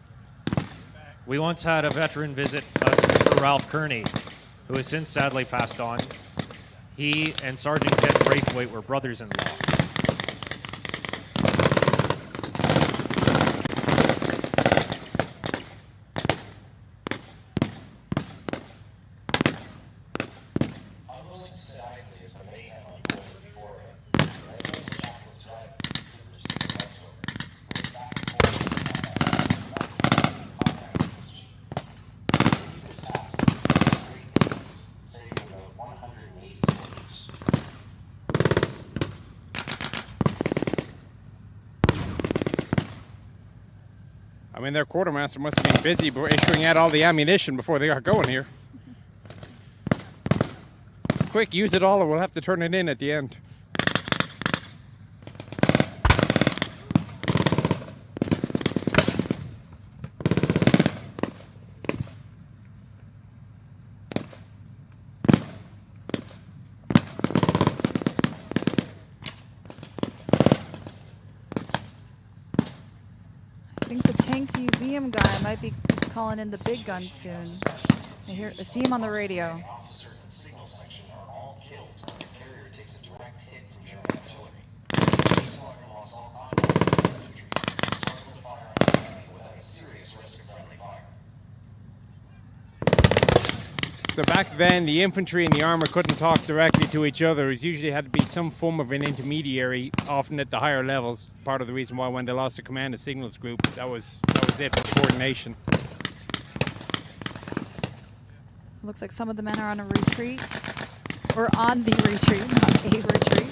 We once had a veteran visit us, Mr. Ralph Kearney, who has since sadly passed on. He and Sergeant Ken Braithwaite were brothers-in-law. I mean, their quartermaster must have been busy issuing out all the ammunition before they got going here. Quick, use it all or we'll have to turn it in at the end. I think the Tank Museum guy might be calling in the big guns soon. I see him on the radio. So back then, the infantry and the armor couldn't talk directly to each other. It usually had to be some form of an intermediary, often at the higher levels. Part of the reason why when they lost the command of signals group, that was it for coordination. Looks like some of the men are on a retreat. Or on the retreat, not a retreat.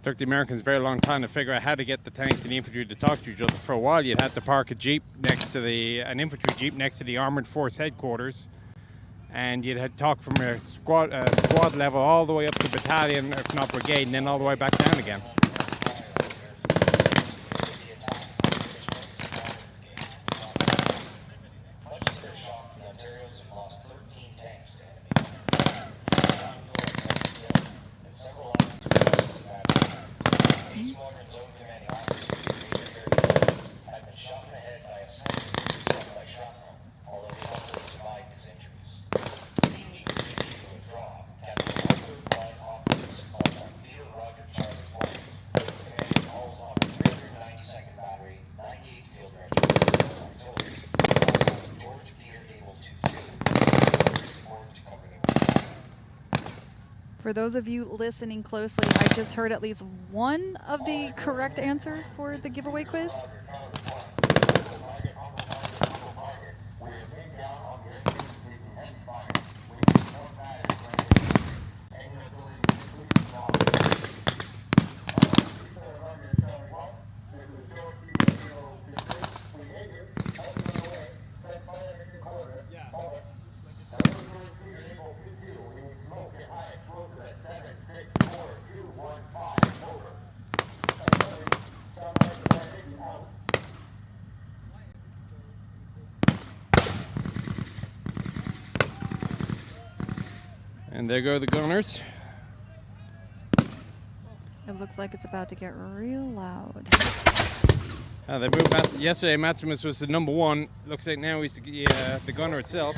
Took the Americans a very long time to figure out how to get the tanks and the infantry to talk to each other. For a while, you'd have to park a jeep next to an infantry jeep next to the armored force headquarters, and you'd have to talk from a squad level all the way up to battalion, if not brigade, and then all the way back down again. For those of you listening closely, I just heard at least one of the correct answers for the giveaway quiz. And there go the gunners. It looks like it's about to get real loud. They moved yesterday. Maximus was the number one. Looks like now he's the gunner itself.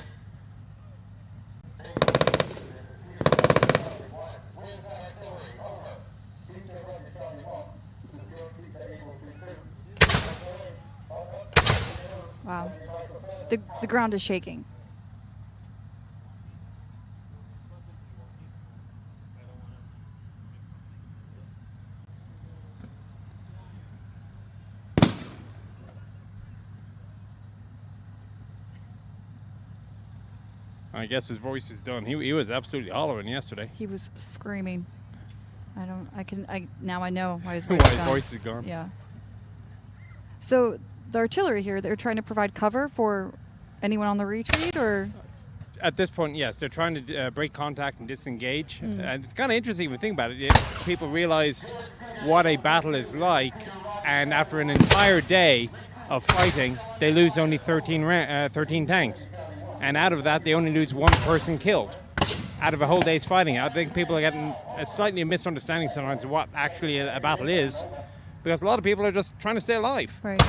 Wow. The ground is shaking. I guess his voice is done. He was absolutely hollering yesterday. He was screaming. Now I know why his voice Why is his gone. voice is gone. Yeah. So the artillery here, they're trying to provide cover for anyone on the retreat, or? At this point, yes. They're trying to break contact and disengage. And it's kind of interesting if you think about it. People realize what a battle is like, and after an entire day of fighting, they lose only 13 tanks. And out of that, they only lose one person killed out of a whole day's fighting. I think people are getting a slightly misunderstanding sometimes of what actually a battle is, because a lot of people are just trying to stay alive. Right.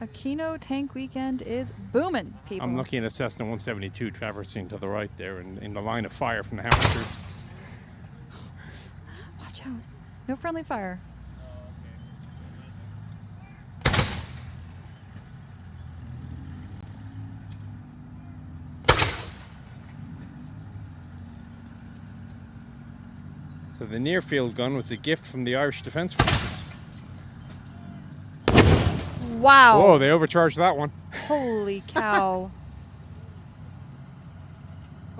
Aquino Tank Weekend is booming, people. I'm looking at a Cessna 172 traversing to the right there in the line of fire from the howitzers. Watch out. No friendly fire. So the near field gun was a gift from the Irish Defence Forces. Wow. Whoa, they overcharged that one. Holy cow.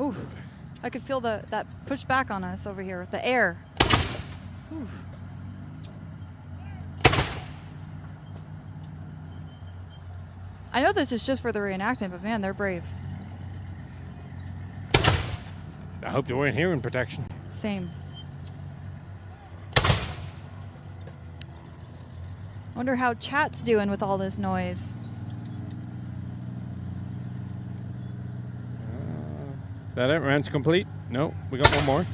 Ooh, I could feel that push back on us over here. The air. Ooh. I know this is just for the reenactment, but man, they're brave. I hope they weren't hearing protection. Same. Wonder how chat's doing with all this noise. Is that it? Round's complete? No, we got one more.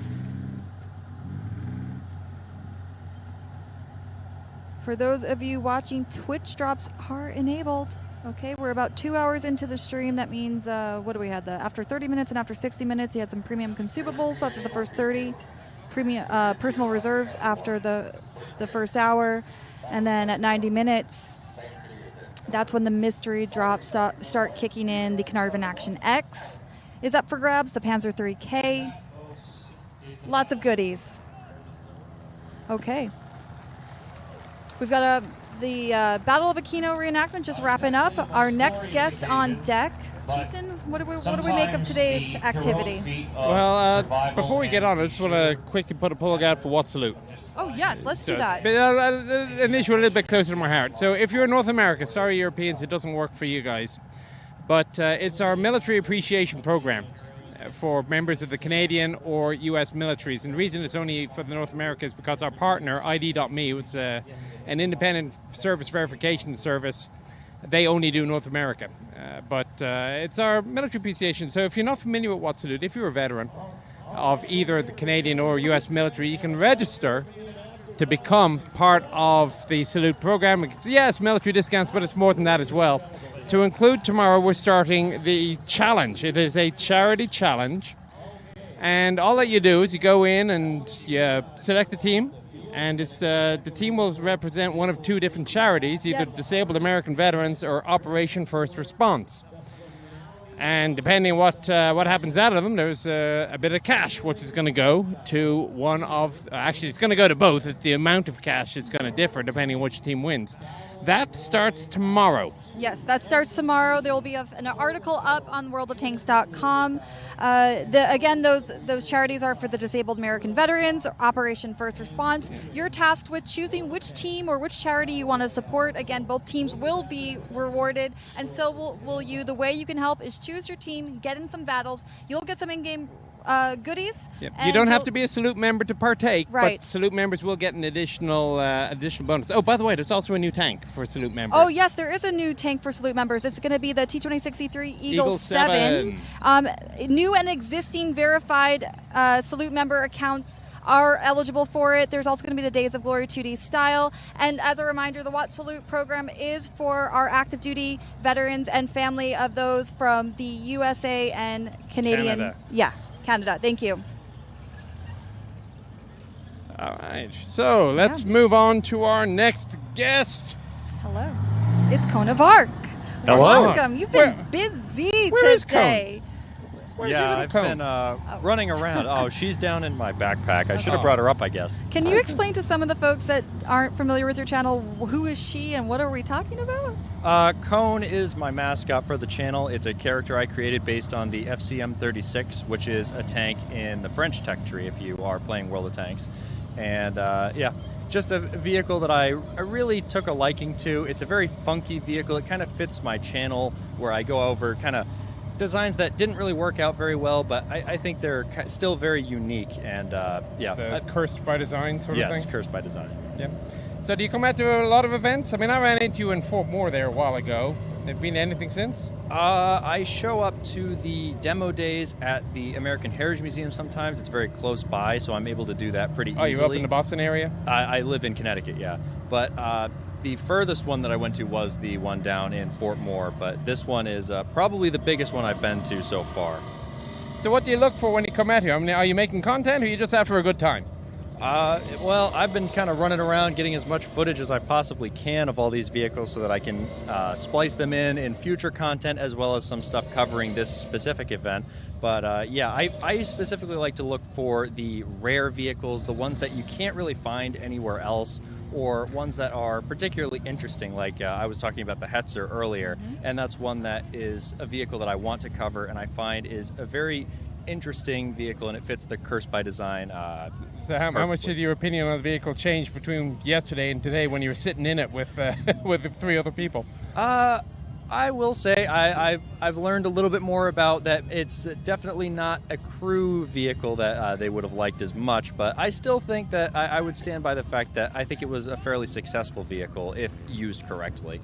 For those of you watching, Twitch drops are enabled. Okay, we're about 2 hours into the stream. That means, what do we have? After 30 minutes and after 60 minutes, you had some premium consumables. So after the first 30, premium personal reserves after the first hour. And then at 90 minutes, that's when the mystery drops start kicking in. The Carnarvon Action X is up for grabs. The Panzer IIIK. Lots of goodies. Okay. We've got the Battle of Aquino reenactment just wrapping up. Our next guest on deck. Chieftain, what do we make of today's activity? Well, before we get on, I just want to quickly put a plug out for What Salute. Oh, yes, let's do that. But, an issue a little bit closer to my heart. So if you're in North America, sorry Europeans, it doesn't work for you guys. But it's our military appreciation program for members of the Canadian or U.S. militaries. And the reason it's only for the North America is because our partner, ID.me, it's an independent service verification service. They only do North America. But it's our military appreciation. So if you're not familiar with What Salute, if you're a veteran of either the Canadian or U.S. military, you can register to become part of the Salute program. Yes, military discounts, but it's more than that as well. To include tomorrow, we're starting the challenge. It is a charity challenge. And all that you do is you go in and you select a team. And it's the team will represent one of two different charities, either Disabled American Veterans or Operation First Response. And depending on what happens out of them, there's a bit of cash, which is going to go to one of... Actually, it's going to go to both. It's the amount of cash that's going to differ depending on which team wins. That starts tomorrow. Yes, that starts tomorrow. There will be an article up on worldoftanks.com. Again, those charities are for the Disabled American Veterans, Operation First Response. You're tasked with choosing which team or which charity you want to support. Again, both teams will be rewarded, and so will you. The way you can help is choose your team, get in some battles. You'll get some in-game goodies. Yep. You don't have to be a Salute member to partake, right. But Salute members will get an additional bonus. Oh, by the way, there's also a new tank for Salute members. Oh, yes, there is a new tank for Salute members. It's going to be the T-26E3 Eagle 7. New and existing verified Salute member accounts are eligible for it. There's also going to be the Days of Glory 2D style. And as a reminder, the What Salute program is for our active duty veterans and family of those from the USA and Canadian. Canada. Yeah. Canada. Thank you. All right. So let's move on to our next guest. Hello. It's Cone of Arc. Hello. Welcome. You've been busy where is today. Yeah, I've been running around. Oh, she's down in my backpack. I should have brought her up, I guess. Can you explain to some of the folks that aren't familiar with your channel, who is she and what are we talking about? Cone is my mascot for the channel. It's a character I created based on the FCM-36, which is a tank in the French tech tree if you are playing World of Tanks. And yeah, just a vehicle that I really took a liking to. It's a very funky vehicle. It kind of fits my channel where I go over kind of designs that didn't really work out very well, but I think they're still very unique. And yeah. So cursed by design sort of thing? Yes, cursed by design. Yep. So do you come out to a lot of events? I mean, I ran into you in Fort Moore there a while ago. Have been anything since? I show up to the demo days at the American Heritage Museum sometimes. It's very close by, so I'm able to do that pretty easily. Oh, you up in the Boston area? I live in Connecticut, yeah. But the furthest one that I went to was the one down in Fort Moore, but this one is probably the biggest one I've been to so far. So what do you look for when you come out here? I mean, are you making content or are you just after a good time? Well, I've been kind of running around getting as much footage as I possibly can of all these vehicles so that I can splice them in future content as well as some stuff covering this specific event. But yeah, I specifically like to look for the rare vehicles, the ones that you can't really find anywhere else, or ones that are particularly interesting, like I was talking about the Hetzer earlier, and that's one that is a vehicle that I want to cover and I find is a very interesting vehicle, and it fits the Curse by Design. So how much did your opinion on the vehicle change between yesterday and today when you were sitting in it with with 3 other people? I will say I've learned a little bit more about that. It's definitely not a crew vehicle that they would have liked as much, but I still think that I would stand by the fact that I think it was a fairly successful vehicle if used correctly.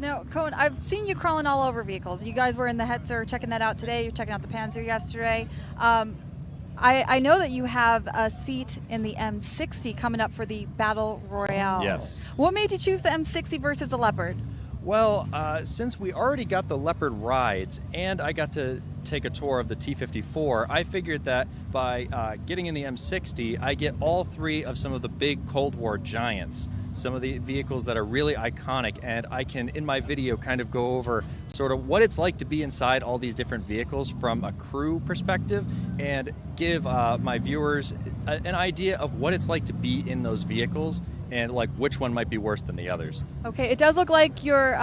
Now, Cohen, I've seen you crawling all over vehicles. You guys were in the Hetzer checking that out today. You're checking out the Panzer yesterday. I know that you have a seat in the M60 coming up for the Battle Royale. Yes. What made you choose the M60 versus the Leopard? Well, since we already got the Leopard rides and I got to take a tour of the T-54, I figured that by getting in the M60, I get all 3 of some of the big Cold War giants, some of the vehicles that are really iconic, and I can, in my video, kind of go over sort of what it's like to be inside all these different vehicles from a crew perspective and give my viewers an idea of what it's like to be in those vehicles and like which one might be worse than the others. Okay, it does look like your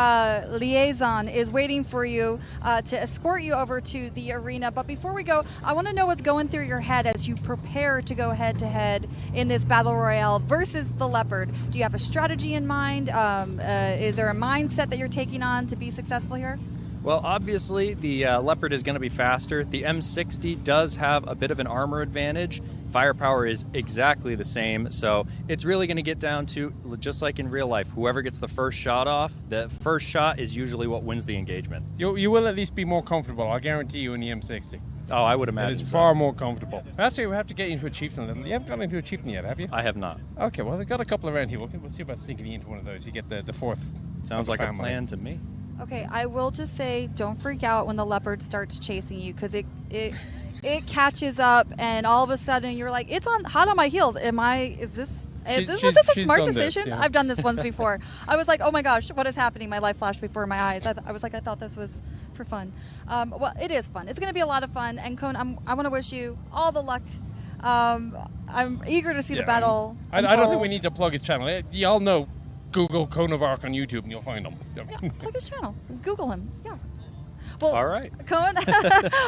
liaison is waiting for you to escort you over to the arena. But before we go, I want to know what's going through your head as you prepare to go head-to-head in this Battle Royale versus the Leopard. Do you have a strategy in mind? Is there a mindset that you're taking on to be successful here? Well, obviously, the Leopard is going to be faster. The M60 does have a bit of an armor advantage. Firepower is exactly the same, so it's really going to get down to, just like in real life, whoever gets the first shot off, the first shot is usually what wins the engagement. You will at least be more comfortable, I guarantee you, in the M60. Oh, I would imagine It is so. far more comfortable. Actually, we have to get you into a chieftain a little. You haven't got into a chieftain yet, have you? I have not. Okay, well, they've got a couple around here. We'll see about sneaking you into one of those. You get the 4th. Sounds like a plan to me. Okay, I will just say, don't freak out when the Leopard starts chasing you, because it catches up, and all of a sudden you're like, it's hot on my heels. Was this a smart decision? Yeah. I've done this once before. I was like, oh my gosh, what is happening? My life flashed before my eyes. I was like, I thought this was for fun. Well, it is fun. It's going to be a lot of fun. And Cone, I want to wish you all the luck. I'm eager to see the battle. I don't think we need to plug his channel. Y'all know Google Cone of Arc on YouTube and you'll find him. Yeah, plug his channel. Google him. Yeah. Well, all right. Cohen.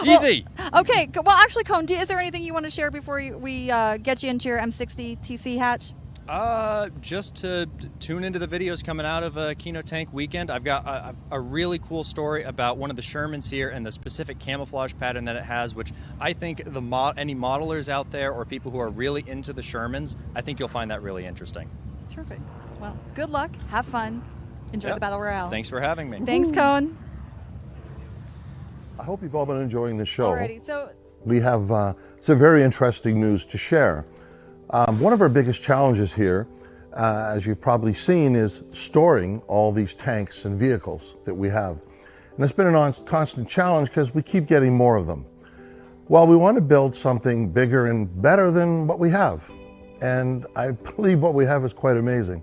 Easy. Okay. Well, actually, Cohen, is there anything you want to share before we get you into your M60 TC hatch? Just to tune into the videos coming out of Aquino Tank Weekend. I've got a really cool story about one of the Shermans here and the specific camouflage pattern that it has, which I think any modelers out there or people who are really into the Shermans, I think you'll find that really interesting. Terrific. Well, good luck. Have fun. Enjoy the Battle Royale. Thanks for having me. Thanks, Cohen. I hope you've all been enjoying the show. Alrighty, so We have some very interesting news to share. One of our biggest challenges here, as you've probably seen, is storing all these tanks and vehicles that we have. And it's been a constant challenge because we keep getting more of them. Well, we want to build something bigger and better than what we have. And I believe what we have is quite amazing.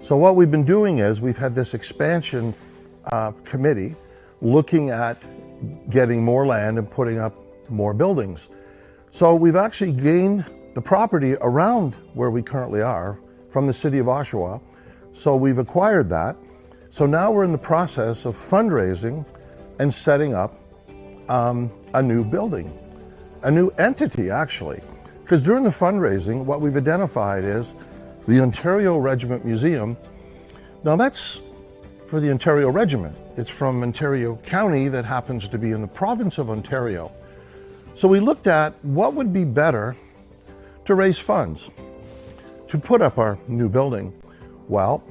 So what we've been doing is we've had this expansion committee looking at getting more land and putting up more buildings. So we've actually gained the property around where we currently are from the city of Oshawa. So we've acquired that. So now we're in the process of fundraising and setting up a new building, a new entity actually. Because during the fundraising, what we've identified is the Ontario Regiment Museum. Now that's for the Ontario Regiment. It's from Ontario County that happens to be in the province of Ontario. So we looked at what would be better to raise funds to put up our new building. Well,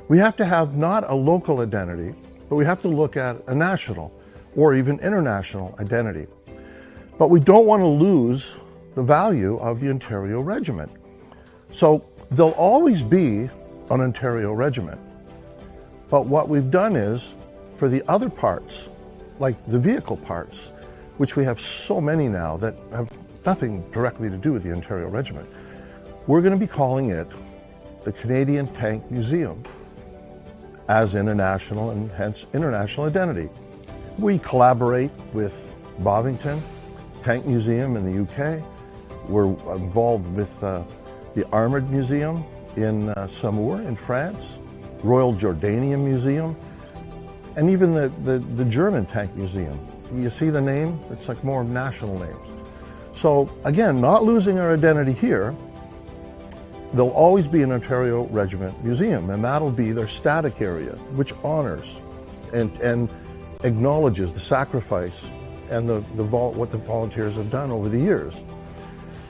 we have to have not a local identity, but we have to look at a national or even international identity. But we don't want to lose the value of the Ontario Regiment. So there'll always be an Ontario regiment. But what we've done is, for the other parts, like the vehicle parts, which we have so many now that have nothing directly to do with the Ontario Regiment, we're going to be calling it the Canadian Tank Museum, as in a national and hence international identity. We collaborate with Bovington Tank Museum in the UK. We're involved with the Armoured Museum in Saumur in France, Royal Jordanian Museum, and even the German Tank Museum. You see the name? It's like more national names. So again, not losing our identity here, there'll always be an Ontario Regiment Museum, and that'll be their static area, which honors and acknowledges the sacrifice and what the volunteers have done over the years.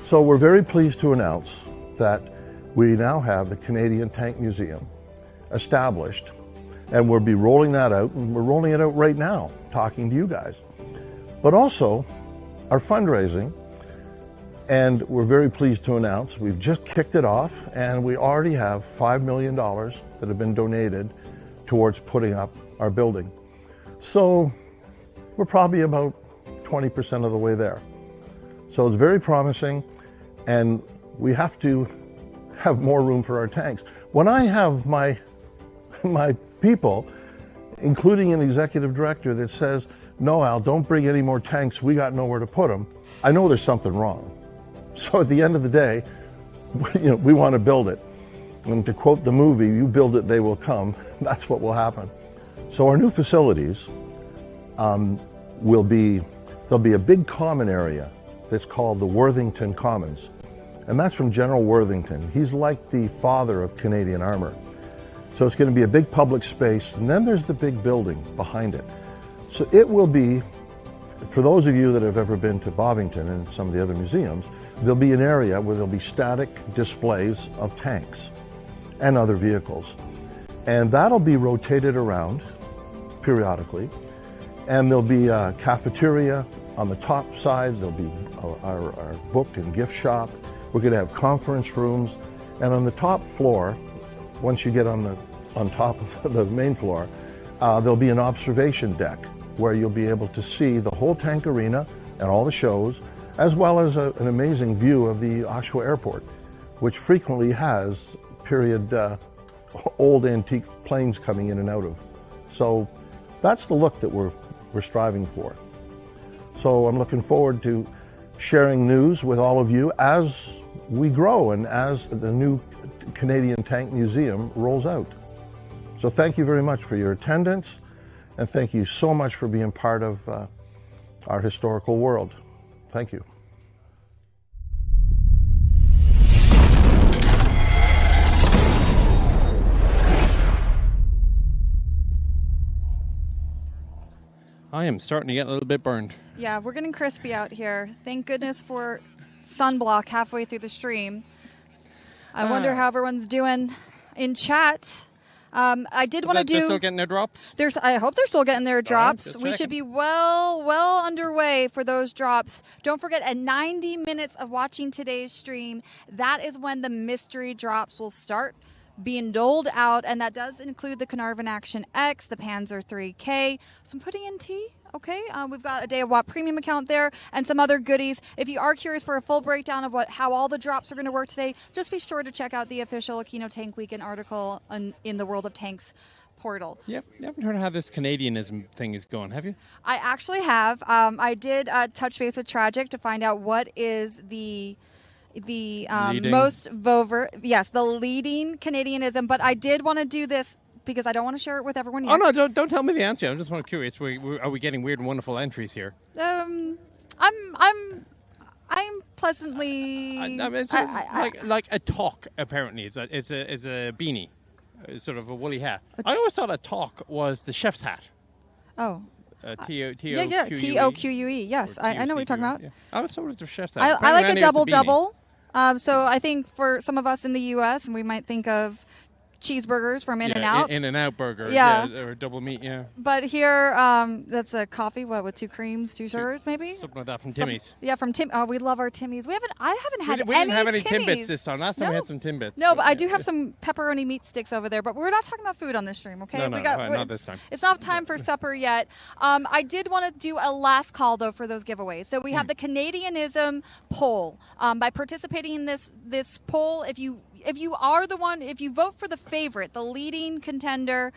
So we're very pleased to announce that we now have the Canadian Tank Museum established, and we'll be rolling that out, and we're rolling it out right now, talking to you guys. But also, our fundraising, and we're very pleased to announce we've just kicked it off, and we already have $5 million that have been donated towards putting up our building. So we're probably about 20% of the way there. So it's very promising, and we have to have more room for our tanks. When I have my people, including an executive director that says, "No, Al, don't bring any more tanks, we got nowhere to put them," I know there's something wrong. So at the end of the day, we want to build it. And to quote the movie, "You build it, they will come." That's what will happen. So our new facilities there'll be a big common area that's called the Worthington Commons. And that's from General Worthington. He's like the father of Canadian armor. So it's going to be a big public space, and then there's the big building behind it. So it will be, for those of you that have ever been to Bovington and some of the other museums, there'll be an area where there'll be static displays of tanks and other vehicles. And that'll be rotated around periodically. And there'll be a cafeteria on the top side. There'll be our book and gift shop. We're going to have conference rooms. And on the top floor, once you get on top of the main floor, there'll be an observation deck where you'll be able to see the whole tank arena and all the shows, as well as an amazing view of the Oshawa Airport, which frequently has period old antique planes coming in and out of. So that's the look that we're striving for. So I'm looking forward to sharing news with all of you as we grow and as the new Canadian Tank Museum rolls out. So thank you very much for your attendance, and thank you so much for being part of our historical world. Thank you. I am starting to get a little bit burned. Yeah, we're getting crispy out here. Thank goodness for sunblock halfway through the stream. I wonder how everyone's doing in chat. I did want to do. They're still getting their drops? I hope they're still getting their drops. Right, we should be well underway for those drops. Don't forget, at 90 minutes of watching today's stream, that is when the mystery drops will start being doled out, and that does include the Carnarvon Action X, the Panzer 3K, some pudding and tea. Okay, we've got a Day of Watt premium account there and some other goodies. If you are curious for a full breakdown of how all the drops are going to work today, just be sure to check out the official Aquino Tank Weekend article in the World of Tanks portal. You haven't heard of how this Canadianism thing is going, have you? I actually have. I did touch base with Tragic to find out what is the most the leading Canadianism, but I did want to do this because I don't want to share it with everyone yet. Oh no! Don't tell me the answer. I'm just curious. Are we getting weird and wonderful entries here? I'm pleasantly. It's like a talk. Apparently, it's a beanie, sort of a woolly hat. I always thought a talk was the chef's hat. Oh. T-O-Q-U-E. Yes, I know what you're talking about. Yeah. I was sort of the chef's hat. I like a double-double. So I think for some of us in the U.S., and we might think of cheeseburgers from In and Yeah, Out. In-N-Out burger. Yeah. Or double meat, yeah. But here, that's a coffee, with 2 creams, 2 sugars, maybe? Something like that from Timmy's. Yeah, from Tim. Oh, we love our Timmy's. I haven't had We any didn't have any Timmy's. Timbits this time. Last time we No. had some Timbits. No, but I do have some pepperoni meat sticks over there. But we're not talking about food on this stream, okay? No, no, not this time. It's not time for supper yet. I did want to do a last call, though, for those giveaways. So we have the Canadianism poll. By participating in this poll, if you vote for the favorite, the leading contender,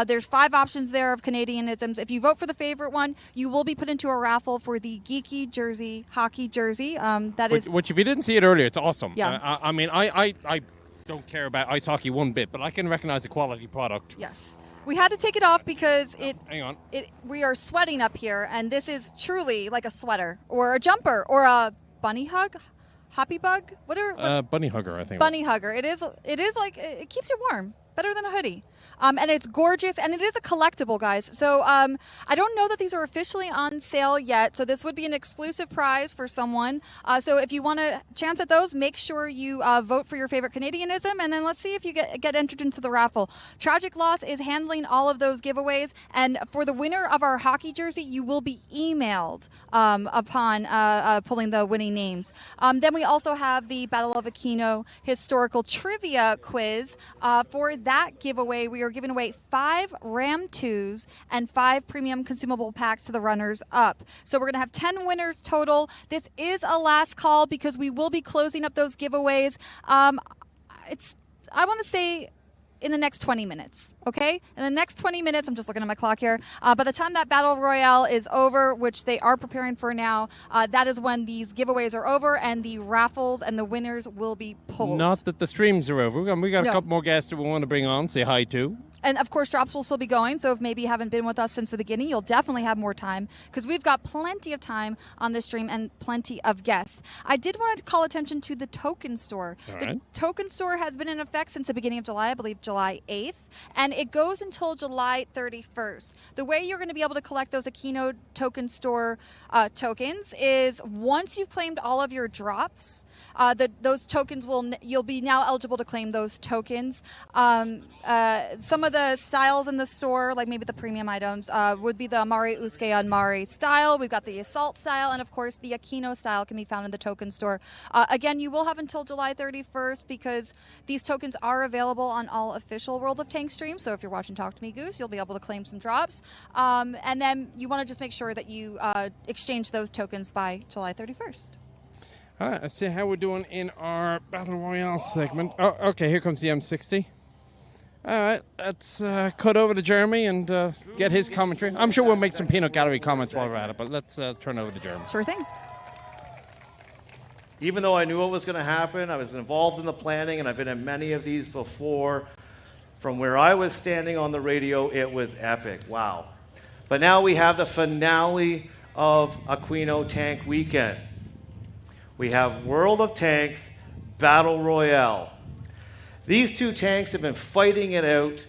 there's 5 options there of Canadianisms. If you vote for the favorite one, you will be put into a raffle for the geeky jersey, hockey jersey. Which, if you didn't see it earlier, it's awesome. Yeah. I mean, I don't care about ice hockey one bit, but I can recognize a quality product. Yes. We had to take it off because Hang on. we are sweating up here, and this is truly like a sweater or a jumper or a bunny hug. Hoppy bug? Bunny hugger, I think. Bunny hugger. It is like, it keeps you warm. Better than a hoodie. And it's gorgeous, and it is a collectible, guys. So I don't know that these are officially on sale yet, so this would be an exclusive prize for someone. So if you want a chance at those, make sure you vote for your favorite Canadianism, and then let's see if you get entered into the raffle. Tragic Loss is handling all of those giveaways, and for the winner of our hockey jersey, you will be emailed upon pulling the winning names. Then we also have the Battle of Aquino historical trivia quiz. For that giveaway, we are giving away 5 Ram 2s and 5 premium consumable packs to the runners up. So we're going to have 10 winners total. This is a last call because we will be closing up those giveaways. I want to say in the next 20 minutes, okay? In the next 20 minutes, I'm just looking at my clock here. By the time that Battle Royale is over, which they are preparing for now, that is when these giveaways are over and the raffles and the winners will be pulled. Not that the streams are over. We got No. a couple more guests that we want to bring on, say hi to. And, of course, drops will still be going, so if maybe you haven't been with us since the beginning, you'll definitely have more time because we've got plenty of time on this stream and plenty of guests. I did want to call attention to the token store. All The right. token store has been in effect since the beginning of July, I believe July 8th, and it goes until July 31st. The way you're going to be able to collect those Aquino token store tokens is once you've claimed all of your drops, those tokens you'll be now eligible to claim those tokens. Some of the styles in the store, like maybe the premium items, would be the Amari Usuke Amari style. We've got the Assault style, and of course the Aquino style can be found in the token store. Again, you will have until July 31st because these tokens are available on all official World of Tanks streams. So if you're watching Talk to Me Goose, you'll be able to claim some drops. And then you want to just make sure that you exchange those tokens by July 31st. All right, let's see how we're doing in our Battle Royale segment. Oh, okay, here comes the M60. All right, let's cut over to Jeremy and get his commentary. I'm sure we'll make some peanut gallery comments while we're at it, but let's turn over to Jeremy. Sure thing. Even though I knew what was going to happen, I was involved in the planning, and I've been in many of these before. From where I was standing on the radio, it was epic. Wow. But now we have the finale of Aquino Tank Weekend. We have World of Tanks Battle Royale. These two tanks have been fighting it out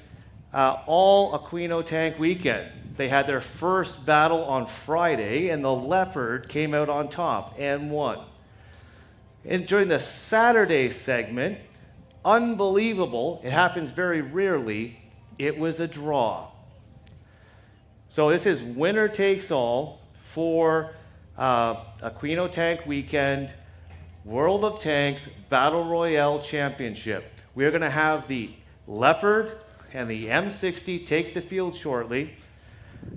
all Aquino Tank Weekend. They had their first battle on Friday, and the Leopard came out on top and won. And during the Saturday segment, unbelievable, it happens very rarely, it was a draw. So this is winner takes all for Aquino Tank Weekend World of Tanks Battle Royale Championship. We're going to have the Leopard and the M60 take the field shortly,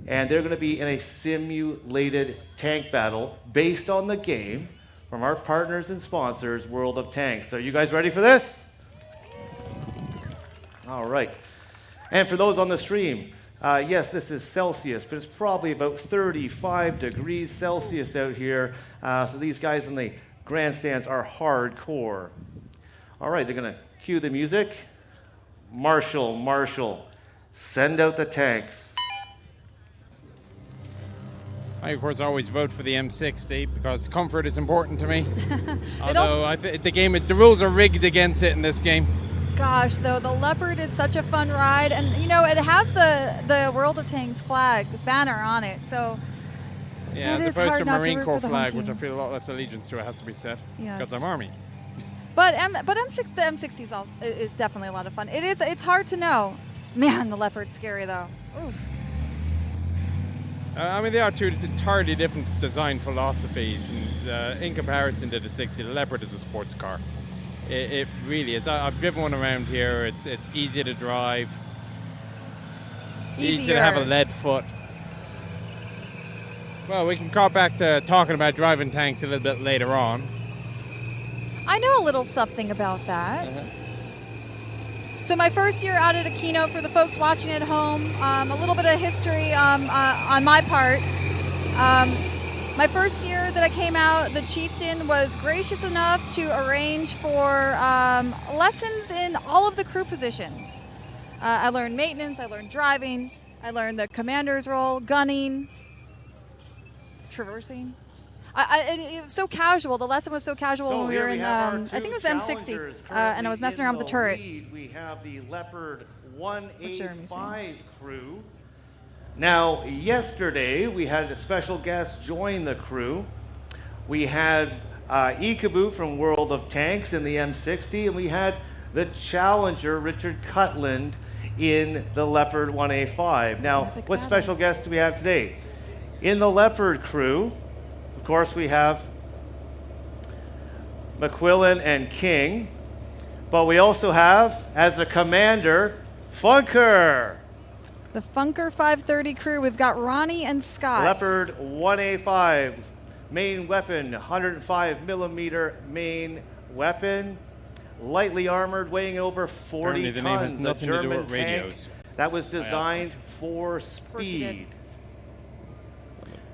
and they're going to be in a simulated tank battle based on the game from our partners and sponsors, World of Tanks. Are you guys ready for this? All right. And for those on the stream, yes, this is Celsius, but it's probably about 35 degrees Celsius out here. So these guys in the grandstands are hardcore. All right, they're going to cue the music. Marshall, send out the tanks. I, of course, always vote for the M60 because comfort is important to me. Although the rules are rigged against it in this game. Gosh, though, the Leopard is such a fun ride, and you know it has the World of Tanks flag banner on it, so yeah, it as is opposed hard to not to Marine root Corps for the flag, home which I team. feel a lot less allegiance to, it has to be said, Yes. because I'm Army. But the M60 is definitely a lot of fun. It's hard to know. Man, the Leopard's scary though. Oof. I mean, they are two entirely different design philosophies, and in comparison to the 60, the Leopard is a sports car. It really is. I've driven one around here. It's easy to drive. Easy to have a lead foot. Well, we can call back to talking about driving tanks a little bit later on. I know a little something about that. So my first year out at Aquino, for the folks watching at home, a little bit of history on my part. My first year that I came out, the chieftain was gracious enough to arrange for lessons in all of the crew positions. I learned maintenance, I learned driving, I learned the commander's role, gunning, traversing. It was so casual. The lesson was so casual when we were in, I think it was M60, and I was messing around with the turret. We have the Leopard 1A5 crew. Now, yesterday, we had a special guest join the crew. We had Ikeboo from World of Tanks in the M60, and we had the Challenger, Richard Cutland, in the Leopard 1A5. Now, what special guests do we have today? In the Leopard crew, of course, we have McQuillan and King, but we also have, as a commander, Funker. The Funker 530 crew, we've got Ronnie and Scott. Leopard 1A5, main weapon, 105 millimeter main weapon, lightly armored, weighing over 40 the name has tons. nothing a to do German with tank radios. that was designed for speed.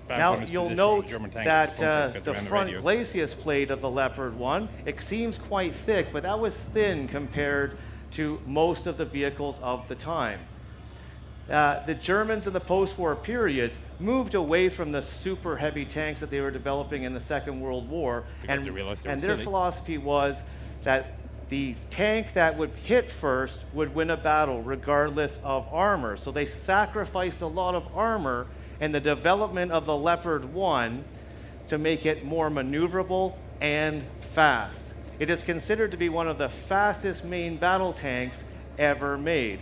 Back Now, on his you'll position, note German tank that is Funker because the we ran the front radios. glacis plate of the Leopard 1, it seems quite thick, but that was thin compared to most of the vehicles of the time. The Germans in the post-war period moved away from the super heavy tanks that they were developing in the Second World War, Because they realized they were and their silly. philosophy was that the tank that would hit first would win a battle regardless of armor. So they sacrificed a lot of armor in the development of the Leopard 1 to make it more maneuverable and fast. It is considered to be one of the fastest main battle tanks ever made.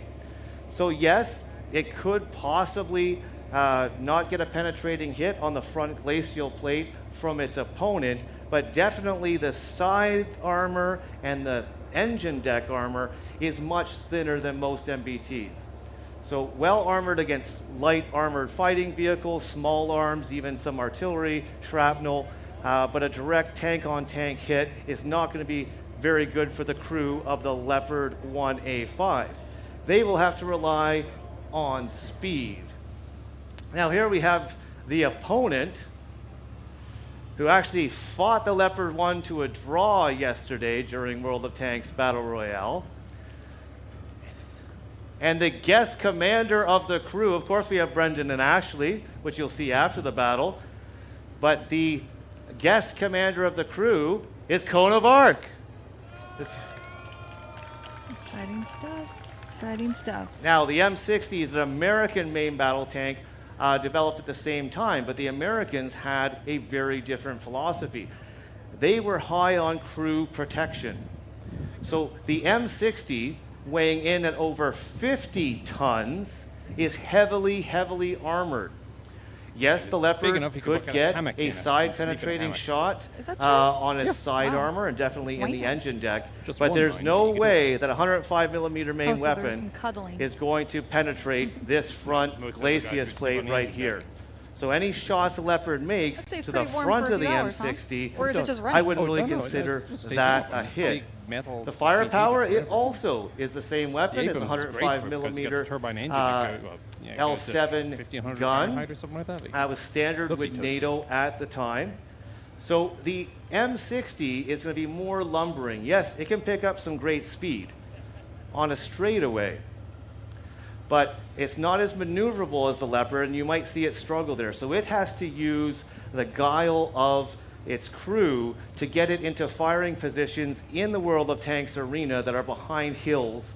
So yes, it could possibly not get a penetrating hit on the front glacial plate from its opponent, but definitely the side armor and the engine deck armor is much thinner than most MBTs. So well armored against light armored fighting vehicles, small arms, even some artillery, shrapnel, but a direct tank-on-tank hit is not going to be very good for the crew of the Leopard 1A5. They will have to rely on speed. Now here we have the opponent who actually fought the Leopard 1 to a draw yesterday during World of Tanks Battle Royale. And the guest commander of the crew, of course we have Brendan and Ashley, which you'll see after the battle, but the guest commander of the crew is Cone of Arc. Exciting stuff. Exciting stuff. Now, the M60 is an American main battle tank developed at the same time, but the Americans had a very different philosophy. They were high on crew protection. So the M60, weighing in at over 50 tons, is heavily, heavily armored. Yes, the Leopard enough you could could put a get hammock in a it and side sleep in a penetrating hammock. shot Is that true? on its Yeah. side Wow. armor and definitely in the Wow. engine deck. Just But one there's line, no you can do way that a 105 millimeter main Oh, so there was weapon some cuddling. is going to penetrate this front Most of the guys glacis who sleep plate on the right engine here. deck. So any shots the Leopard makes That stays to the pretty warm front for a of the few hours, huh? M60, Or is it just I running? wouldn't really no, consider it stays that open. a It's hit. big metal The firepower, speed heat it also is the same weapon. It's a Abrams is great 105 for it because it's got millimeter the turbine engine that goes up. Yeah, it goes to L7 1500 gun. Fahrenheit or something like that. That was standard Lovely with toaster. NATO at the time. So the M60 is going to be more lumbering. Yes, it can pick up some great speed on a straightaway, but it's not as maneuverable as the Leopard, and you might see it struggle there. So it has to use the guile of its crew to get it into firing positions in the World of Tanks arena that are behind hills,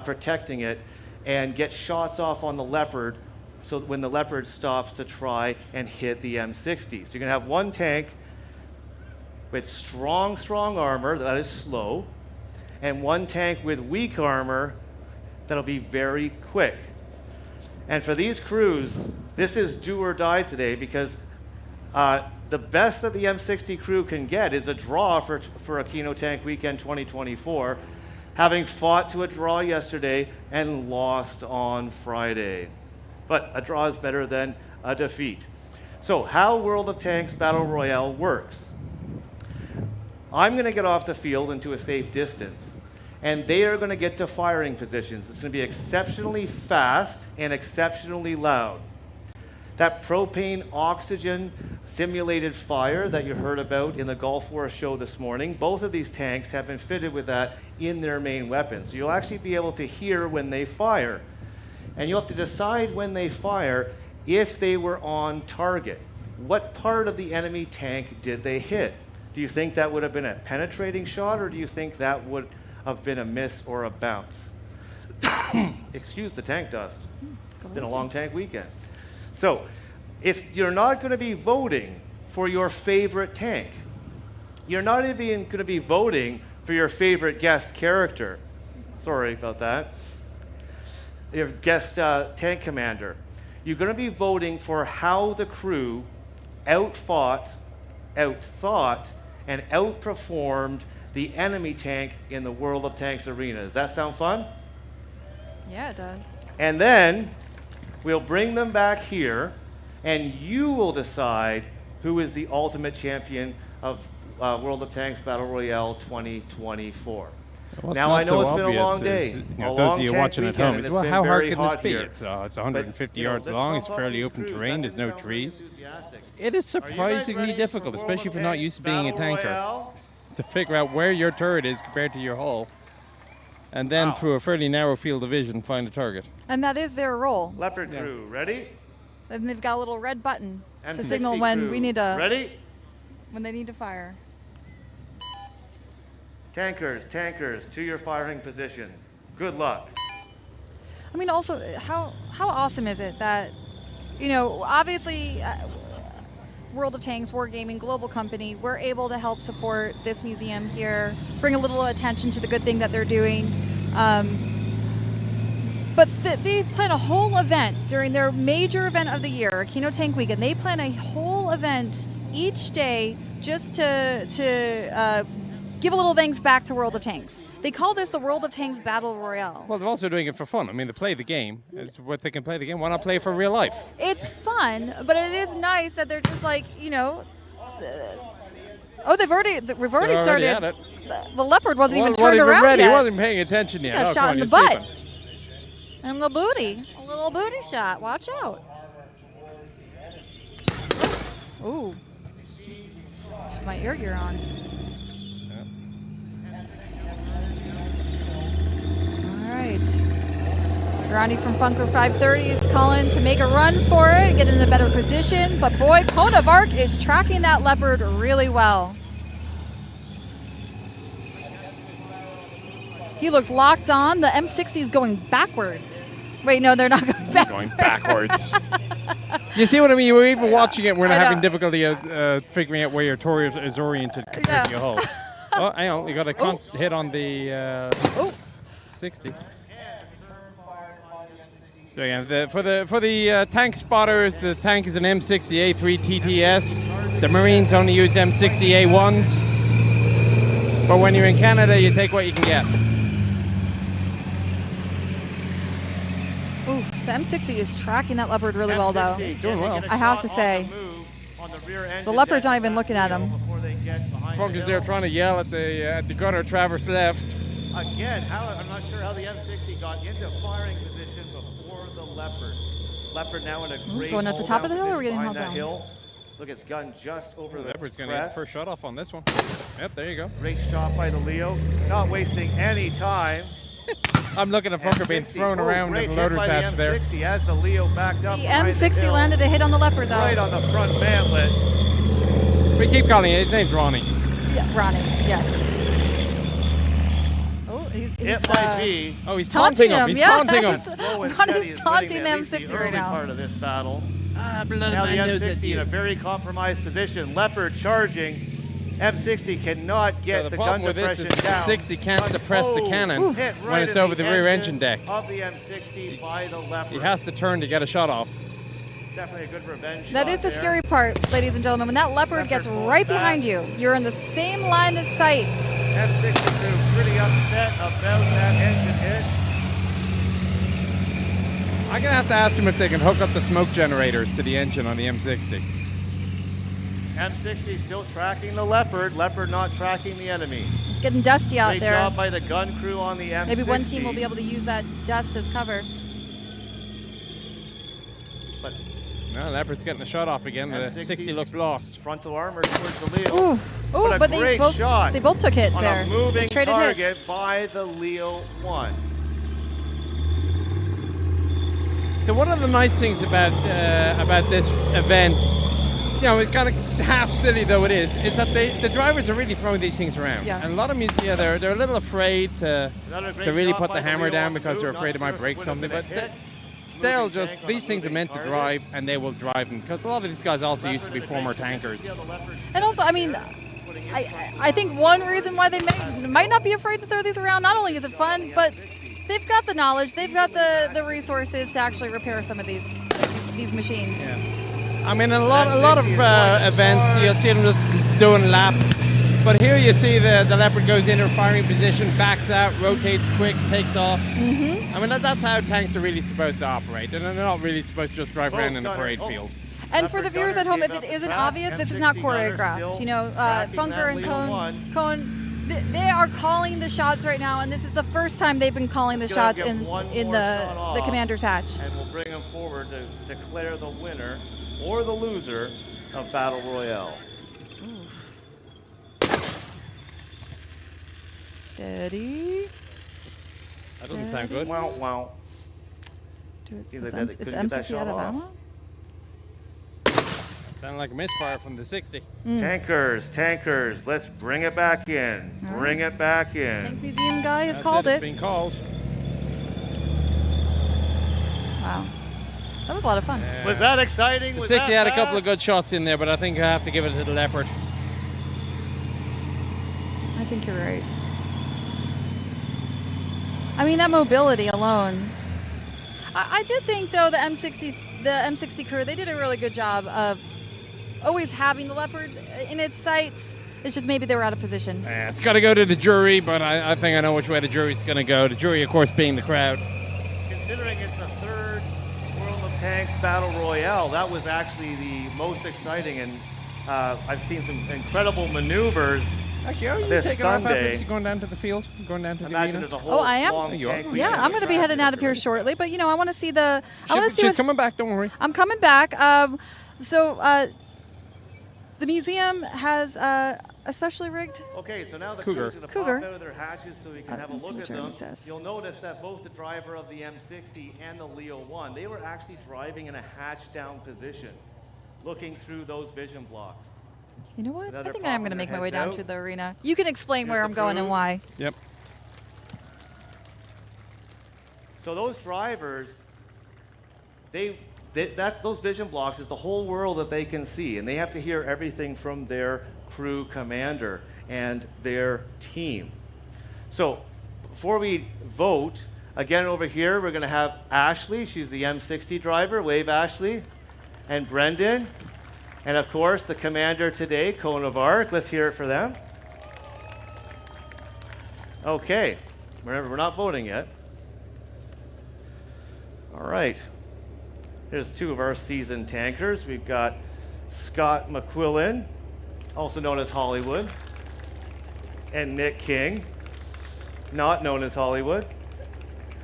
protecting it, and get shots off on the Leopard so that when the Leopard stops to try and hit the M60. So you're going to have one tank with strong armor that is slow, and one tank with weak armor that'll be very quick. And for these crews, this is do or die today, because the best that the M60 crew can get is a draw for Aquino Tank Weekend 2024, having fought to a draw yesterday and lost on Friday. But a draw is better than a defeat. So how World of Tanks Battle Royale works. I'm going to get off the field into a safe distance, and they are going to get to firing positions. It's going to be exceptionally fast and exceptionally loud. That propane oxygen simulated fire that you heard about in the Gulf War show this morning, both of these tanks have been fitted with that in their main weapons. So you'll actually be able to hear when they fire. And you'll have to decide when they fire if they were on target. What part of the enemy tank did they hit? Do you think that would have been a penetrating shot, or do you think that would have been a miss or a bounce? Excuse the tank dust. It's been a long tank weekend. So you're not going to be voting for your favorite tank. You're not even going to be voting for your favorite guest character. Sorry about that. Your guest tank commander. You're going to be voting for how the crew outfought, outthought, and outperformed the enemy tank in the World of Tanks arena. Does that sound fun? Yeah, it does. And then we'll bring them back here, and you will decide who is the ultimate champion of World of Tanks Battle Royale 2024. Well, now, I know it's been a long is, day. Those of you watching at home, well, how hard can this be? Here. It's 150 yards long. It's fairly open terrain. There's no trees. It is surprisingly difficult, especially if you're not used to being a tanker, to figure out where your turret is compared to your hull, and then through a fairly narrow field of vision, find a target. And that is their role. Leopard crew, ready? And they've got a little red button to M60 signal when crew. we need to. Ready? When they need to fire. Tankers, to your firing positions. Good luck. I mean, also, how awesome is it that, you know, obviously, World of Tanks, Wargaming, global company, we're able to help support this museum here, bring a little attention to the good thing that they're doing. But they plan a whole event during their major event of the year, Aquino Tank Weekend. They plan a whole event each day just to give a little thanks back to World of Tanks. They call this the World of Tanks Battle Royale. Well, they're also doing it for fun. I mean, they play the game. It's what they can play the game. Why not play it for real life? It's fun, but it is nice that they're just like, you know, we've already started. At it. The leopard wasn't even turned around ready. yet. He wasn't paying attention yet. Got shot in the butt. And the booty. A little booty shot. Watch out. Ooh. Just my ear gear on. All right. Ronnie from Funker 530 is calling to make a run for it, get in a better position. But boy, Kona of Arc is tracking that leopard really well. He looks locked on. The M60 is going backwards. Wait, no, they're not going backwards. Going backwards. You see what I mean? We're even watching it. We're not having difficulty figuring out where your turret is oriented compared to your hull. Oh, hang on. You got a hit on the 60. So yeah, for the tank spotters, the tank is an M60A3 TTS. The Marines only use M60A1s. But when you're in Canada, you take what you can get. Ooh, the M60 is tracking that leopard really well, though. He's doing well. I have to say. The leopard's not even looking at him. Funker's there trying to yell at the gunner, Traverse left. Again, I'm not sure how the M60 got into firing position before the leopard. Leopard now in a great going at the top of the hill, or are we getting held down? Hill. Look, it's gun just over the leopard's going to get the first shot off on this one. Yep, there you go. Great shot by the Leo. Not wasting any time. I'm looking at Funker being thrown around in the loader's hatch there. As the Leo backed up. The M60 landed a hit on the leopard, though. Right on the front mantlet. We keep calling it. His name's Ronnie. Yeah, Ronnie. Yes. Oh, he's he's taunting him. He's taunting him. Ronnie's taunting the M60 right now. Part of this battle. Now the M60 in a very compromised position. Leopard charging. M60 cannot get So the gun problem with this depression is down. the 60 can't depress the cannon Hit when right it's in over the rear engine deck. of the M60 by the Leopard. He has to turn to get a shot off. Definitely a good revenge That shot is the there. scary part, ladies and gentlemen. When that leopard gets right behind you, you're in the same line of sight. M60 crew pretty upset about that engine hit. I'm going to have to ask them if they can hook up the smoke generators to the engine on the M60. M60 still tracking the Leopard. Leopard not tracking the enemy. It's getting dusty out Great there. job by the gun crew on the M60. Maybe one team will be able to use that dust as cover. But no, Leopard's getting a shot off again. The 60 looks lost. Frontal armor towards the Leo. Ooh, but they both took hits on there. a moving They traded target hits. by the Leo 1. So one of the nice things about this event, you know, it's kind of half silly though it is that the drivers are really throwing these things around. Yeah. And a lot of musea, they're a little afraid to really shot put by the the hammer Leo down on the because they're move. afraid it Not might sure break if it something. would've But been a hit. they'll Moving just, tank on these a things are moving meant to target. drive and they will drive them because a lot of these guys also used to be former tankers. And also, I mean, I think one reason why they might not be afraid to throw these around, not only is it fun, but they've got the knowledge, they've got the resources to actually repair some of these machines. I mean, in a lot of events, you'll see them just doing laps. But here you see the Leopard goes into a firing position, backs out, rotates quick, takes off. I mean, that's how tanks are really supposed to operate. And they're not really supposed to just drive around in the parade field. And for the viewers at home, if it isn't obvious, this is not choreographed. You know, Funker and Cohn, they are calling the shots right now, and this is the first time they've been calling the shots in the commander's hatch. And we'll bring them forward to declare the winner or the loser of Battle Royale. Steady. That doesn't sound good. Wow, wow. Is M60 out of ammo? Sounded like a misfire from the 60. Tankers, let's bring it back in. Bring it back in. Tank Museum guy has That's called It's it. been called. Wow. That was a lot of fun. Was that exciting? The Was 60 that had a couple fast? of good shots in there, but I think I have to give it to the Leopard. I think you're right. I mean, that mobility alone. I did think, though, the M60 crew, they did a really good job of always having the Leopard in its sights. It's just maybe they were out of position. Yeah, it's got to go to the jury, but I think I know which way the jury's going to go. The jury, of course, being the crowd. Considering it's the third World of Tanks Battle Royale, that was actually the most exciting, and I've seen some incredible maneuvers. Actually, are you this taking off Sunday. after going down to the field? Going down to the Imagine arena? there's a whole I am? long You are? tank Yeah, I'm going to be heading out of here shortly, but you know, I want to see the. She's coming back. Don't worry. I'm coming back. The museum has a specially rigged. Okay, so now the Cougar. crews are going to Cougar. pop out of their hatches so we can have a let's see look what at them. Jeremy says. You'll notice that both the driver of the M60 and the Leo 1, they were actually driving in a hatch down position, looking through those vision blocks. You know what? Another I think I am going to pop make my their way heads down out. to the arena. You can explain where Here's I'm the going and crews. why. Yep. So those drivers, that's those vision blocks is the whole world that they can see, and they have to hear everything from their crew commander and their team. So before we vote, again over here, we're going to have Ashley. She's the M60 driver. Wave, Ashley. And Brendan. And of course, the commander today, Cone of Arc. Let's hear it for them. Okay. Remember, we're not voting yet. All right. Here's two of our seasoned tankers. We've got Scott McQuillan, also known as Hollywood, and Nick King, not known as Hollywood.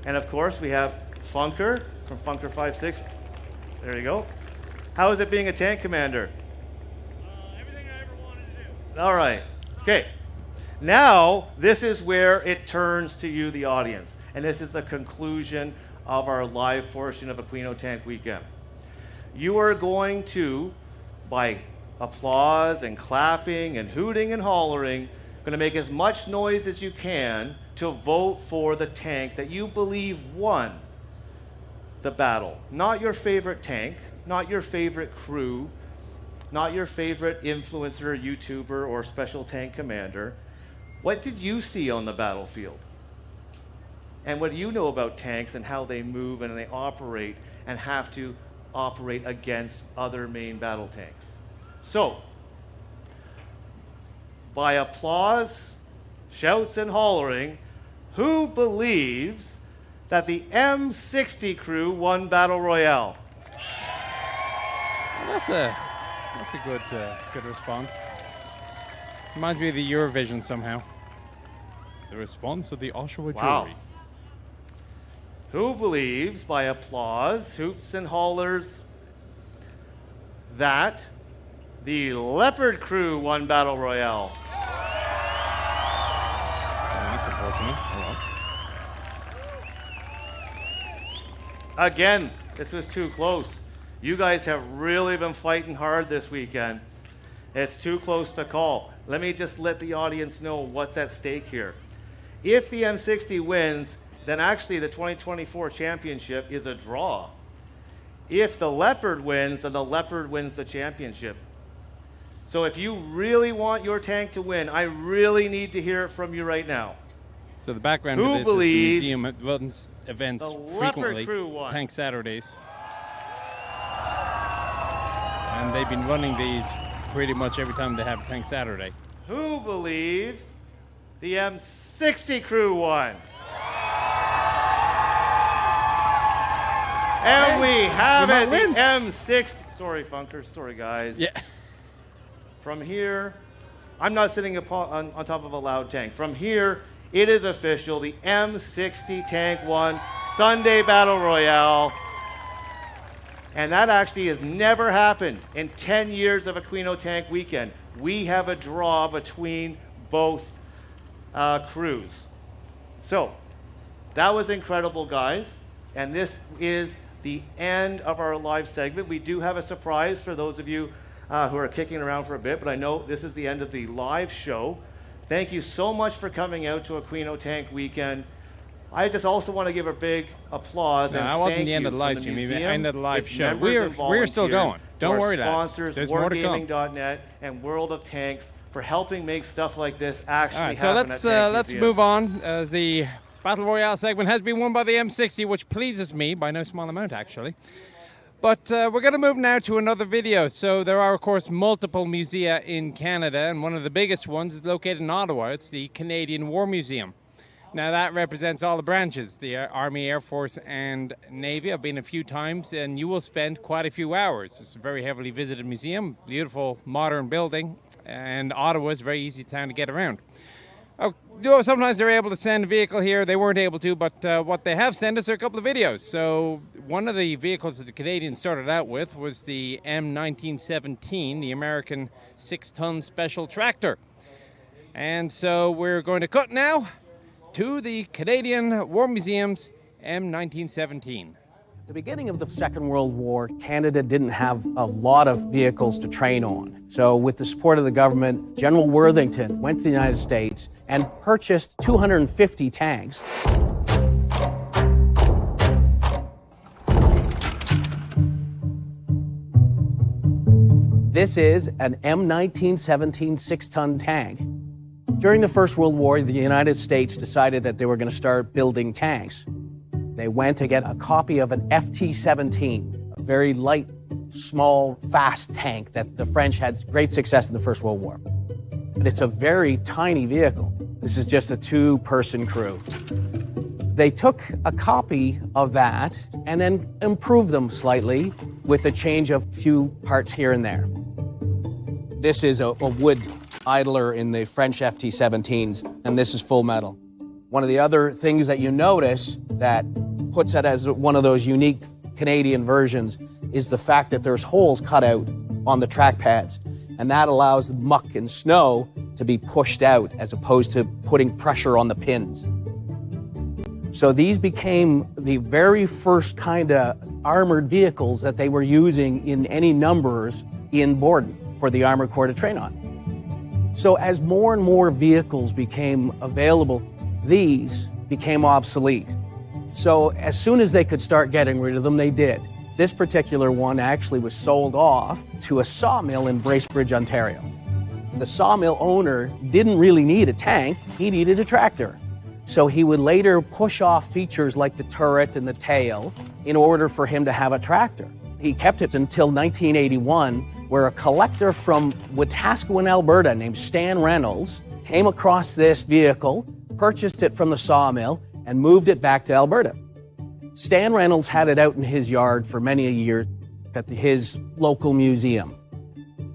And of course, we have Funker from Funker 5.6. There you go. How is it being a tank commander? Everything I ever wanted to do. All right. Okay. Now, this is where it turns to you, the audience. And this is the conclusion of our live portion of Aquino Tank Weekend. You are going to, by applause and clapping and hooting and hollering, going to make as much noise as you can to vote for the tank that you believe won the battle. Not your favorite tank, not your favorite crew, not your favorite influencer, YouTuber, or special tank commander. What did you see on the battlefield? And what do you know about tanks and how they move and they operate and have to operate against other main battle tanks? So, by applause, shouts, and hollering, who believes that the M60 crew won Battle Royale? Well, that's a good response. Reminds me of the Eurovision somehow. The response of the Oshawa Wow. jury. Who believes, by applause, hoots, and hollers, that the Leopard crew won Battle Royale? That's unfortunate. Oh, well. Again, this was too close. You guys have really been fighting hard this weekend. It's too close to call. Let me just let the audience know what's at stake here. If the M60 wins, then actually the 2024 championship is a draw. If the Leopard wins, then the Leopard wins the championship. So if you really want your tank to win, I really need to hear it from you right now. So the background Who of this is the believes museum runs events the Leopard frequently, crew won? Tank Saturdays. And they've been running these pretty much every time they have Tank Saturday. Who believes the M60 crew won? And we have You it, might the win. M60. Sorry, Funkers. Sorry, guys. Yeah. From here, I'm not sitting on top of a loud tank. From here, it is official. The M60 tank won Sunday Battle Royale. And that actually has never happened in 10 years of Aquino Tank Weekend. We have a draw between both crews. So, that was incredible, guys. And this is the end of our live segment. We do have a surprise for those of you who are kicking around for a bit, but I know this is the end of the live show. Thank you so much for coming out to Aquino Tank Weekend. I just also want to give a big applause. No, and that wasn't thank the end you of the from live stream. The museum, end of the live its show. members and We're still volunteers, going. Don't to our worry, lads. sponsors, There's more to come. Wargaming.net and World of Tanks for helping make stuff like this actually All right, so happen. let's move on, as the Battle Royale segment has been won by the M60, which pleases me by no small amount, actually. But we're going to move now to another video. So there are, of course, multiple musea in Canada, and one of the biggest ones is located in Ottawa. It's the Canadian War Museum. Now, that represents all the branches, the Army, Air Force, and Navy. I've been a few times, and you will spend quite a few hours. It's a very heavily visited museum, beautiful modern building, and Ottawa is a very easy town to get around. Sometimes they're able to send a vehicle here. They weren't able to, but what they have sent us are a couple of videos. So one of the vehicles that the Canadians started out with was the M1917, the American 6-ton special tractor. And so we're going to cut now to the Canadian War Museum's M1917. At the beginning of the Second World War, Canada didn't have a lot of vehicles to train on. So with the support of the government, General Worthington went to the United States and purchased 250 tanks. This is an M1917 6-ton tank. During the First World War, the United States decided that they were going to start building tanks. They went to get a copy of an FT-17, a very light, small, fast tank that the French had great success in the First World War. But it's a very tiny vehicle. This is just a 2-person crew. They took a copy of that and then improved them slightly with a change of few parts here and there. This is a wood idler in the French FT-17s, and this is full metal. One of the other things that you notice that puts it as one of those unique Canadian versions is the fact that there's holes cut out on the track pads, and that allows muck and snow to be pushed out as opposed to putting pressure on the pins. So these became the very first kind of armored vehicles that they were using in any numbers in Borden for the Armored Corps to train on. So as more and more vehicles became available, these became obsolete. So as soon as they could start getting rid of them, they did. This particular one actually was sold off to a sawmill in Bracebridge, Ontario. The sawmill owner didn't really need a tank, he needed a tractor. So he would later push off features like the turret and the tail in order for him to have a tractor. He kept it until 1981, where a collector from Wetaskiwin, Alberta, named Stan Reynolds, came across this vehicle, purchased it from the sawmill, and moved it back to Alberta. Stan Reynolds had it out in his yard for many a year at his local museum.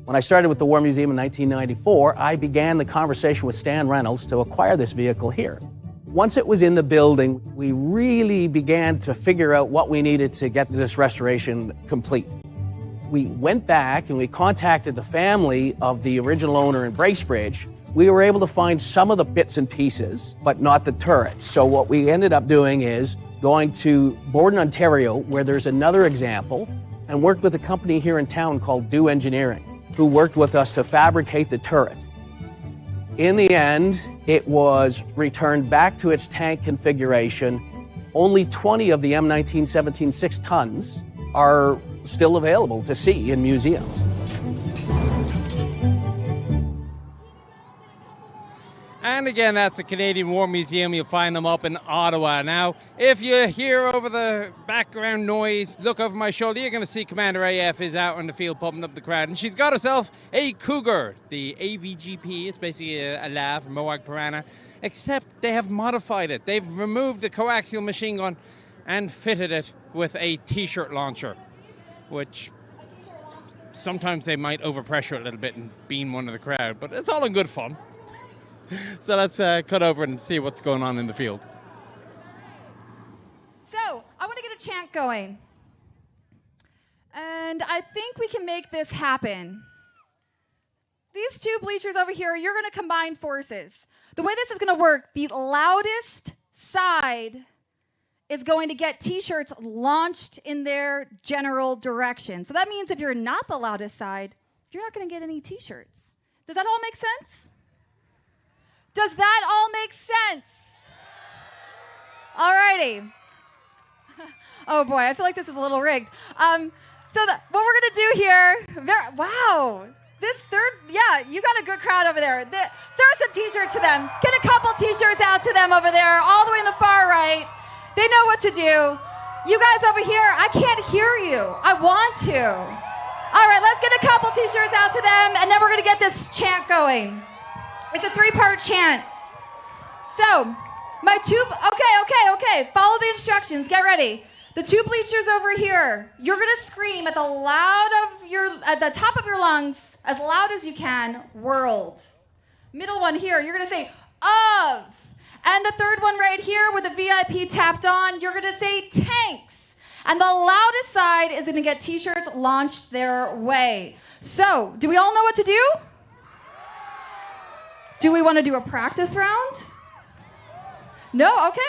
When I started with the War Museum in 1994, I began the conversation with Stan Reynolds to acquire this vehicle here. Once it was in the building, we really began to figure out what we needed to get this restoration complete. We went back and we contacted the family of the original owner in Bracebridge. We were able to find some of the bits and pieces, but not the turret. So what we ended up doing is going to Borden, Ontario, where there's another example, and worked with a company here in town called Do Engineering, who worked with us to fabricate the turret. In the end, it was returned back to its tank configuration. Only 20 of the M1917 6 tons are still available to see in museums. And again, that's the Canadian War Museum. You'll find them up in Ottawa. Now, if you hear over the background noise, look over my shoulder, you're going to see Commander AF is out on the field pumping up the crowd. And she's got herself a Cougar, the AVGP. It's basically a LAV, Moag Piranha, except they have modified it. They've removed the coaxial machine gun and fitted it with a T-shirt launcher, which sometimes they might overpressure a little bit and beam one of the crowd, but it's all in good fun. So let's cut over and see what's going on in the field. So, I want to get a chant going. And I think we can make this happen. These two bleachers over here, you're going to combine forces. The way this is going to work, the loudest side is going to get T-shirts launched in their general direction. So that means if you're not the loudest side, you're not going to get any T-shirts. Does that all make sense? Does that all make sense? Alrighty. Oh boy, I feel like this is a little rigged. What we're gonna do here, wow. This third, yeah, you got a good crowd over there. Throw some T-shirts to them. Get a couple T-shirts out to them over there, all the way in the far right. They know what to do. You guys over here, I can't hear you. I want to. All right, let's get a couple T-shirts out to them, and then we're gonna get this chant going. It's a 3-part chant. So, okay. Follow the instructions. Get ready. The two bleachers over here, you're gonna scream at the top of your lungs, as loud as you can, world. Middle one here, you're gonna say, of. And the third one right here with the VIP tapped on, you're gonna say, tanks. And the loudest side is gonna get T-shirts launched their way. So, do we all know what to do? Do we want to do a practice round? No? Okay.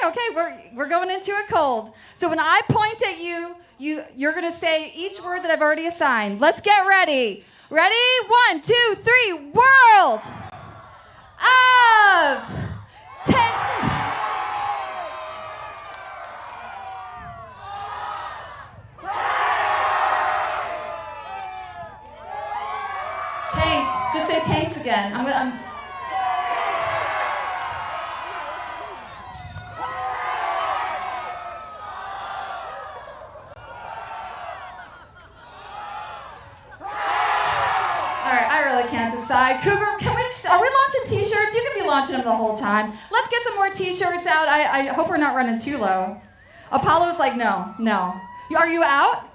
We're going into it cold. So when I point at you, you're going to say each word that I've already assigned. Let's get ready. Ready? 1, 2, 3. World. Of. Tanks. Just say tanks again. I'm can't decide. Cougar, are we launching T-shirts? You can be launching them the whole time. Let's get some more T-shirts out. I hope we're not running too low. Apollo's like, no. Are you out?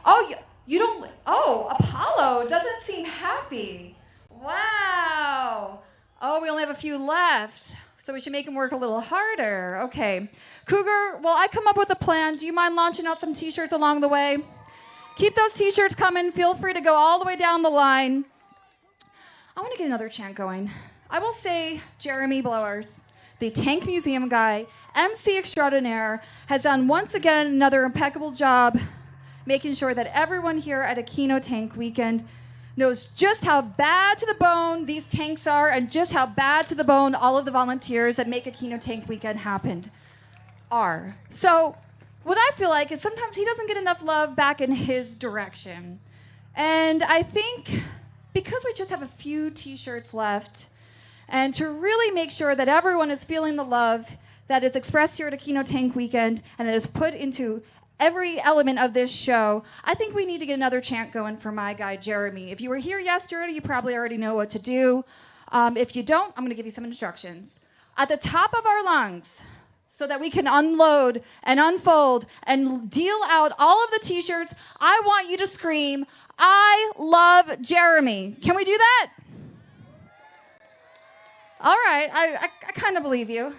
Oh, you don't. Oh, Apollo doesn't seem happy. Wow. Oh, we only have a few left, so we should make him work a little harder. Okay. Cougar, well, I come up with a plan. Do you mind launching out some T-shirts along the way? Keep those T-shirts coming. Feel free to go all the way down the line. I want to get another chant going. I will say Jeremy Blowers, the Tank Museum guy, MC extraordinaire, has done once again another impeccable job making sure that everyone here at Aquino Tank Weekend knows just how bad to the bone these tanks are and just how bad to the bone all of the volunteers that make Aquino Tank Weekend happen are. So what I feel like is sometimes he doesn't get enough love back in his direction. And I think because we just have a few t-shirts left, and to really make sure that everyone is feeling the love that is expressed here at Aquino Tank Weekend and that is put into every element of this show, I think we need to get another chant going for my guy, Jeremy. If you were here yesterday, you probably already know what to do. If you don't, I'm going to give you some instructions. At the top of our lungs, so that we can unload and unfold and deal out all of the t-shirts, I want you to scream, "I love Jeremy." Can we do that? All right, I kind of believe you.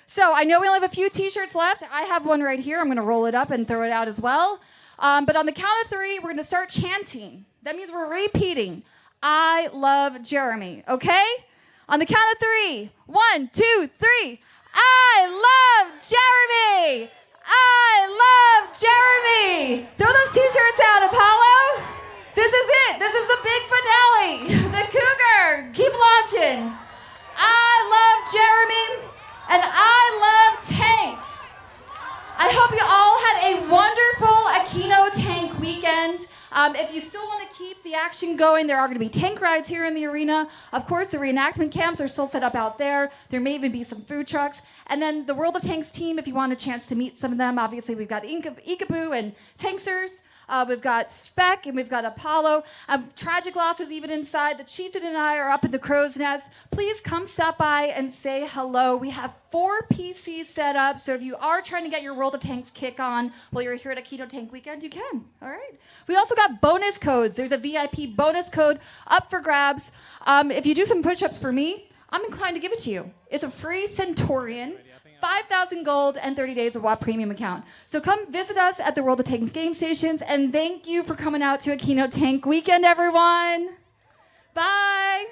So I know we only have a few t-shirts left. I have one right here. I'm going to roll it up and throw it out as well. But on the count of 3, we're going to start chanting. That means we're repeating, "I love Jeremy," okay? On the count of 3, 1, 2, 3. I love Jeremy! I love Jeremy! Throw those t-shirts out, Apollo! This is it. This is the big finale. The Cougar. Keep launching. I love Jeremy, and I love tanks. I hope you all had a wonderful Aquino Tank Weekend. If you still want to keep the action going, there are going to be tank rides here in the arena. Of course, the reenactment camps are still set up out there. There may even be some food trucks. And then the World of Tanks team, if you want a chance to meet some of them, obviously we've got Ikaboo and Tanksers. We've got Spec and we've got Apollo. Tragic losses even inside. The Chieftain and I are up in the crow's nest. Please come stop by and say hello. We have 4 PCs set up, so if you are trying to get your World of Tanks kick on while you're here at Aquino Tank Weekend, you can. All right. We also got bonus codes. There's a VIP bonus code up for grabs. If you do some push-ups for me, I'm inclined to give it to you. It's a free Centurion, 5,000 gold, and 30 days of WWII Premium account. So come visit us at the World of Tanks game stations, and thank you for coming out to Aquino Tank Weekend, everyone. Bye.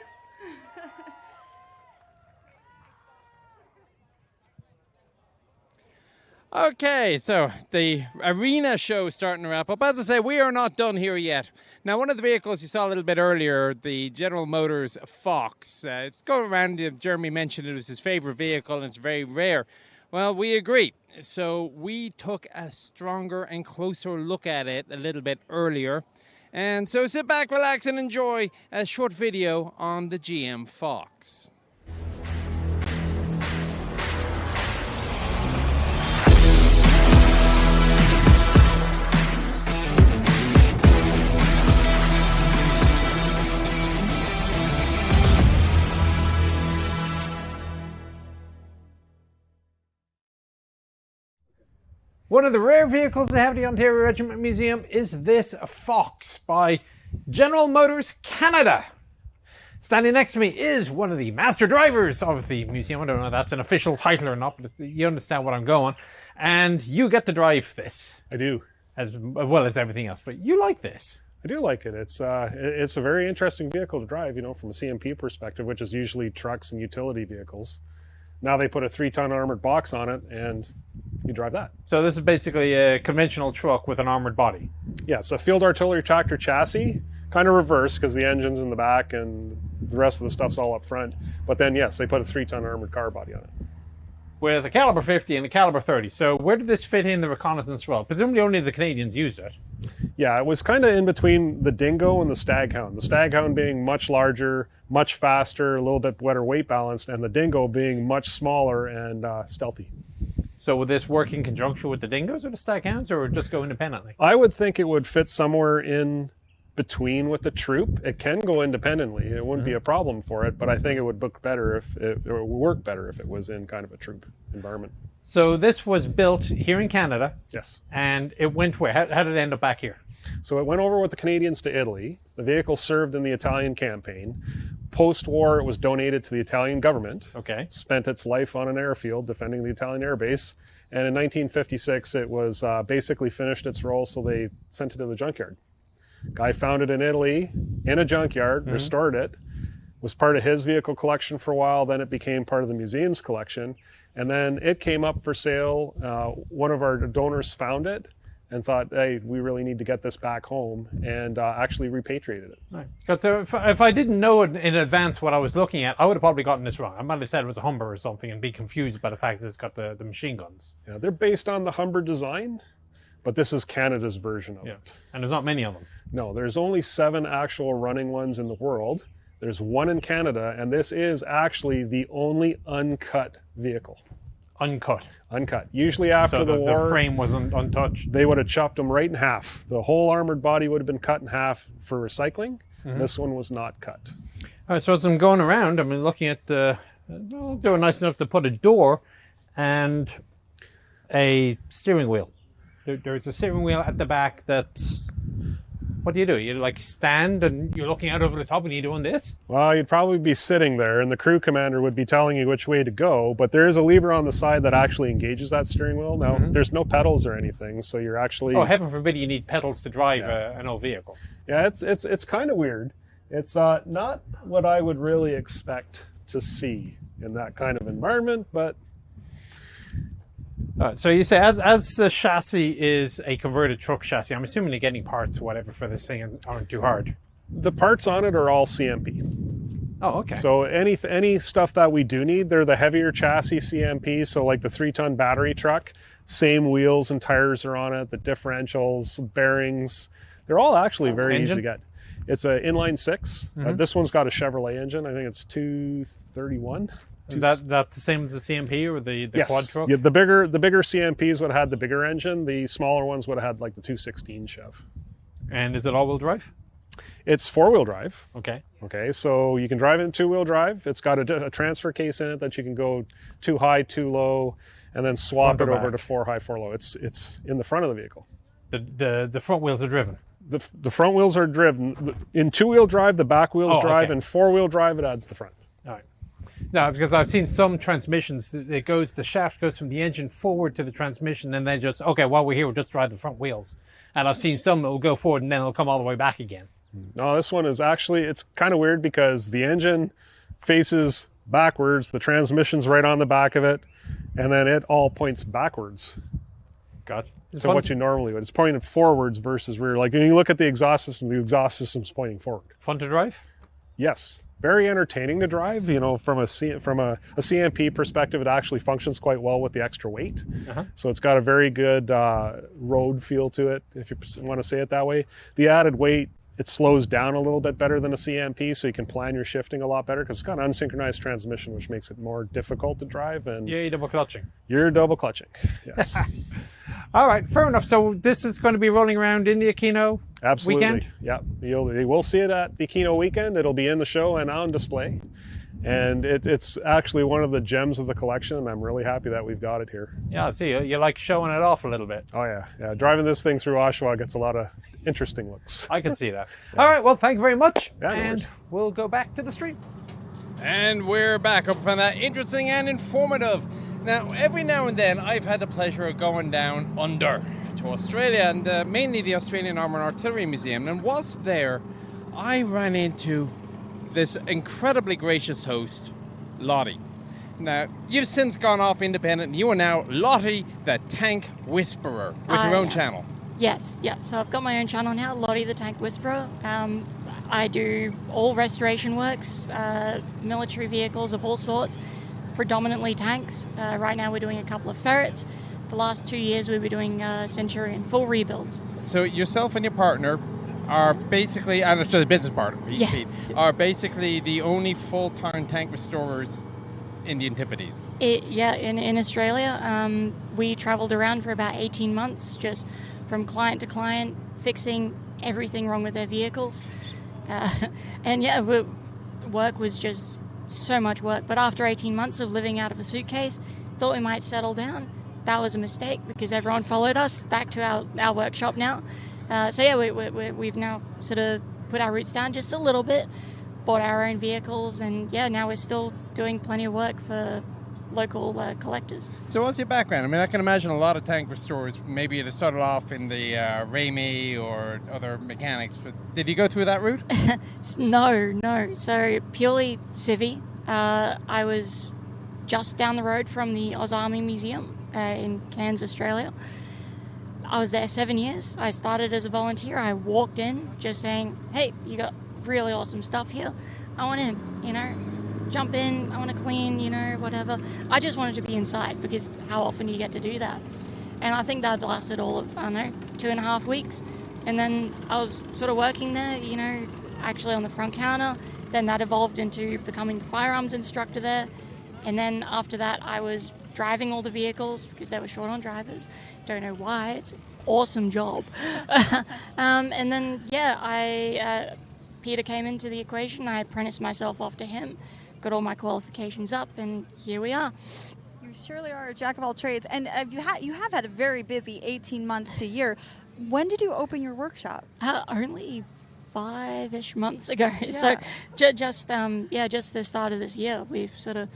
Okay, so the arena show is starting to wrap up. As I say, we are not done here yet. Now, one of the vehicles you saw a little bit earlier, the General Motors Fox, it's going around, Jeremy mentioned it was his favorite vehicle and it's very rare. Well, we agree. So we took a stronger and closer look at it a little bit earlier. And so sit back, relax, and enjoy a short video on the GM Fox. One of the rare vehicles they have at the Ontario Regiment Museum is this Fox by General Motors Canada. Standing next to me is one of the master drivers of the museum. I don't know if that's an official title or not, but you understand what I'm going. And you get to drive this. I do. As well as everything else, but you like this. I do like it. It's a very interesting vehicle to drive, you know, from a CMP perspective, which is usually trucks and utility vehicles. Now they put a 3-ton armored box on it, and you drive that. So this is basically a conventional truck with an armored body. Yeah, it's a field artillery tractor chassis, kind of reverse because the engine's in the back and the rest of the stuff's all up front. But then, yes, they put a 3-ton armored car body on it. With a caliber 50 and a caliber 30. So where did this fit in the reconnaissance role? Presumably only the Canadians used it. Yeah, it was kind of in between the Dingo and the Staghound. The Staghound being much larger, much faster, a little bit better weight balanced, and the Dingo being much smaller and stealthy. So would this work in conjunction with the Dingos or the Staghounds, or would it just go independently? I would think it would fit somewhere in between with the troop. It can go independently. It wouldn't be a problem for it, but I think it would work better if it was in kind of a troop environment. So this was built here in Canada. Yes. And it went where? How did it end up back here? So it went over with the Canadians to Italy. The vehicle served in the Italian campaign. Post-war, it was donated to the Italian government. Okay. Spent its life on an airfield defending the Italian air base. And in 1956, it was basically finished its role, so they sent it to the junkyard. Guy found it in Italy, in a junkyard, restored it, was part of his vehicle collection for a while, then it became part of the museum's collection, and then it came up for sale. One of our donors found it and thought, hey, we really need to get this back home, and actually repatriated it. Right. So if I didn't know in advance what I was looking at, I would have probably gotten this wrong. I might have said it was a Humber or something and be confused by the fact that it's got the machine guns. Yeah, they're based on the Humber design. but this is Canada's version of it. And there's not many of them. No, there's only 7 actual running ones in the world. There's 1 in Canada, and this is actually the only uncut vehicle. Uncut? Uncut. Usually after the war... the frame wasn't untouched? They would have chopped them right in half. The whole armored body would have been cut in half for recycling. This one was not cut. All right, so as I'm going around, I'm looking at the... Well, they were nice enough to put a door and a steering wheel. There's a steering wheel at the back that's... What do? You like stand and you're looking out over the top and you're doing this? Well, you'd probably be sitting there and the crew commander would be telling you which way to go, but there is a lever on the side that actually engages that steering wheel. Now, there's no pedals or anything, so you're actually... Oh, heaven forbid you need pedals to drive an old vehicle. Yeah, it's kind of weird. It's not what I would really expect to see in that kind of environment, but... So you say, as the chassis is a converted truck chassis, I'm assuming you're getting parts or whatever for this thing aren't too hard. The parts on it are all CMP. Oh, okay. So any stuff that we do need, they're the heavier chassis CMP, so like the 3-ton battery truck, same wheels and tires are on it, the differentials, bearings, they're all actually very easy to get. It's an inline 6. This one's got a Chevrolet engine. I think it's 231. That's the same as the CMP or the yes. quad truck? Yeah, the bigger CMPs would have had the bigger engine. The smaller ones would have had like the 216 Chev. And is it all-wheel drive? It's 4-wheel drive. Okay. Okay, so you can drive it in 2-wheel drive. It's got a transfer case in it that you can go 2 high, 2 low, and then swap it over to 4 high, 4 low. It's in the front of the vehicle. The front wheels are driven? The front wheels are driven. In 2-wheel drive, the back wheels drive. Okay. In 4-wheel drive, it adds the front. All right. No, because I've seen some transmissions, the shaft goes from the engine forward to the transmission, and then just, okay, while we're here, we'll just drive the front wheels. And I've seen some that will go forward and then it'll come all the way back again. No, this one is actually, it's kind of weird because the engine faces backwards, the transmission's right on the back of it, and then it all points backwards. Gotcha. To what you normally would. It's pointing forwards versus rear. Like when you look at the exhaust system's pointing forward. Fun to drive? Yes. Very entertaining to drive. You know, from a CMP perspective, it actually functions quite well with the extra weight. So it's got a very good road feel to it, if you want to say it that way. The added weight, it slows down a little bit better than a CMP, so you can plan your shifting a lot better because it's got an unsynchronized transmission, which makes it more difficult to drive. And yeah, you're double clutching. You're double clutching, yes. All right, fair enough. So this is going to be rolling around in the Aquino Weekend? Yeah, you will see it at the Aquino Weekend. It'll be in the show and on display. And it's actually one of the gems of the collection, and I'm really happy that we've got it here. Yeah, I see. You like showing it off a little bit. Oh, yeah. Driving this thing through Oshawa gets a lot of interesting looks. I can see that. All right, well, thank you very much. Yeah, no and worries. we'll go back to the stream. And we're back. Hope you found that interesting and informative. Now, every now and then, I've had the pleasure of going down under to Australia, and mainly the Australian Armour and Artillery Museum. And whilst there, I ran into this incredibly gracious host, Lottie. Now, you've since gone off independent, and you are now Lottie the Tank Whisperer with your own channel. Yes, yeah. So I've got my own channel now, Lottie the Tank Whisperer. I do all restoration works, military vehicles of all sorts, predominantly tanks. Right now we're doing a couple of ferrets. The last 2 years we were doing Centurion, full rebuilds. So yourself and your partner are basically, and the business partner, Pete, are basically the only full-time tank restorers in the Antipodes. In Australia, we traveled around for about 18 months, just from client to client, fixing everything wrong with their vehicles. Work was just so much work. But after 18 months of living out of a suitcase, thought we might settle down. That was a mistake because everyone followed us back to our workshop now. We've now sort of put our roots down just a little bit, bought our own vehicles, and now we're still doing plenty of work for local collectors. So what's your background? I mean, I can imagine a lot of tank restorers, maybe it started off in the Ramey or other mechanics, but did you go through that route? No. So purely civvy. I was just down the road from the Oz Army Museum in Cairns, Australia. I was there 7 years. I started as a volunteer. I walked in just saying, hey, you got really awesome stuff here. I want in, jump in. I want to clean, whatever. I just wanted to be inside because how often do you get to do that? And I think that lasted all of, 2.5 weeks. And then I was sort of working there, actually on the front counter. Then that evolved into becoming the firearms instructor there. And then after that, I was driving all the vehicles because they were short on drivers. Don't know why. It's an awesome job. And then, Peter came into the equation. I apprenticed myself off to him, got all my qualifications up, and here we are. You surely are a jack of all trades. And you have had a very busy 18 months to a year. When did you open your workshop? Only 5-ish months ago. Yeah. So just the start of this year, we've sort of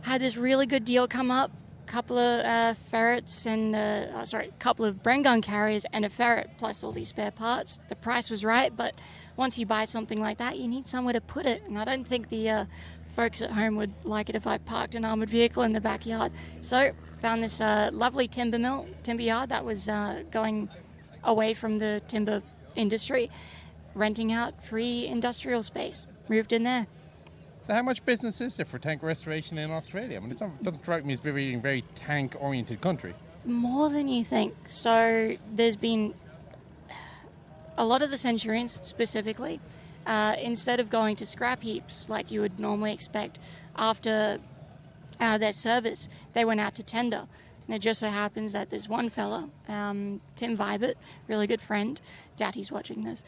had this really good deal come up. Couple of ferrets and couple of Bren gun carriers and a ferret plus all these spare parts. The price was right, but once you buy something like that, you need somewhere to put it. And I don't think the folks at home would like it if I parked an armored vehicle in the backyard. So found this lovely timber yard that was going away from the timber industry, renting out free industrial space. Moved in there. So how much business is there for tank restoration in Australia? I mean, it doesn't strike me as being a very tank-oriented country. More than you think. So there's been a lot of the Centurions specifically, instead of going to scrap heaps like you would normally expect after their service, they went out to tender. And it just so happens that there's one fella, Tim Vibert, really good friend. Daddy's watching this.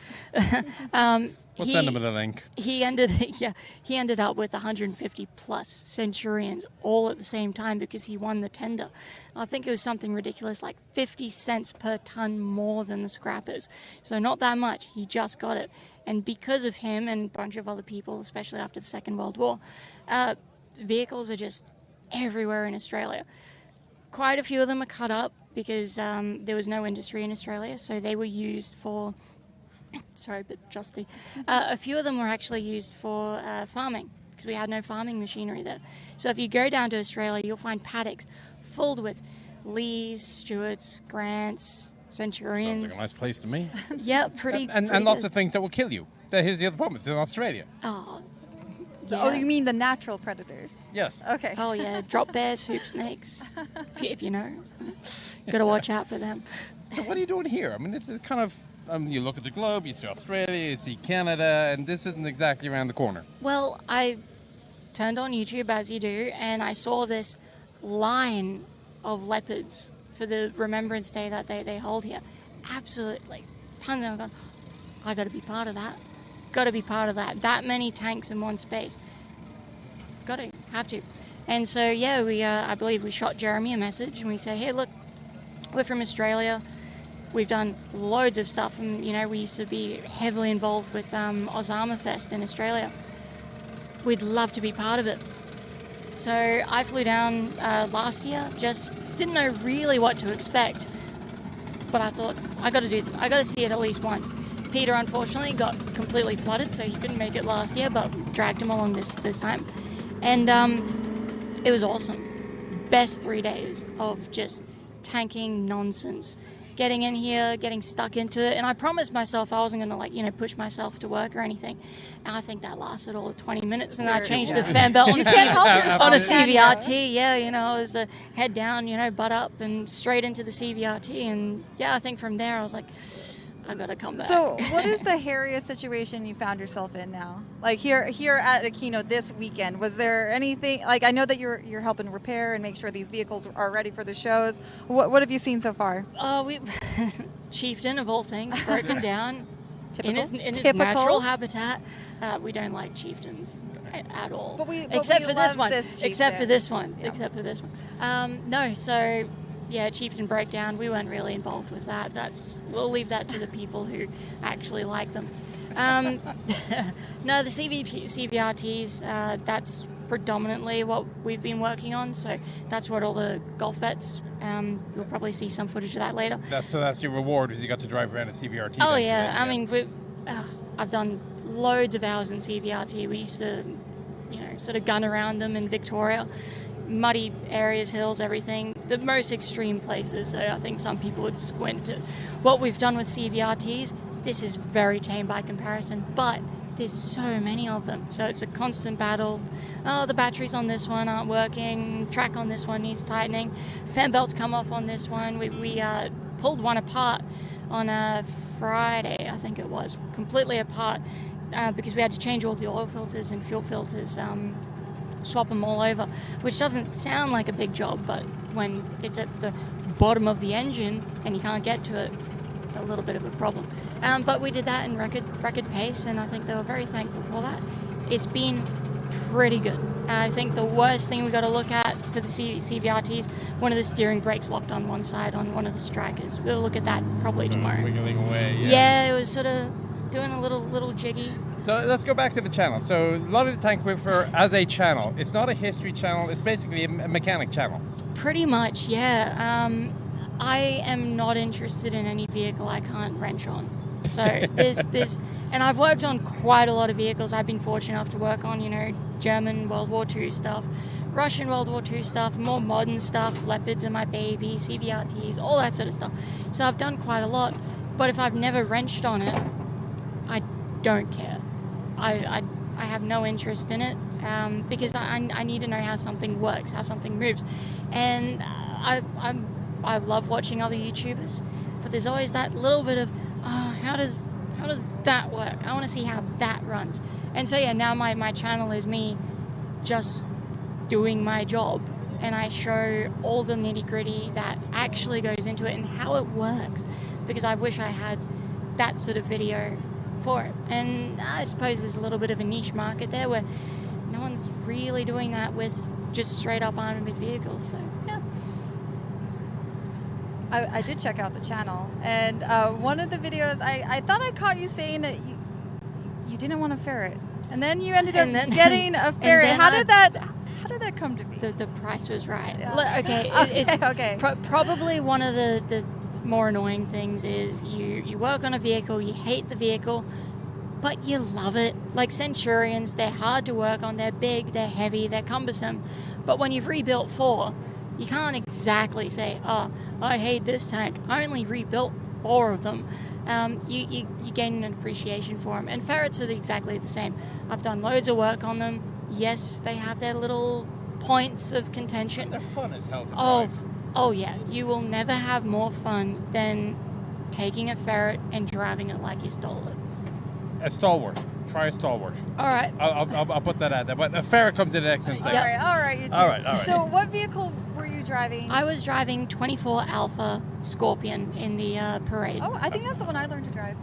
We'll send him a link. He ended up with 150 plus Centurions all at the same time because he won the tender. I think it was something ridiculous, like 50 cents per ton more than the scrappers. So not that much. He just got it. And because of him and a bunch of other people, especially after the Second World War, vehicles are just everywhere in Australia. Quite a few of them are cut up because there was no industry in Australia, so they were used for... Sorry, a bit justy. A few of them were actually used for farming because we had no farming machinery there. So if you go down to Australia, you'll find paddocks filled with Lees, Stewarts, Grants, Centurions. Sounds like a nice place to me. Yeah, pretty. And lots of things that will kill you. Here's the other problem. It's in Australia. Oh, yeah. Oh, you mean the natural predators? Yes. Okay. Oh, yeah. Drop bears, hoop snakes, if you know. Got to watch out for them. So what are you doing here? I mean, it's kind of... you look at the globe, you see Australia, you see Canada, and this isn't exactly around the corner. Well, I turned on YouTube, as you do, and I saw this line of leopards for the Remembrance Day that they hold here. Absolutely. Tons of them. Going, I got to be part of that. Got to be part of that. That many tanks in one space. Got to. Have to. And so, I believe we shot Jeremy a message, and we say, hey, look, we're from Australia. We've done loads of stuff, and we used to be heavily involved with Ozama Fest in Australia. We'd love to be part of it. So I flew down last year, just didn't know really what to expect, but I thought I got to see it at least once. Peter unfortunately got completely flooded, so he couldn't make it last year, but dragged him along this time, and it was awesome. Best 3 days of just tanking nonsense. Getting in here, getting stuck into it, and I promised myself I wasn't going to push myself to work or anything. And I think that lasted all of 20 minutes, and I changed the fan belt on a CVRT. Yeah, it was a head down, butt up, and straight into the CVRT. And I think from there I was like, I got to come back. So, what is the hairiest situation you found yourself in now? Like here at Aquino this weekend, was there anything? Like I know that you're helping repair and make sure these vehicles are ready for the shows. What have you seen so far? We Chieftain of all things broken down in his Typical. natural habitat. We don't like chieftains at all. Except for this one. No, so. Yeah, Chieftain breakdown. We weren't really involved with that. We'll leave that to the people who actually like them. No, the CVRTs. That's predominantly what we've been working on. So that's what all the golf vets. You'll probably see some footage of that later. That's your reward, is you got to drive around a CVRT. Oh yeah, I mean, I've done loads of hours in CVRT. We used to, sort of gun around them in Victoria. Muddy areas, hills, everything, the most extreme places. So I think some people would squint at what we've done with CVRTs. This is very tame by comparison, but there's so many of them. So it's a constant battle. Oh, the batteries on this one aren't working. Track on this one needs tightening. Fan belts come off on this one. We pulled one apart on a Friday, I think it was, completely apart because we had to change all the oil filters and fuel filters, swap them all over, which doesn't sound like a big job, but when it's at the bottom of the engine and you can't get to it, it's a little bit of a problem. But we did that in record pace, and I think they were very thankful for that. It's been pretty good. I think the worst thing we got to look at for the CVRTs, one of the steering brakes locked on one side on one of the strikers. We'll look at that probably tomorrow. Wiggling away. Yeah, it was sort of doing a little jiggy. So let's go back to the channel. So Lottie the Tank Whipper as a channel, it's not a history channel, it's basically a mechanic channel. Pretty much, yeah. I am not interested in any vehicle I can't wrench on. So there's, and I've worked on quite a lot of vehicles. I've been fortunate enough to work on, German World War II stuff, Russian World War II stuff, more modern stuff, Leopards are my baby, CVRTs, all that sort of stuff. So I've done quite a lot, but if I've never wrenched on it, I don't care. I have no interest in it because I need to know how something works, how something moves. And I love watching other YouTubers, but there's always that little bit of, how does that work? I want to see how that runs. And so yeah, now my channel is me just doing my job, and I show all the nitty-gritty that actually goes into it and how it works, because I wish I had that sort of video for it. And I suppose there's a little bit of a niche market there where no one's really doing that with just straight up armored vehicles. So yeah. I did check out the channel, and one of the videos, I thought I caught you saying that you didn't want a ferret, and then you ended up getting a ferret. How did that come to be? The price was right. Yeah. Look, okay, it's okay. Probably one of the more annoying things is you work on a vehicle, you hate the vehicle, but you love it. Like Centurions, they're hard to work on, they're big, they're heavy, they're cumbersome, but when you've rebuilt 4, you can't exactly say, oh, I hate this tank. I only rebuilt 4 of them. You gain an appreciation for them. And ferrets are exactly the same. I've done loads of work on them. Yes, they have their little points of contention. They're fun as hell to drive. Oh yeah, you will never have more fun than taking a ferret and driving it like you stole it. A stalwart. Try a stalwart. All right. I'll put that out there. But a ferret comes in an excellent second. All right, you two. All right. So what vehicle were you driving? I was driving 24 Alpha Scorpion in the parade. Oh, I think that's the one I learned to drive.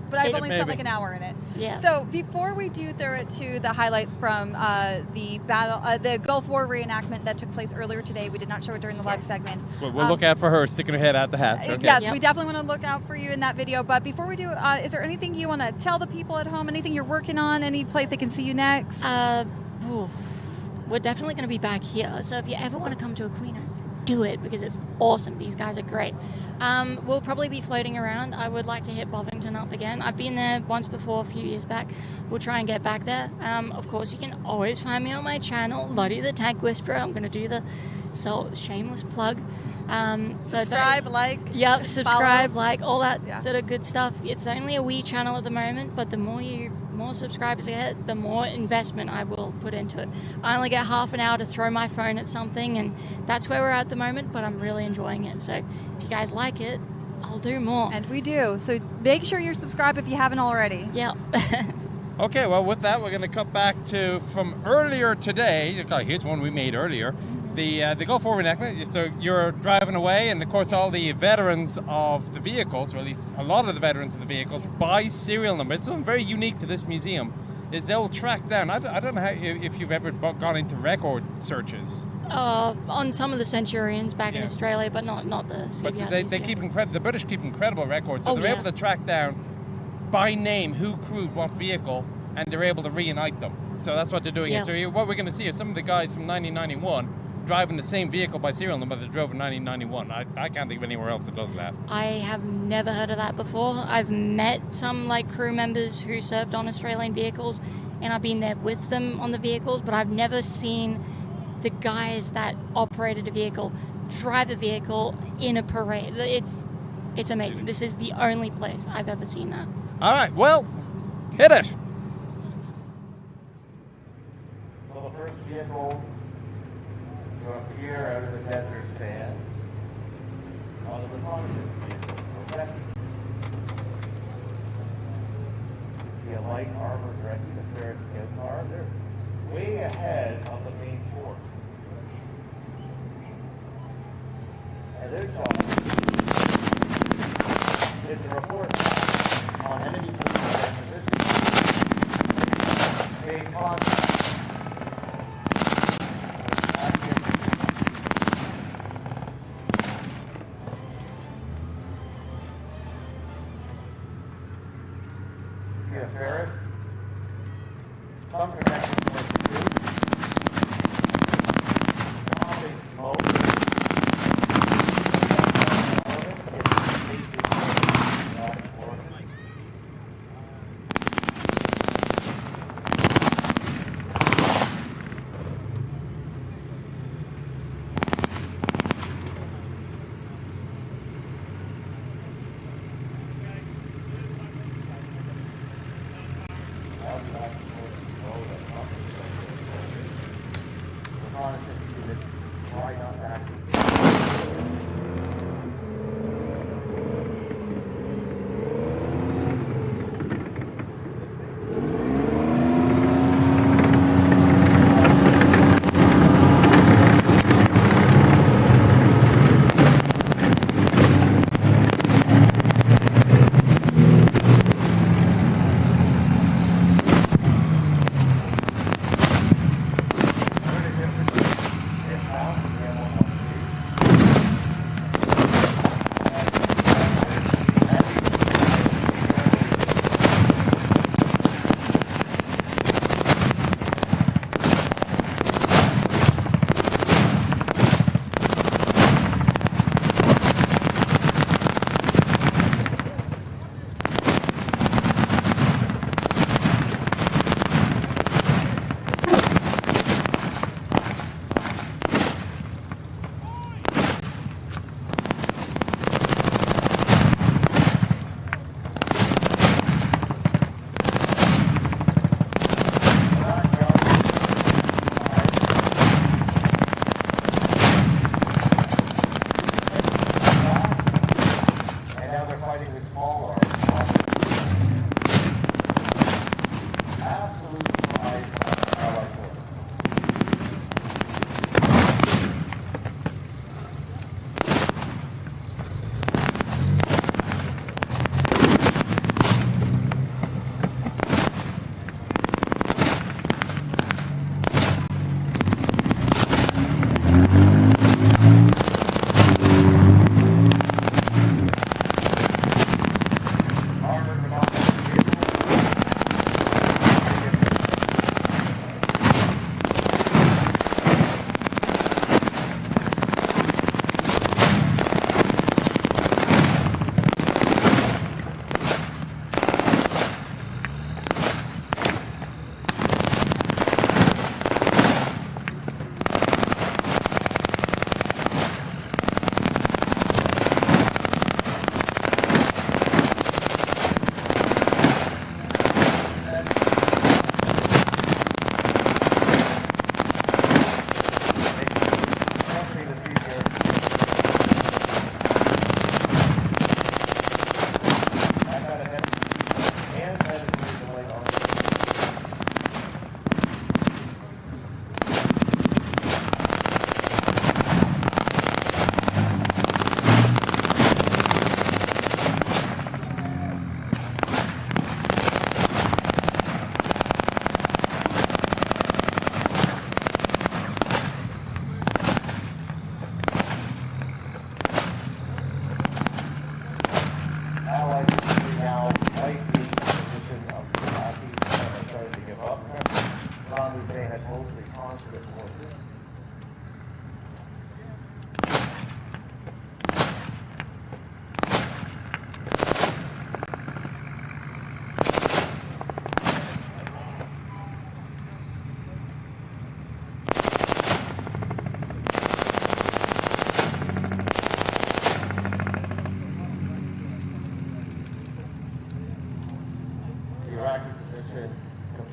But I've only spent like an hour in it. Yeah. So before we do throw it to the highlights from the Gulf War reenactment that took place earlier today, we did not show it during the live segment. We'll look out for her sticking her head out the hatch. Okay. Yes, we definitely want to look out for you in that video. But before we do, is there anything you want to tell the people at home? Anything you're working on? Any place they can see you next? We're definitely going to be back here. So if you ever want to come to Aquino, do it, because it's awesome. These guys are great. We'll probably be floating around. I would like to hit Bovington up again. I've been there once before, a few years back. We'll try and get back there. Of course, you can always find me on my channel, Lottie the Tank Whisperer. I'm going to do the shameless plug. Subscribe, like. Yep, subscribe, follow. like, all that sort of good stuff. It's only a wee channel at the moment, but the more subscribers I get, the more investment I will put into it. I only get half an hour to throw my phone at something, and that's where we're at the moment, but I'm really enjoying it. So if you guys like it, I'll do more. And we do. So make sure you're subscribed if you haven't already. Yeah. Okay, well, with that, we're going to cut back to from earlier today. Here's one we made earlier. The Gulf War reenactment. So you're driving away, and of course all the veterans of the vehicles, or at least a lot of the veterans of the vehicles, by serial number. It's something very unique to this museum, is they'll track down. I don't know if you've ever gone into record searches. On some of the Centurions back in Australia, but not the CVRTs. But they keep the British keep incredible records, so they're able to track down by name who crewed what vehicle, and they're able to reunite them. So that's what they're doing. Yeah. So what we're going to see is some of the guys from 1991 driving the same vehicle by serial number that drove in 1991. I can't think of anywhere else that does that. I have never heard of that before. I've met some crew members who served on Australian vehicles, and I've been there with them on the vehicles, but I've never seen the guys that operated a vehicle drive a vehicle in a parade. It's amazing. This is the only place I've ever seen that. All right, well, hit it. vehicles to appear out of the desert sands on the reconnaissance vehicle. Okay? You see a light armored Regular Fair scout car. They're way ahead of the main force. And their job is to report on enemy positions and make contact. See a ferret? Some protection for the food. Big smoke.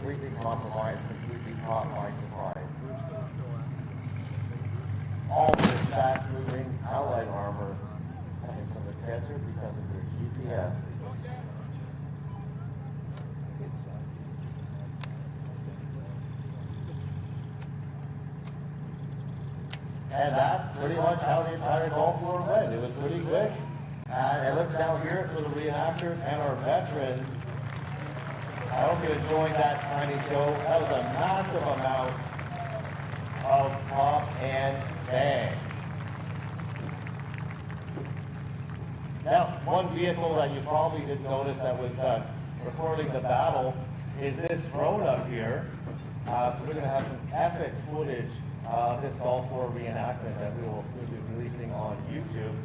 completely compromised, completely caught by surprise. all this fast-moving allied armor coming from the Hetzer because of their GPS. And that's pretty much how the entire Gulf War went. It was pretty quick. And let's down here for the reenactors and our veterans. I hope you enjoyed that tiny show. That was a massive amount of pop and bang. Now, one vehicle that you probably didn't notice that was recording the battle is this drone up here. So we're going to have some epic footage of this Gulf War reenactment that we will soon be releasing on YouTube.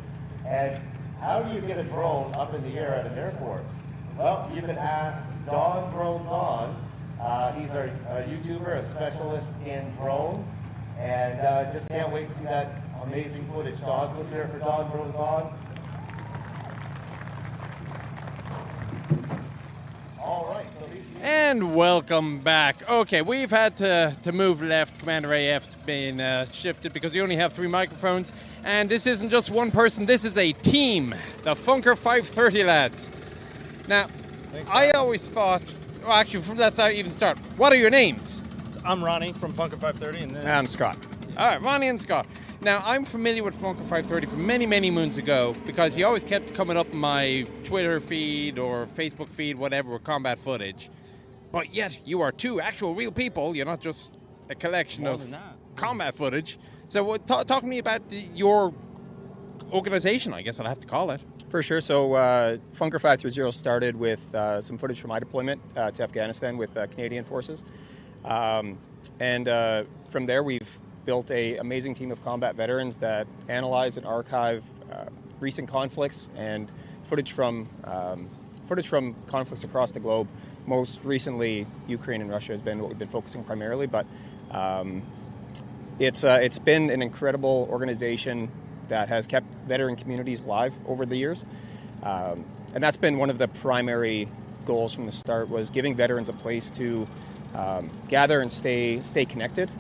And how do you get a drone up in the air at an airport? Well, you can ask Don Drones On. He's our YouTuber, a specialist in drones, and just can't wait to see that amazing footage. Don, let's hear it for Don Drones On. All right. And welcome back. Okay, we've had to move left. Commander AF's been shifted because we only have 3 microphones. And this isn't just one person, this is a team. The Funker 530 lads. Now, I always thought, well, actually, let's not even start. What are your names? I'm Ronnie from Funker 530. And I'm Scott. All right, Ronnie and Scott. Now, I'm familiar with Funker 530 from many, many moons ago because he always kept coming up in my Twitter feed or Facebook feed, whatever, with combat footage. But yet, you are 2 actual real people. You're not just a collection of combat footage. So talk to me about your organization, I guess I'll have to call it. For sure. So Funker 530 started with some footage from my deployment to Afghanistan with Canadian forces. And from there, we've built an amazing team of combat veterans that analyze and archive recent conflicts and footage from conflicts across the globe. Most recently, Ukraine and Russia has been what we've been focusing primarily, but it's been an incredible organization that has kept veteran communities alive over the years. And that's been one of the primary goals from the start, was giving veterans a place to gather and stay connected,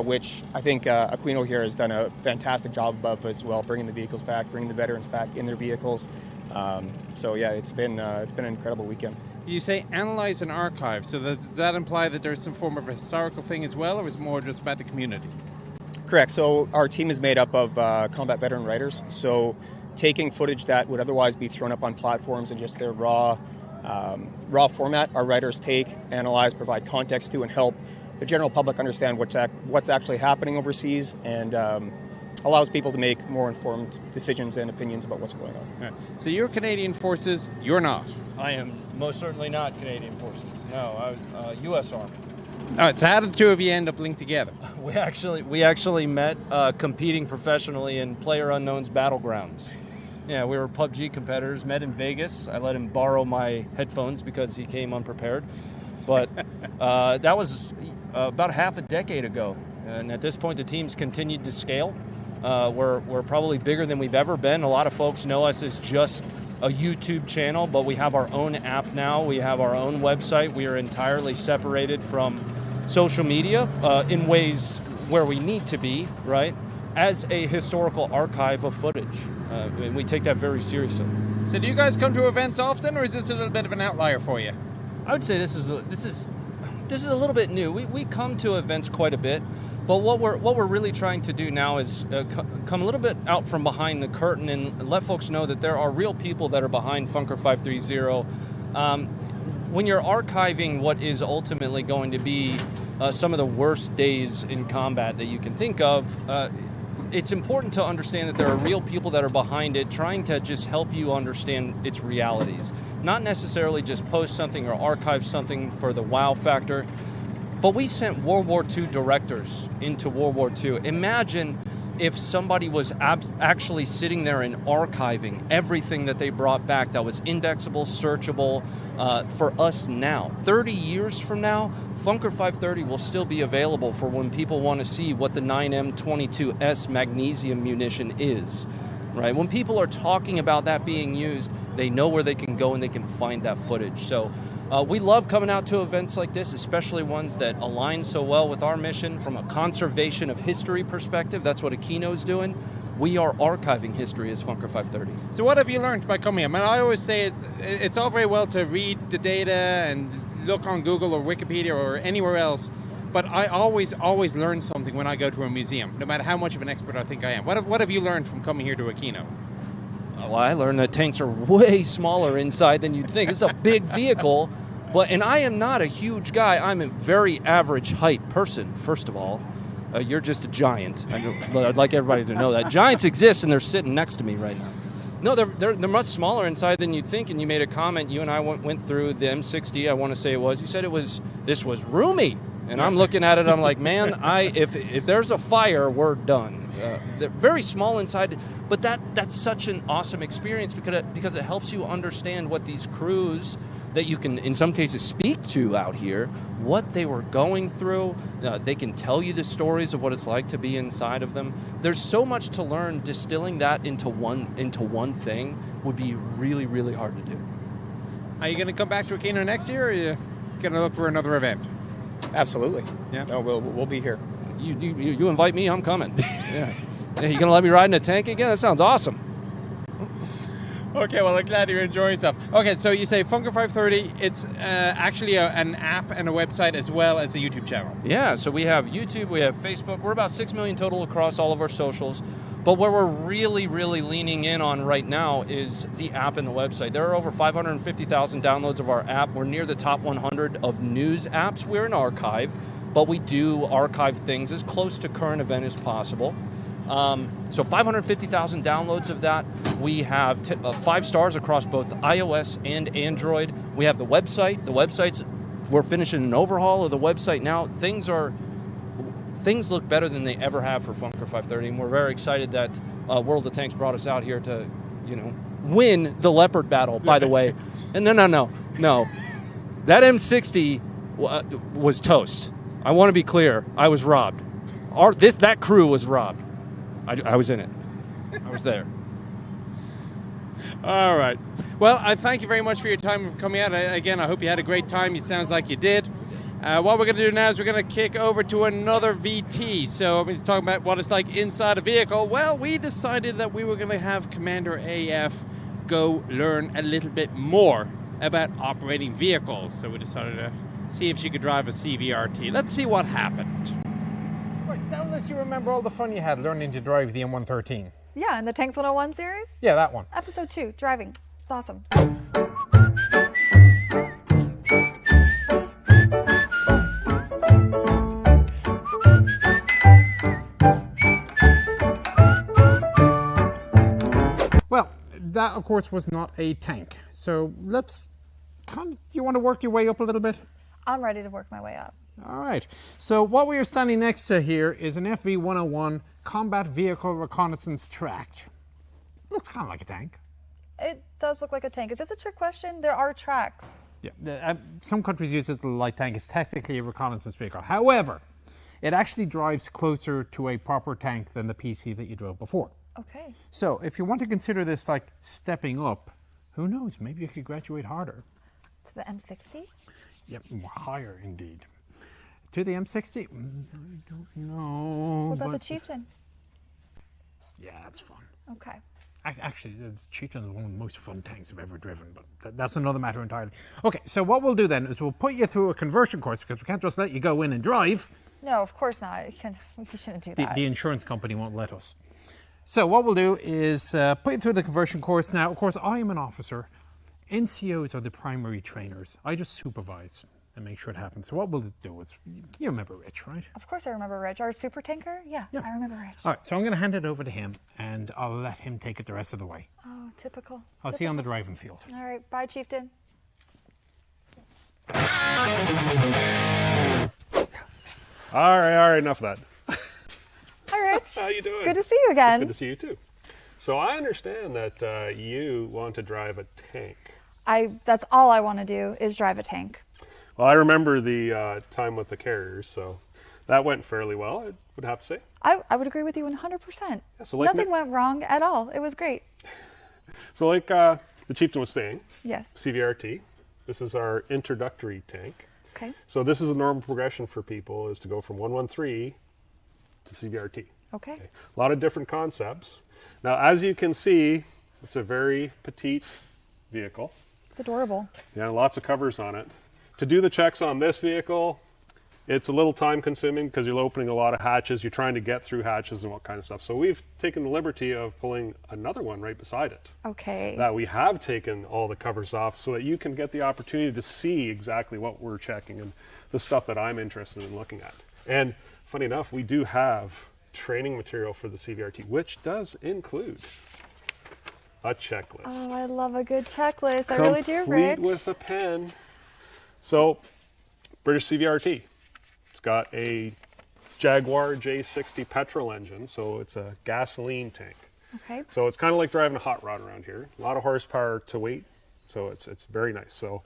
which I think Aquino here has done a fantastic job of as well, bringing the vehicles back, bringing the veterans back in their vehicles. So yeah, it's been an incredible weekend. You say analyze and archive, so does that imply that there's some form of a historical thing as well, or is it more just about the community? Correct. So our team is made up of combat veteran writers. So taking footage that would otherwise be thrown up on platforms in just their raw format, our writers take, analyze, provide context to, and help the general public understand what's actually happening overseas, and allows people to make more informed decisions and opinions about what's going on. Right. So you're Canadian Forces, you're not? I am most certainly not Canadian Forces. No, U.S. Army. All right, so how did the 2 of you end up linked together? We actually met competing professionally in PlayerUnknown's Battlegrounds. Yeah, we were PUBG competitors, met in Vegas. I let him borrow my headphones because he came unprepared. But that was about half a decade ago. And at this point, the team's continued to scale. We're probably bigger than we've ever been. A lot of folks know us as just a YouTube channel, but we have our own app now. We have our own website. We are entirely separated from social media in ways where we need to be, right? As a historical archive of footage. And we take that very seriously. So do you guys come to events often, or is this a little bit of an outlier for you? I would say this is a little bit new. We come to events quite a bit, but what we're really trying to do now is come a little bit out from behind the curtain and let folks know that there are real people that are behind Funker 530. When you're archiving what is ultimately going to be some of the worst days in combat that you can think of, it's important to understand that there are real people that are behind it, trying to just help you understand its realities. Not necessarily just post something or archive something for the wow factor, but we sent World War II directors into World War II. Imagine if somebody was actually sitting there and archiving everything that they brought back that was indexable, searchable for us now. 30 years from now, Funker 530 will still be available for when people want to see what the 9M22S magnesium munition is. Right? When people are talking about that being used, they know where they can go and they can find that footage. So We love coming out to events like this, especially ones that align so well with our mission from a conservation of history perspective. That's what Aquino's doing. We are archiving history as Funker 530. So what have you learned by coming here? I mean, I always say it's all very well to read the data and look on Google or Wikipedia or anywhere else, but I always learn something when I go to a museum, no matter how much of an expert I think I am. What have you learned from coming here to Aquino? Well, I learned that tanks are way smaller inside than you'd think. It's a big vehicle, and I am not a huge guy. I'm a very average height person, first of all. You're just a giant. I'd like everybody to know that. Giants exist, and they're sitting next to me right now. No, they're much smaller inside than you'd think, and you made a comment. You and I went through the M60, I want to say it was. You said this was roomy. And I'm looking at it, I'm like, man, if there's a fire, we're done. They're very small inside, but that's such an awesome experience because it helps you understand what these crews that you can, in some cases, speak to out here, what they were going through. They can tell you the stories of what it's like to be inside of them. There's so much to learn. Distilling that into one thing would be really, really hard to do. Are you going to come back to Aquino next year, or are you going to look for another event? Absolutely. Yeah. No, we'll be here. You invite me, I'm coming. Yeah. You gonna let me ride in a tank again? That sounds awesome. Okay, well, I'm glad you're enjoying yourself. Okay, so you say Funker 530. It's actually an app and a website as well as a YouTube channel. Yeah, so we have YouTube, we have Facebook. We're about 6 million total across all of our socials. But where we're really, really leaning in on right now is the app and the website. There are over 550,000 downloads of our app. We're near the top 100 of news apps. We're an archive, but we do archive things as close to current event as possible. So 550,000 downloads of that. We have 5 stars across both iOS and Android. We have the website. The website's, we're finishing an overhaul of the website now. Things look better than they ever have for Funker 530, and we're very excited that World of Tanks brought us out here to, win the Leopard battle, by the way. And no. That M60 was toast. I want to be clear. I was robbed. That crew was robbed. I was in it. I was there. All right. Well, I thank you very much for your time for coming out. Again, I hope you had a great time. It sounds like you did. What we're going to do now is we're going to kick over to another VT. So we're talking about what it's like inside a vehicle. Well, we decided that we were going to have Commander AF go learn a little bit more about operating vehicles. So we decided to see if she could drive a CVRT. Let's see what happened. Right, now unless you remember all the fun you had learning to drive the M113. Yeah, in the Tanks 101 series? Yeah, that one. Episode 2, driving. It's awesome. Well, that of course was not a tank. So do you want to work your way up a little bit? I'm ready to work my way up. All right. So what we are standing next to here is an FV-101 Combat Vehicle Reconnaissance Tract. Looks kind of like a tank. It does look like a tank. Is this a trick question? There are tracks. Yeah. Some countries use it as a light tank. It's technically a reconnaissance vehicle. However, it actually drives closer to a proper tank than the PC that you drove before. Okay. So if you want to consider this like stepping up, who knows? Maybe you could graduate harder. To the M60? Yep, higher indeed. To the M60? I don't know. What about the Chieftain? Yeah, that's fun. Okay. Actually, the Chieftain is one of the most fun tanks I've ever driven, but that's another matter entirely. Okay, so what we'll do then is we'll put you through a conversion course because we can't just let you go in and drive. No, of course not. We shouldn't do that. The insurance company won't let us. So what we'll do is put you through the conversion course. Now, of course, I am an officer. NCOs are the primary trainers. I just supervise and make sure it happens. So what we'll do is, you remember Rich, right? Of course I remember Rich. Our super tanker? Yeah, I remember Rich. All right, so I'm going to hand it over to him, and I'll let him take it the rest of the way. Oh, typical. I'll see you on the driving field. All right, bye, Chieftain. All right, enough of that. Hi, Rich. How you doing? Good to see you again. It's good to see you too. So I understand that you want to drive a tank. That's all I want to do is drive a tank. Well, I remember the time with the carriers, so that went fairly well, I would have to say. I would agree with you 100%. Yeah, so like nothing went wrong at all. It was great. So like the Chieftain was saying, yes, CVRT, This is our introductory tank. Okay. So this is a normal progression for people, is to go from 113 to CVRT. Okay. A lot of different concepts. Now, as you can see, it's a very petite vehicle. It's adorable. Yeah, lots of covers on it. To do the checks on this vehicle, it's a little time consuming because you're opening a lot of hatches. You're trying to get through hatches and what kind of stuff. So we've taken the liberty of pulling another one right beside it. Okay. That we have taken all the covers off so that you can get the opportunity to see exactly what we're checking and the stuff that I'm interested in looking at. And funny enough, we do have training material for the CVRT, which does include a checklist. Oh, I love a good checklist. I really do, Rich. Complete with a pen. So, British CVRT. It's got a Jaguar J60 petrol engine, so it's a gasoline tank. Okay. So it's kind of like driving a hot rod around here. A lot of horsepower to weight, so it's very nice. So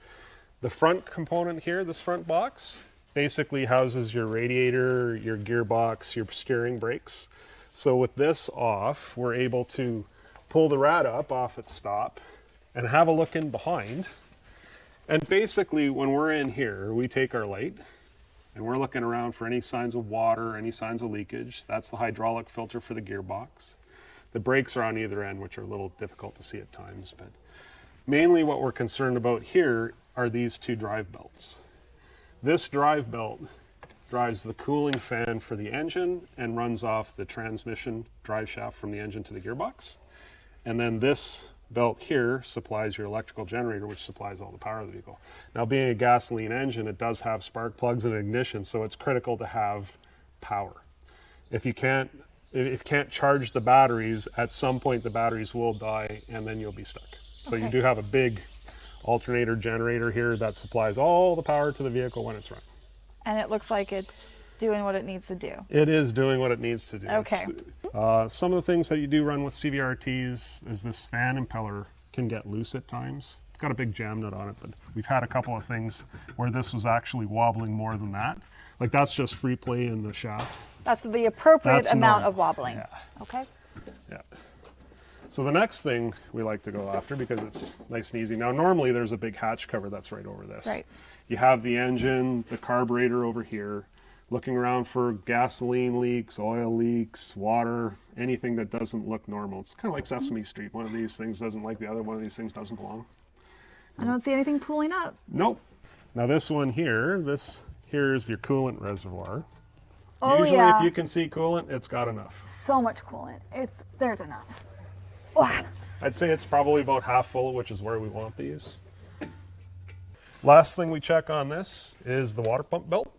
the front component here, this front box, basically houses your radiator, your gearbox, your steering brakes. So with this off, we're able to pull the rad up off its stop and have a look in behind. And basically when we're in here, we take our light and we're looking around for any signs of water, any signs of leakage. That's the hydraulic filter for the gearbox. The brakes are on either end, which are a little difficult to see at times, but mainly what we're concerned about here are these two drive belts. This drive belt drives the cooling fan for the engine and runs off the transmission drive shaft from the engine to the gearbox. And then this belt here supplies your electrical generator, which supplies all the power of the vehicle. Now, being a gasoline engine, it does have spark plugs and ignition, so it's critical to have power. If you can't charge the batteries, at some point the batteries will die and then you'll be stuck. So you do have a big alternator generator here that supplies all the power to the vehicle when it's running. And it looks like it's doing what it needs to do. It is doing what it needs to do. Okay. Some of the things that you do run with CVRTs is this fan impeller can get loose at times. It's got a big jam nut on it, but we've had a couple of things where this was actually wobbling more than that. Like that's just free play in the shaft. That's the appropriate That's amount normal. of wobbling. Yeah. Okay. Yeah. So the next thing we like to go after, because it's nice and easy. Now normally there's a big hatch cover that's right over this. Right. You have the engine, the carburetor over here, looking around for gasoline leaks, oil leaks, water, anything that doesn't look normal. It's kind of like Sesame Street. One of these things doesn't like the other, one of these things doesn't belong. I don't see anything pooling up. Nope. Now this one here, here is your coolant reservoir. Oh, Usually yeah. if you can see coolant, it's got enough. So much coolant. There's enough. Oh. I'd say it's probably about half full, which is where we want these. Last thing we check on this is the water pump belt.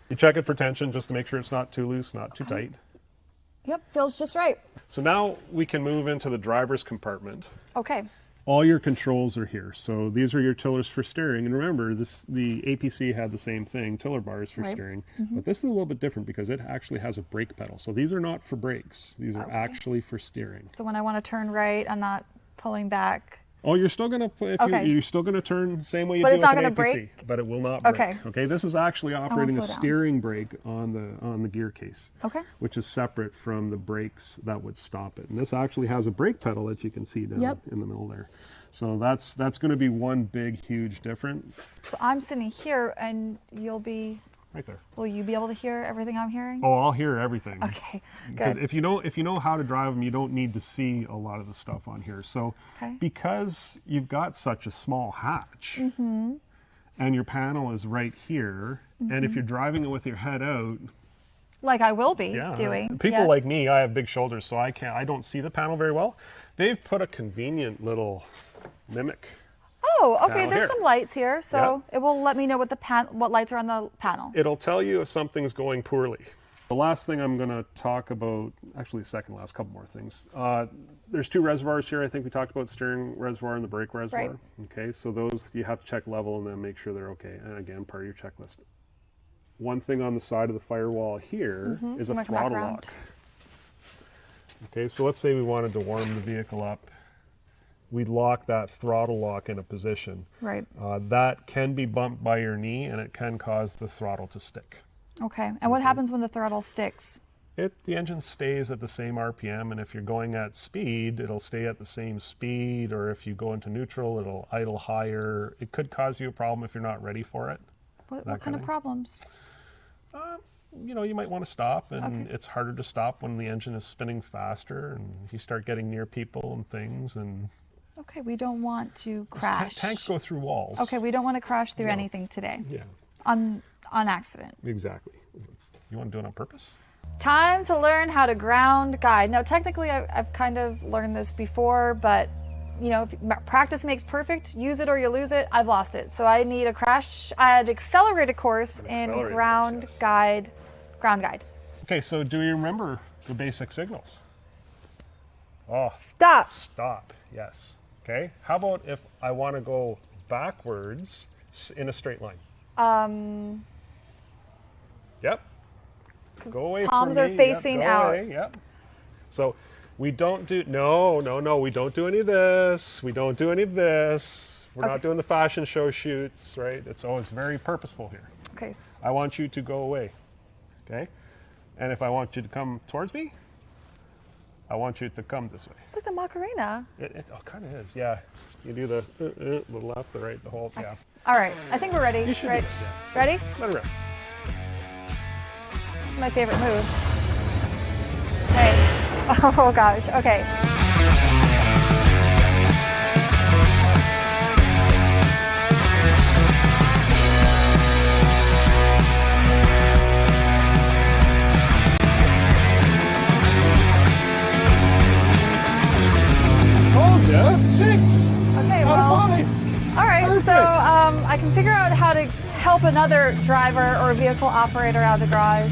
You check it for tension just to make sure it's not too loose, not too tight. Yep, feels just right. So now we can move into the driver's compartment. Okay. All your controls are here. So these are your tillers for steering. And remember, the APC had the same thing, tiller bars for steering. But this is a little bit different because it actually has a brake pedal. So these are not for brakes. These are actually for steering. So when I want to turn right, I'm not pulling back. Oh, you're still gonna you're still gonna turn the same way you do it's with not an gonna APC, brake? but it will not brake. Okay. Okay. This is actually operating a slow down. steering brake on the gear case. Okay. Which is separate from the brakes that would stop it. And this actually has a brake pedal that you can see down in the middle there. So that's going to be one big, huge difference. So I'm sitting here, and you'll be right there. Will you be able to hear everything I'm hearing? Oh, I'll hear everything. Okay, Because good. if you know how to drive them, you don't need to see a lot of the stuff on here. So because you've got such a small hatch, and your panel is right here, and if you're driving it with your head out, like I will be doing. People like me, I have big shoulders, so I don't see the panel very well. They've put a convenient little mimic. Oh, okay. panel There's here. some lights here, so it will let me know what lights are on the panel. It'll tell you if something's going poorly. The last thing I'm going to talk about, actually second last, couple more things. There's two reservoirs here. I think we talked about steering reservoir and the brake reservoir. Right. Okay, so those you have to check level and then make sure they're okay. And again, part of your checklist. One thing on the side of the firewall here is a throttle lock. Okay, so let's say we wanted to warm the vehicle up. We'd lock that throttle lock in a position. Right. That can be bumped by your knee and it can cause the throttle to stick. Okay. And what happens when the throttle sticks? The engine stays at the same RPM, and if you're going at speed, it'll stay at the same speed, or if you go into neutral, it'll idle higher. It could cause you a problem if you're not ready for it. What kind of problems? You know, you might want to stop, and it's harder to stop when the engine is spinning faster, and you start getting near people and things, and... Okay, we don't want to crash. Tanks go through walls. Okay, we don't want to crash through anything today. Yeah. On accident. Exactly. You want to do it on purpose? Time to learn how to ground guide. Now, technically, I've kind of learned this before, but you know, if practice makes perfect. Use it or you lose it. I've lost it, so I need an accelerated course in ground guide. Okay, so do you remember the basic signals? Oh, stop. Stop. Yes. Okay. How about if I want to go backwards in a straight line? Yep. Go away from me. Palms are facing out. Away. Yep. So we don't do, no, we don't do any of this. We don't do any of this. We're not doing the fashion show shoots, right? It's always very purposeful here. Okay. I want you to go away. Okay? And if I want you to come towards me, I want you to come this way. It's like the Macarena. It kind of is, yeah. You do the left, the right, the whole, yeah. All right, I think we're ready. You should right. be, yeah. Ready? Let it rip. This is my favorite move. Okay. Oh gosh, okay. Yeah, 6. Okay, well, all right, Perfect. so I can figure out how to help another driver or vehicle operator out of the garage.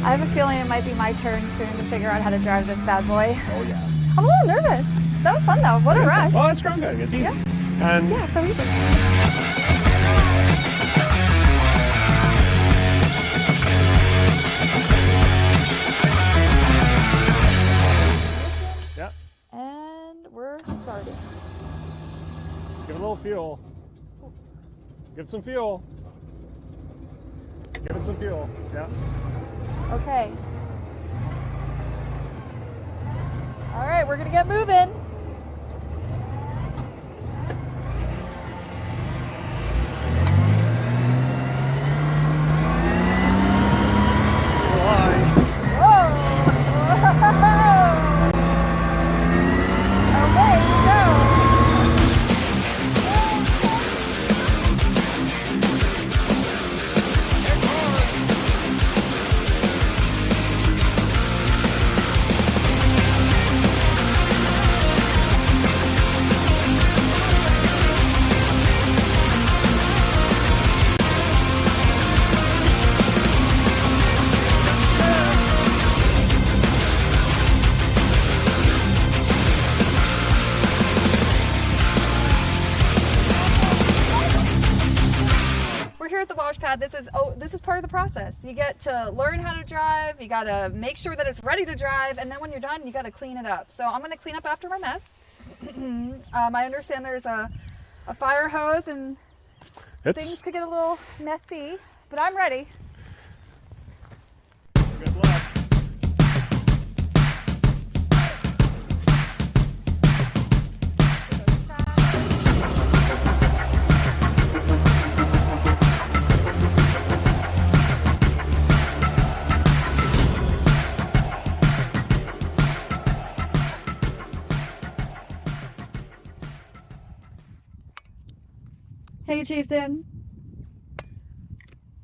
I have a feeling it might be my turn soon to figure out how to drive this bad boy. Oh, yeah. I'm a little nervous. That was fun, though. What a rush. Oh, it's ground guiding. It's easy. Yeah, And yeah, so easy. Yeah. And we're starting. Give it a little fuel. Give it some fuel. Give it some fuel. Yeah. Okay. All right, we're gonna get moving. This is part of the process. You get to learn how to drive, you gotta make sure that it's ready to drive, and then when you're done, you gotta clean it up. So I'm gonna clean up after my mess. I understand there's a fire hose and things could get a little messy, but I'm ready. Good luck. Hey, Chieftain.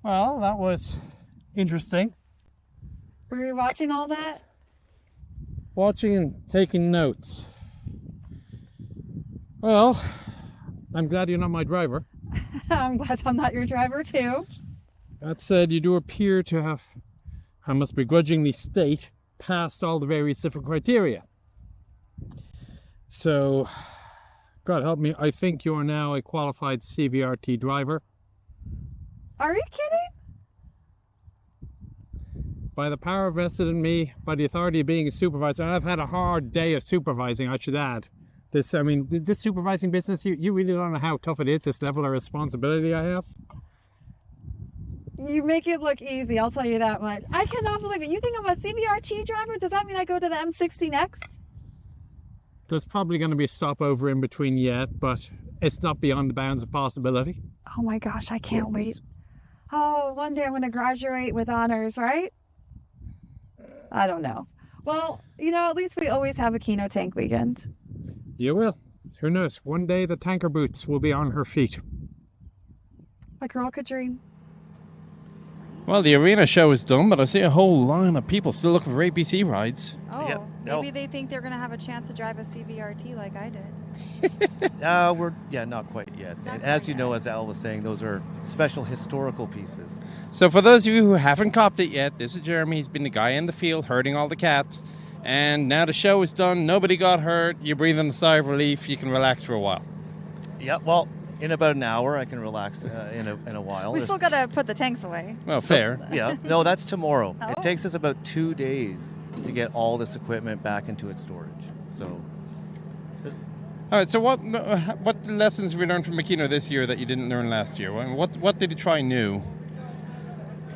Well, that was interesting. Were you watching all that? Watching and taking notes. Well, I'm glad you're not my driver. I'm glad I'm not your driver, too. That said, you do appear to have, I must begrudgingly state, passed all the various different criteria. So, God help me, I think you are now a qualified CVRT driver. Are you kidding? By the power vested in me, by the authority of being a supervisor, and I've had a hard day of supervising, I should add. This supervising business, you really don't know how tough it is, this level of responsibility I have. You make it look easy, I'll tell you that much. I cannot believe it. You think I'm a CBRT driver? Does that mean I go to the M60 next? There's probably going to be a stopover in between yet, but it's not beyond the bounds of possibility. Oh my gosh, I can't wait. Oh, one day I'm going to graduate with honors, right? I don't know. Well, at least we always have Aquino Tank Weekend. You will. Who knows? One day the tanker boots will be on her feet. A girl could dream. Well, the arena show is done, but I see a whole line of people still looking for APC rides. Oh, maybe they think they're going to have a chance to drive a CVRT like I did. Not quite yet. As you know, as Al was saying, those are special historical pieces. So for those of you who haven't copped it yet, this is Jeremy. He's been the guy in the field herding all the cats. And now the show is done. Nobody got hurt. You're breathing a sigh of relief. You can relax for a while. Yeah, well, in about an hour, I can relax in a while. We still got to put the tanks away. Well, fair. Yeah. No, that's tomorrow. Oh. It takes us about 2 days to get all this equipment back into its storage. So. All right, so what lessons have we learned from Aquino this year that you didn't learn last year? What did you try new?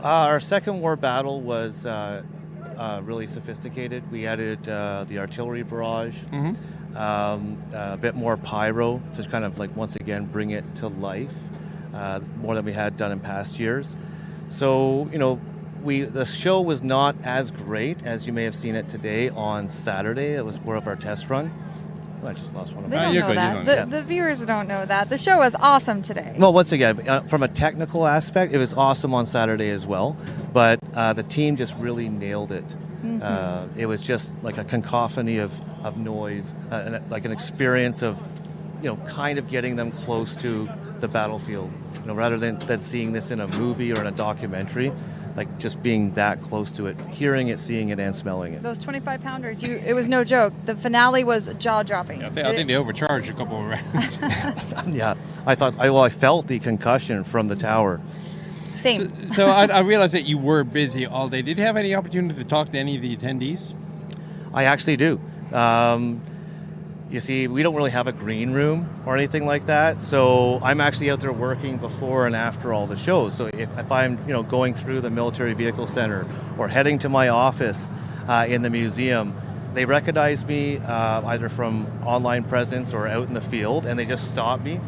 Our second war battle was really sophisticated. We added the artillery barrage, a bit more pyro, just kind of like once again bring it to life, more than we had done in past years. So, the show was not as great as you may have seen it today on Saturday. It was more of our test run. I just lost one of They them. don't know that. The viewers don't know that. The show was awesome today. Well, once again, from a technical aspect, it was awesome on Saturday as well. But the team just really nailed it. Mm-hmm. It was just like a cacophony of noise, like an experience of, kind of getting them close to the battlefield. Rather than seeing this in a movie or in a documentary, like just being that close to it, hearing it, seeing it, and smelling it. Those 25-pounders, it was no joke. The finale was jaw-dropping. I think they overcharged a couple of rounds. Yeah, I felt the concussion from the tower. Same. So I realized that you were busy all day. Did you have any opportunity to talk to any of the attendees? I actually do. You see, we don't really have a green room or anything like that, so I'm actually out there working before and after all the shows. So if I'm going through the Military Vehicle Center or heading to my office in the museum, they recognize me either from online presence or out in the field, and they just stop me.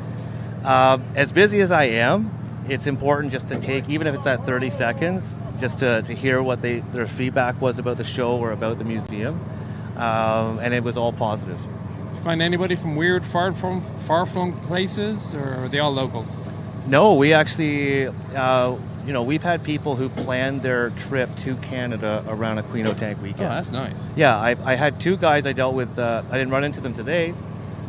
As busy as I am, it's important just to take, even if it's at 30 seconds, just to hear what their feedback was about the show or about the museum, and it was all positive. Find anybody from weird, far-flung places, or are they all locals? No, we actually, we've had people who planned their trip to Canada around Aquino Tank Weekend. Oh, that's nice. Yeah, I had two guys I dealt with. I didn't run into them today,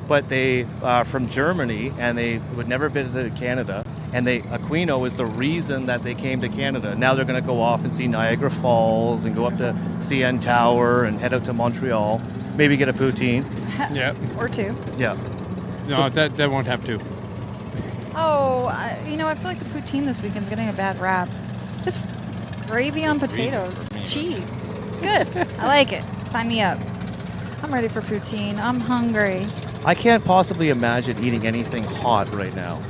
but they are from Germany, and they would never visited Canada. And Aquino was the reason that they came to Canada. Now they're going to go off and see Niagara Falls and go up to CN Tower and head out to Montreal. Maybe get a poutine. Yeah. Or two. Yeah. No, that won't have to. Oh, I feel like the poutine this weekend's getting a bad rap. Just gravy on potatoes. Cheese. It's good. I like it. Sign me up. I'm ready for poutine. I'm hungry. I can't possibly imagine eating anything hot right now.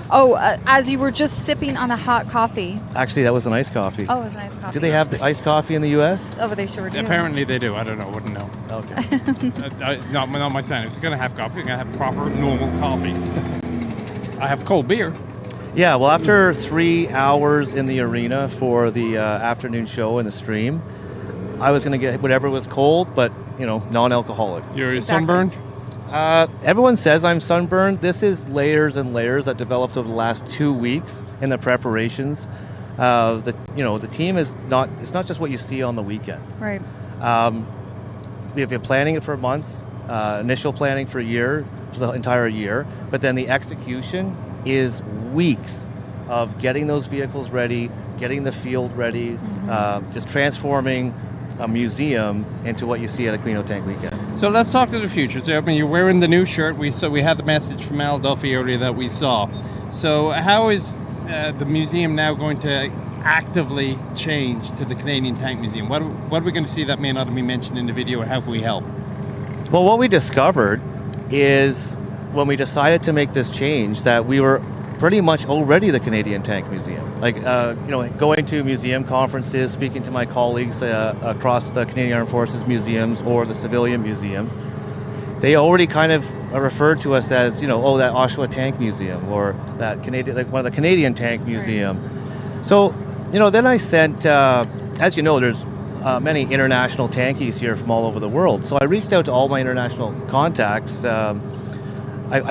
Oh, as you were just sipping on a hot coffee. Actually, that was an iced coffee. Oh, it was an iced coffee. Do they have the iced coffee in the U.S.? Oh, they sure do. Apparently they do. I don't know. Wouldn't know. Okay. Not my son. If it's going to have coffee, I'm going to have proper, normal coffee. I have cold beer. Yeah, well, after 3 hours in the arena for the afternoon show and the stream, I was going to get whatever was cold, but, non-alcoholic. You're sunburned? Everyone says I'm sunburned. This is layers and layers that developed over the last 2 weeks in the preparations. The team is not. It's not just what you see on the weekend. Right. We have been planning it for months. Initial planning for the entire year, but then the execution is weeks of getting those vehicles ready, getting the field ready, just transforming a museum into what you see at Aquino Tank Weekend. So let's talk to the future. So, you're wearing the new shirt. We had the message from Al Duffy earlier that we saw. So how is the museum now going to actively change to the Canadian Tank Museum? What are we going to see that may not have been mentioned in the video, and how can we help? Well, what we discovered is when we decided to make this change that we were pretty much already the Canadian Tank Museum. Like, going to museum conferences, speaking to my colleagues across the Canadian Armed Forces museums or the civilian museums, they already kind of refer to us as, that Oshawa Tank Museum or that one of the Canadian Tank Museum. Right. So, then I sent, as you know, there's many international tankies here from all over the world. So I reached out to all my international contacts. I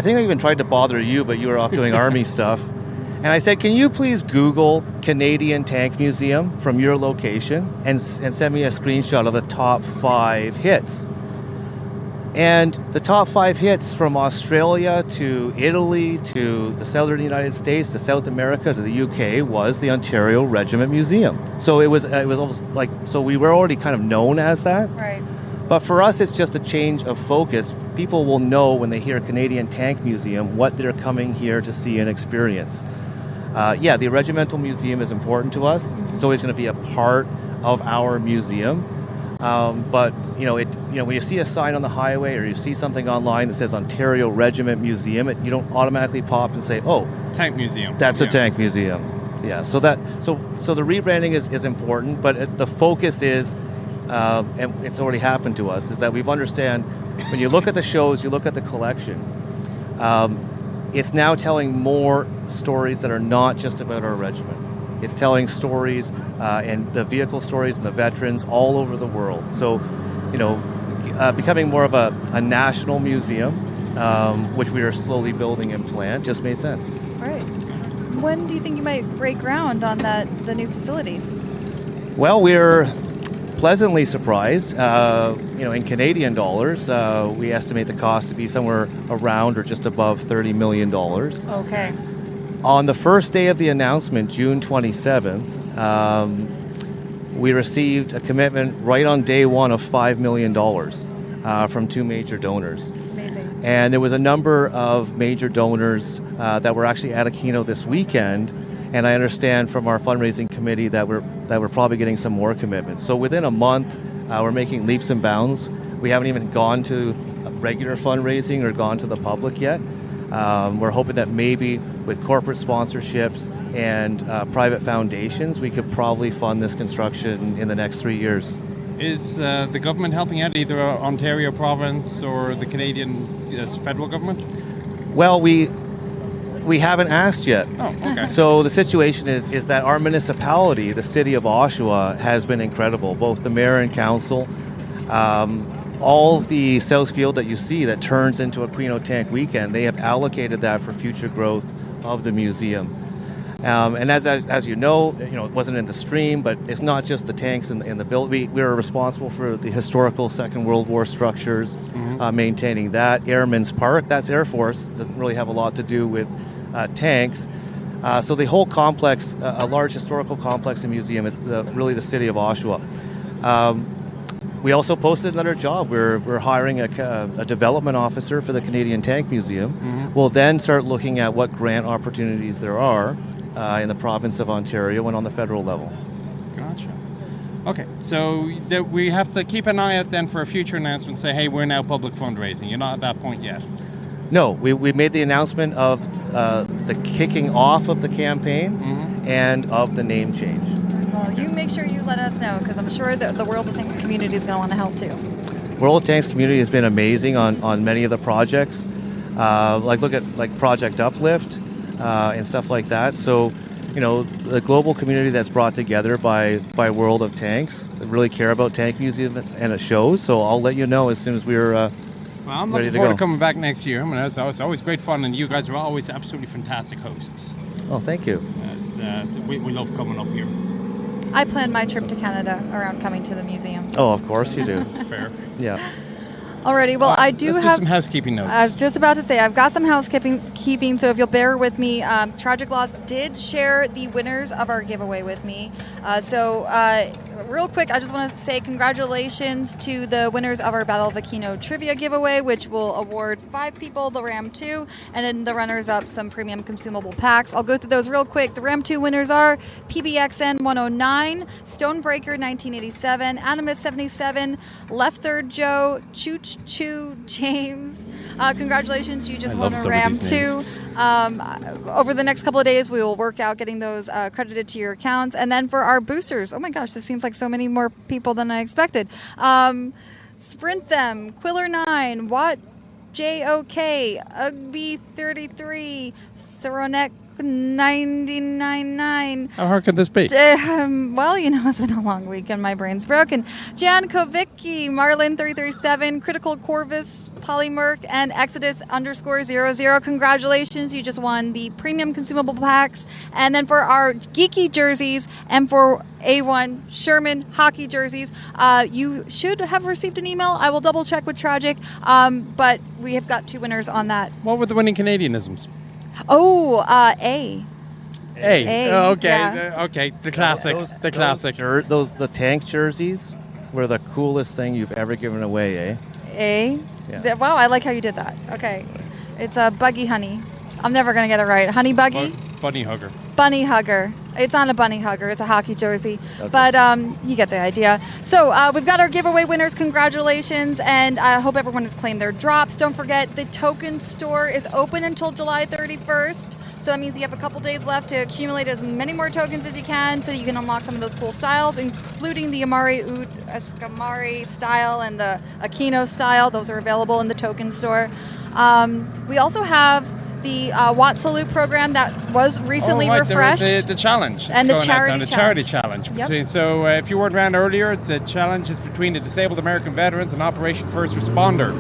think I even tried to bother you, but you were off doing Army stuff. And I said, can you please Google Canadian Tank Museum from your location and send me a screenshot of the top 5 hits? And the top 5 hits from Australia to Italy to the southern United States to South America to the UK was the Ontario Regiment Museum. So it was almost like, so we were already kind of known as that. Right. But for us, it's just a change of focus. People will know when they hear Canadian Tank Museum what they're coming here to see and experience. The Regimental Museum is important to us. Mm-hmm. It's always going to be a part of our museum. But when you see a sign on the highway or you see something online that says Ontario Regiment Museum, you don't automatically pop and say, "Oh, Tank Museum." That's a tank museum. Yeah. So the rebranding is important, but the focus is, and it's already happened to us, is that we've understand when you look at the shows, you look at the collection. It's now telling more stories that are not just about our regiment. It's telling stories and the vehicle stories and the veterans all over the world. So, becoming more of a national museum, which we are slowly building and plan, just made sense. Right. When do you think you might break ground on the new facilities? Well, we're pleasantly surprised. In Canadian dollars, we estimate the cost to be somewhere around or just above $30 million. Okay. On the first day of the announcement, June 27th, we received a commitment right on day one of $5 million from 2 major donors. That's amazing. And there was a number of major donors that were actually at Aquino this weekend. And I understand from our fundraising committee that we're probably getting some more commitments. So within a month, we're making leaps and bounds. We haven't even gone to regular fundraising or gone to the public yet. We're hoping that maybe with corporate sponsorships and private foundations, we could probably fund this construction in the next 3 years. Is the government helping out, either Ontario province or the Canadian federal government? Well, we haven't asked yet. Oh, okay. So the situation is that our municipality, the city of Oshawa, has been incredible. Both the mayor and council, all of the South Field that you see that turns into Aquino Tank Weekend, they have allocated that for future growth of the museum. And as you know, it wasn't in the stream, but it's not just the tanks in the build. We are responsible for the historical Second World War structures, maintaining that. Airmen's Park, that's Air Force, doesn't really have a lot to do with tanks. So the whole complex, a large historical complex and museum, is really the city of Oshawa. We also posted another job. We're hiring a development officer for the Canadian Tank Museum. Mm-hmm. We'll then start looking at what grant opportunities there are in the province of Ontario and on the federal level. Gotcha. Okay, so we have to keep an eye out then for a future announcement. Say, hey, we're now public fundraising. You're not at that point yet. No, we made the announcement of the kicking off of the campaign and of the name change. Well, you make sure you let us know, because I'm sure that the World of Tanks community is going to want to help too. World of Tanks community has been amazing on many of the projects. Look at Project Uplift and stuff like that. So, the global community that's brought together by World of Tanks really care about tank museums and it shows. So I'll let you know as soon as we're well, I'm looking forward to coming back next year. I mean, it's always great fun, and you guys are always absolutely fantastic hosts. Oh, thank you. We love coming up here. I plan my trip to Canada around coming to the museum. Oh, of course you do. That's fair. Yeah. Alrighty, well, I do let's have do some housekeeping notes. I was just about to say, I've got some housekeeping, so if you'll bear with me, Tragic Loss did share the winners of our giveaway with me. Real quick, I just want to say congratulations to the winners of our Battle of Aquino trivia giveaway, which will award 5 people the Ram 2, and then the runners-up some premium consumable packs. I'll go through those real quick. The Ram 2 winners are PBXN 109, Stonebreaker 1987, Animus 77, Left Third Joe, Chooch Choo James, Congratulations, you just I won love a some of Ram these 2. Over the next couple of days, we will work out getting those credited to your account. And then for our boosters, oh my gosh, this seems like so many more people than I expected. Sprint Them, Quiller 9, Watt JOK, Ugby 33, Soronek 999. How hard could this be? Well, you know, it's been a long week and my brain's broken. Jan Kovicki, Marlin 337, Critical Corvus, Polymerc, and Exodus_00. Congratulations, you just won the premium consumable packs. And then for our geeky jerseys and for A1 Sherman hockey jerseys, you should have received an email. I will double check with Tragic, but we have got 2 winners on that. What were the winning Canadianisms? Oh, A. Oh, okay, yeah. Okay. The classic. The classic. The tank jerseys were the coolest thing you've ever given away, eh? A. Yeah. Wow, I like how you did that. Okay, it's a Buggy Honey. I'm never gonna get it right. Honey Buggy. Bunny hugger. Bunny hugger. It's not a bunny hugger. It's a hockey jersey. Okay. But you get the idea. So we've got our giveaway winners. Congratulations. And I hope everyone has claimed their drops. Don't forget, the token store is open until July 31st. So that means you have a couple days left to accumulate as many more tokens as you can so you can unlock some of those cool styles, including the Amari Oud Escamari style and the Aquino style. Those are available in the token store. We also have the Watt Salute program that was recently refreshed. The challenge. And it's the going out charity now, challenge. challenge. Yep. So if you weren't around earlier, it's a challenge is between the Disabled American Veterans and Operation First Responder.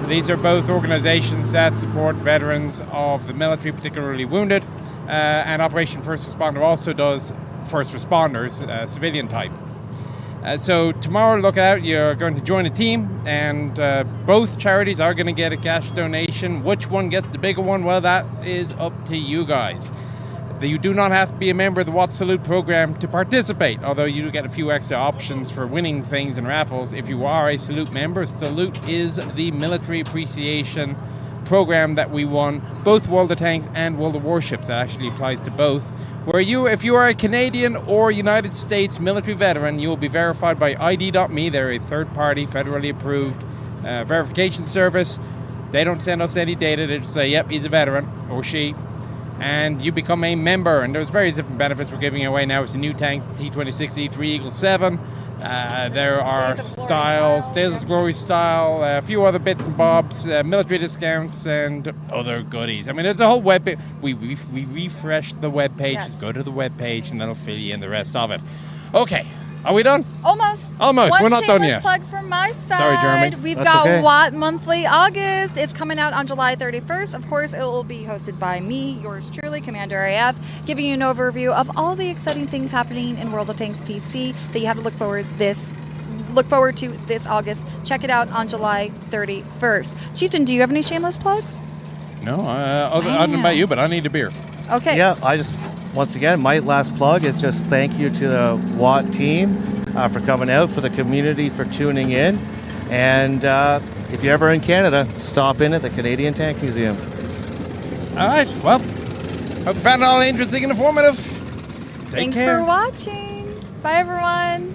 These are both organizations that support veterans of the military, particularly wounded, and Operation First Responder also does first responders, civilian type. So tomorrow, look out, you're going to join a team, and both charities are going to get a cash donation. Which one gets the bigger one? Well, that is up to you guys. You do not have to be a member of the Watt Salute program to participate, although you do get a few extra options for winning things and raffles if you are a Salute member. Salute is the military appreciation program that we won, both World of Tanks and World of Warships. That actually applies to both. If you are a Canadian or United States military veteran, you will be verified by ID.me. They're a third-party, federally approved verification service. They don't send us any data. They just say, yep, he's a veteran, or she. And you become a member. And there's various different benefits we're giving away now. It's a new tank, T-26E3 Eagle 7. There are styles, Days of Glory style, a few other bits and bobs, military discounts, and other goodies. I mean, there's a whole web page. We refreshed the web page. Yes. Just go to the web page, and that'll fill you in the rest of it. Okay, are we done? Almost. Almost. One We're not done shameless yet. plug from my side. Sorry, Jeremy. We've That's got okay. Watt Monthly August. It's coming out on July 31st. Of course, it will be hosted by me, yours truly, Commander AF, giving you an overview of all the exciting things happening in World of Tanks PC that you have to look forward to this August. Check it out on July 31st. Chieftain, do you have any shameless plugs? No, other than about you, but I need a beer. Okay. Yeah, once again, my last plug is just thank you to the Watt team for coming out, for the community for tuning in. And if you're ever in Canada, stop in at the Canadian Tank Museum. All right, well, hope you found it all interesting and informative. Take Thanks care. for watching. Bye, everyone.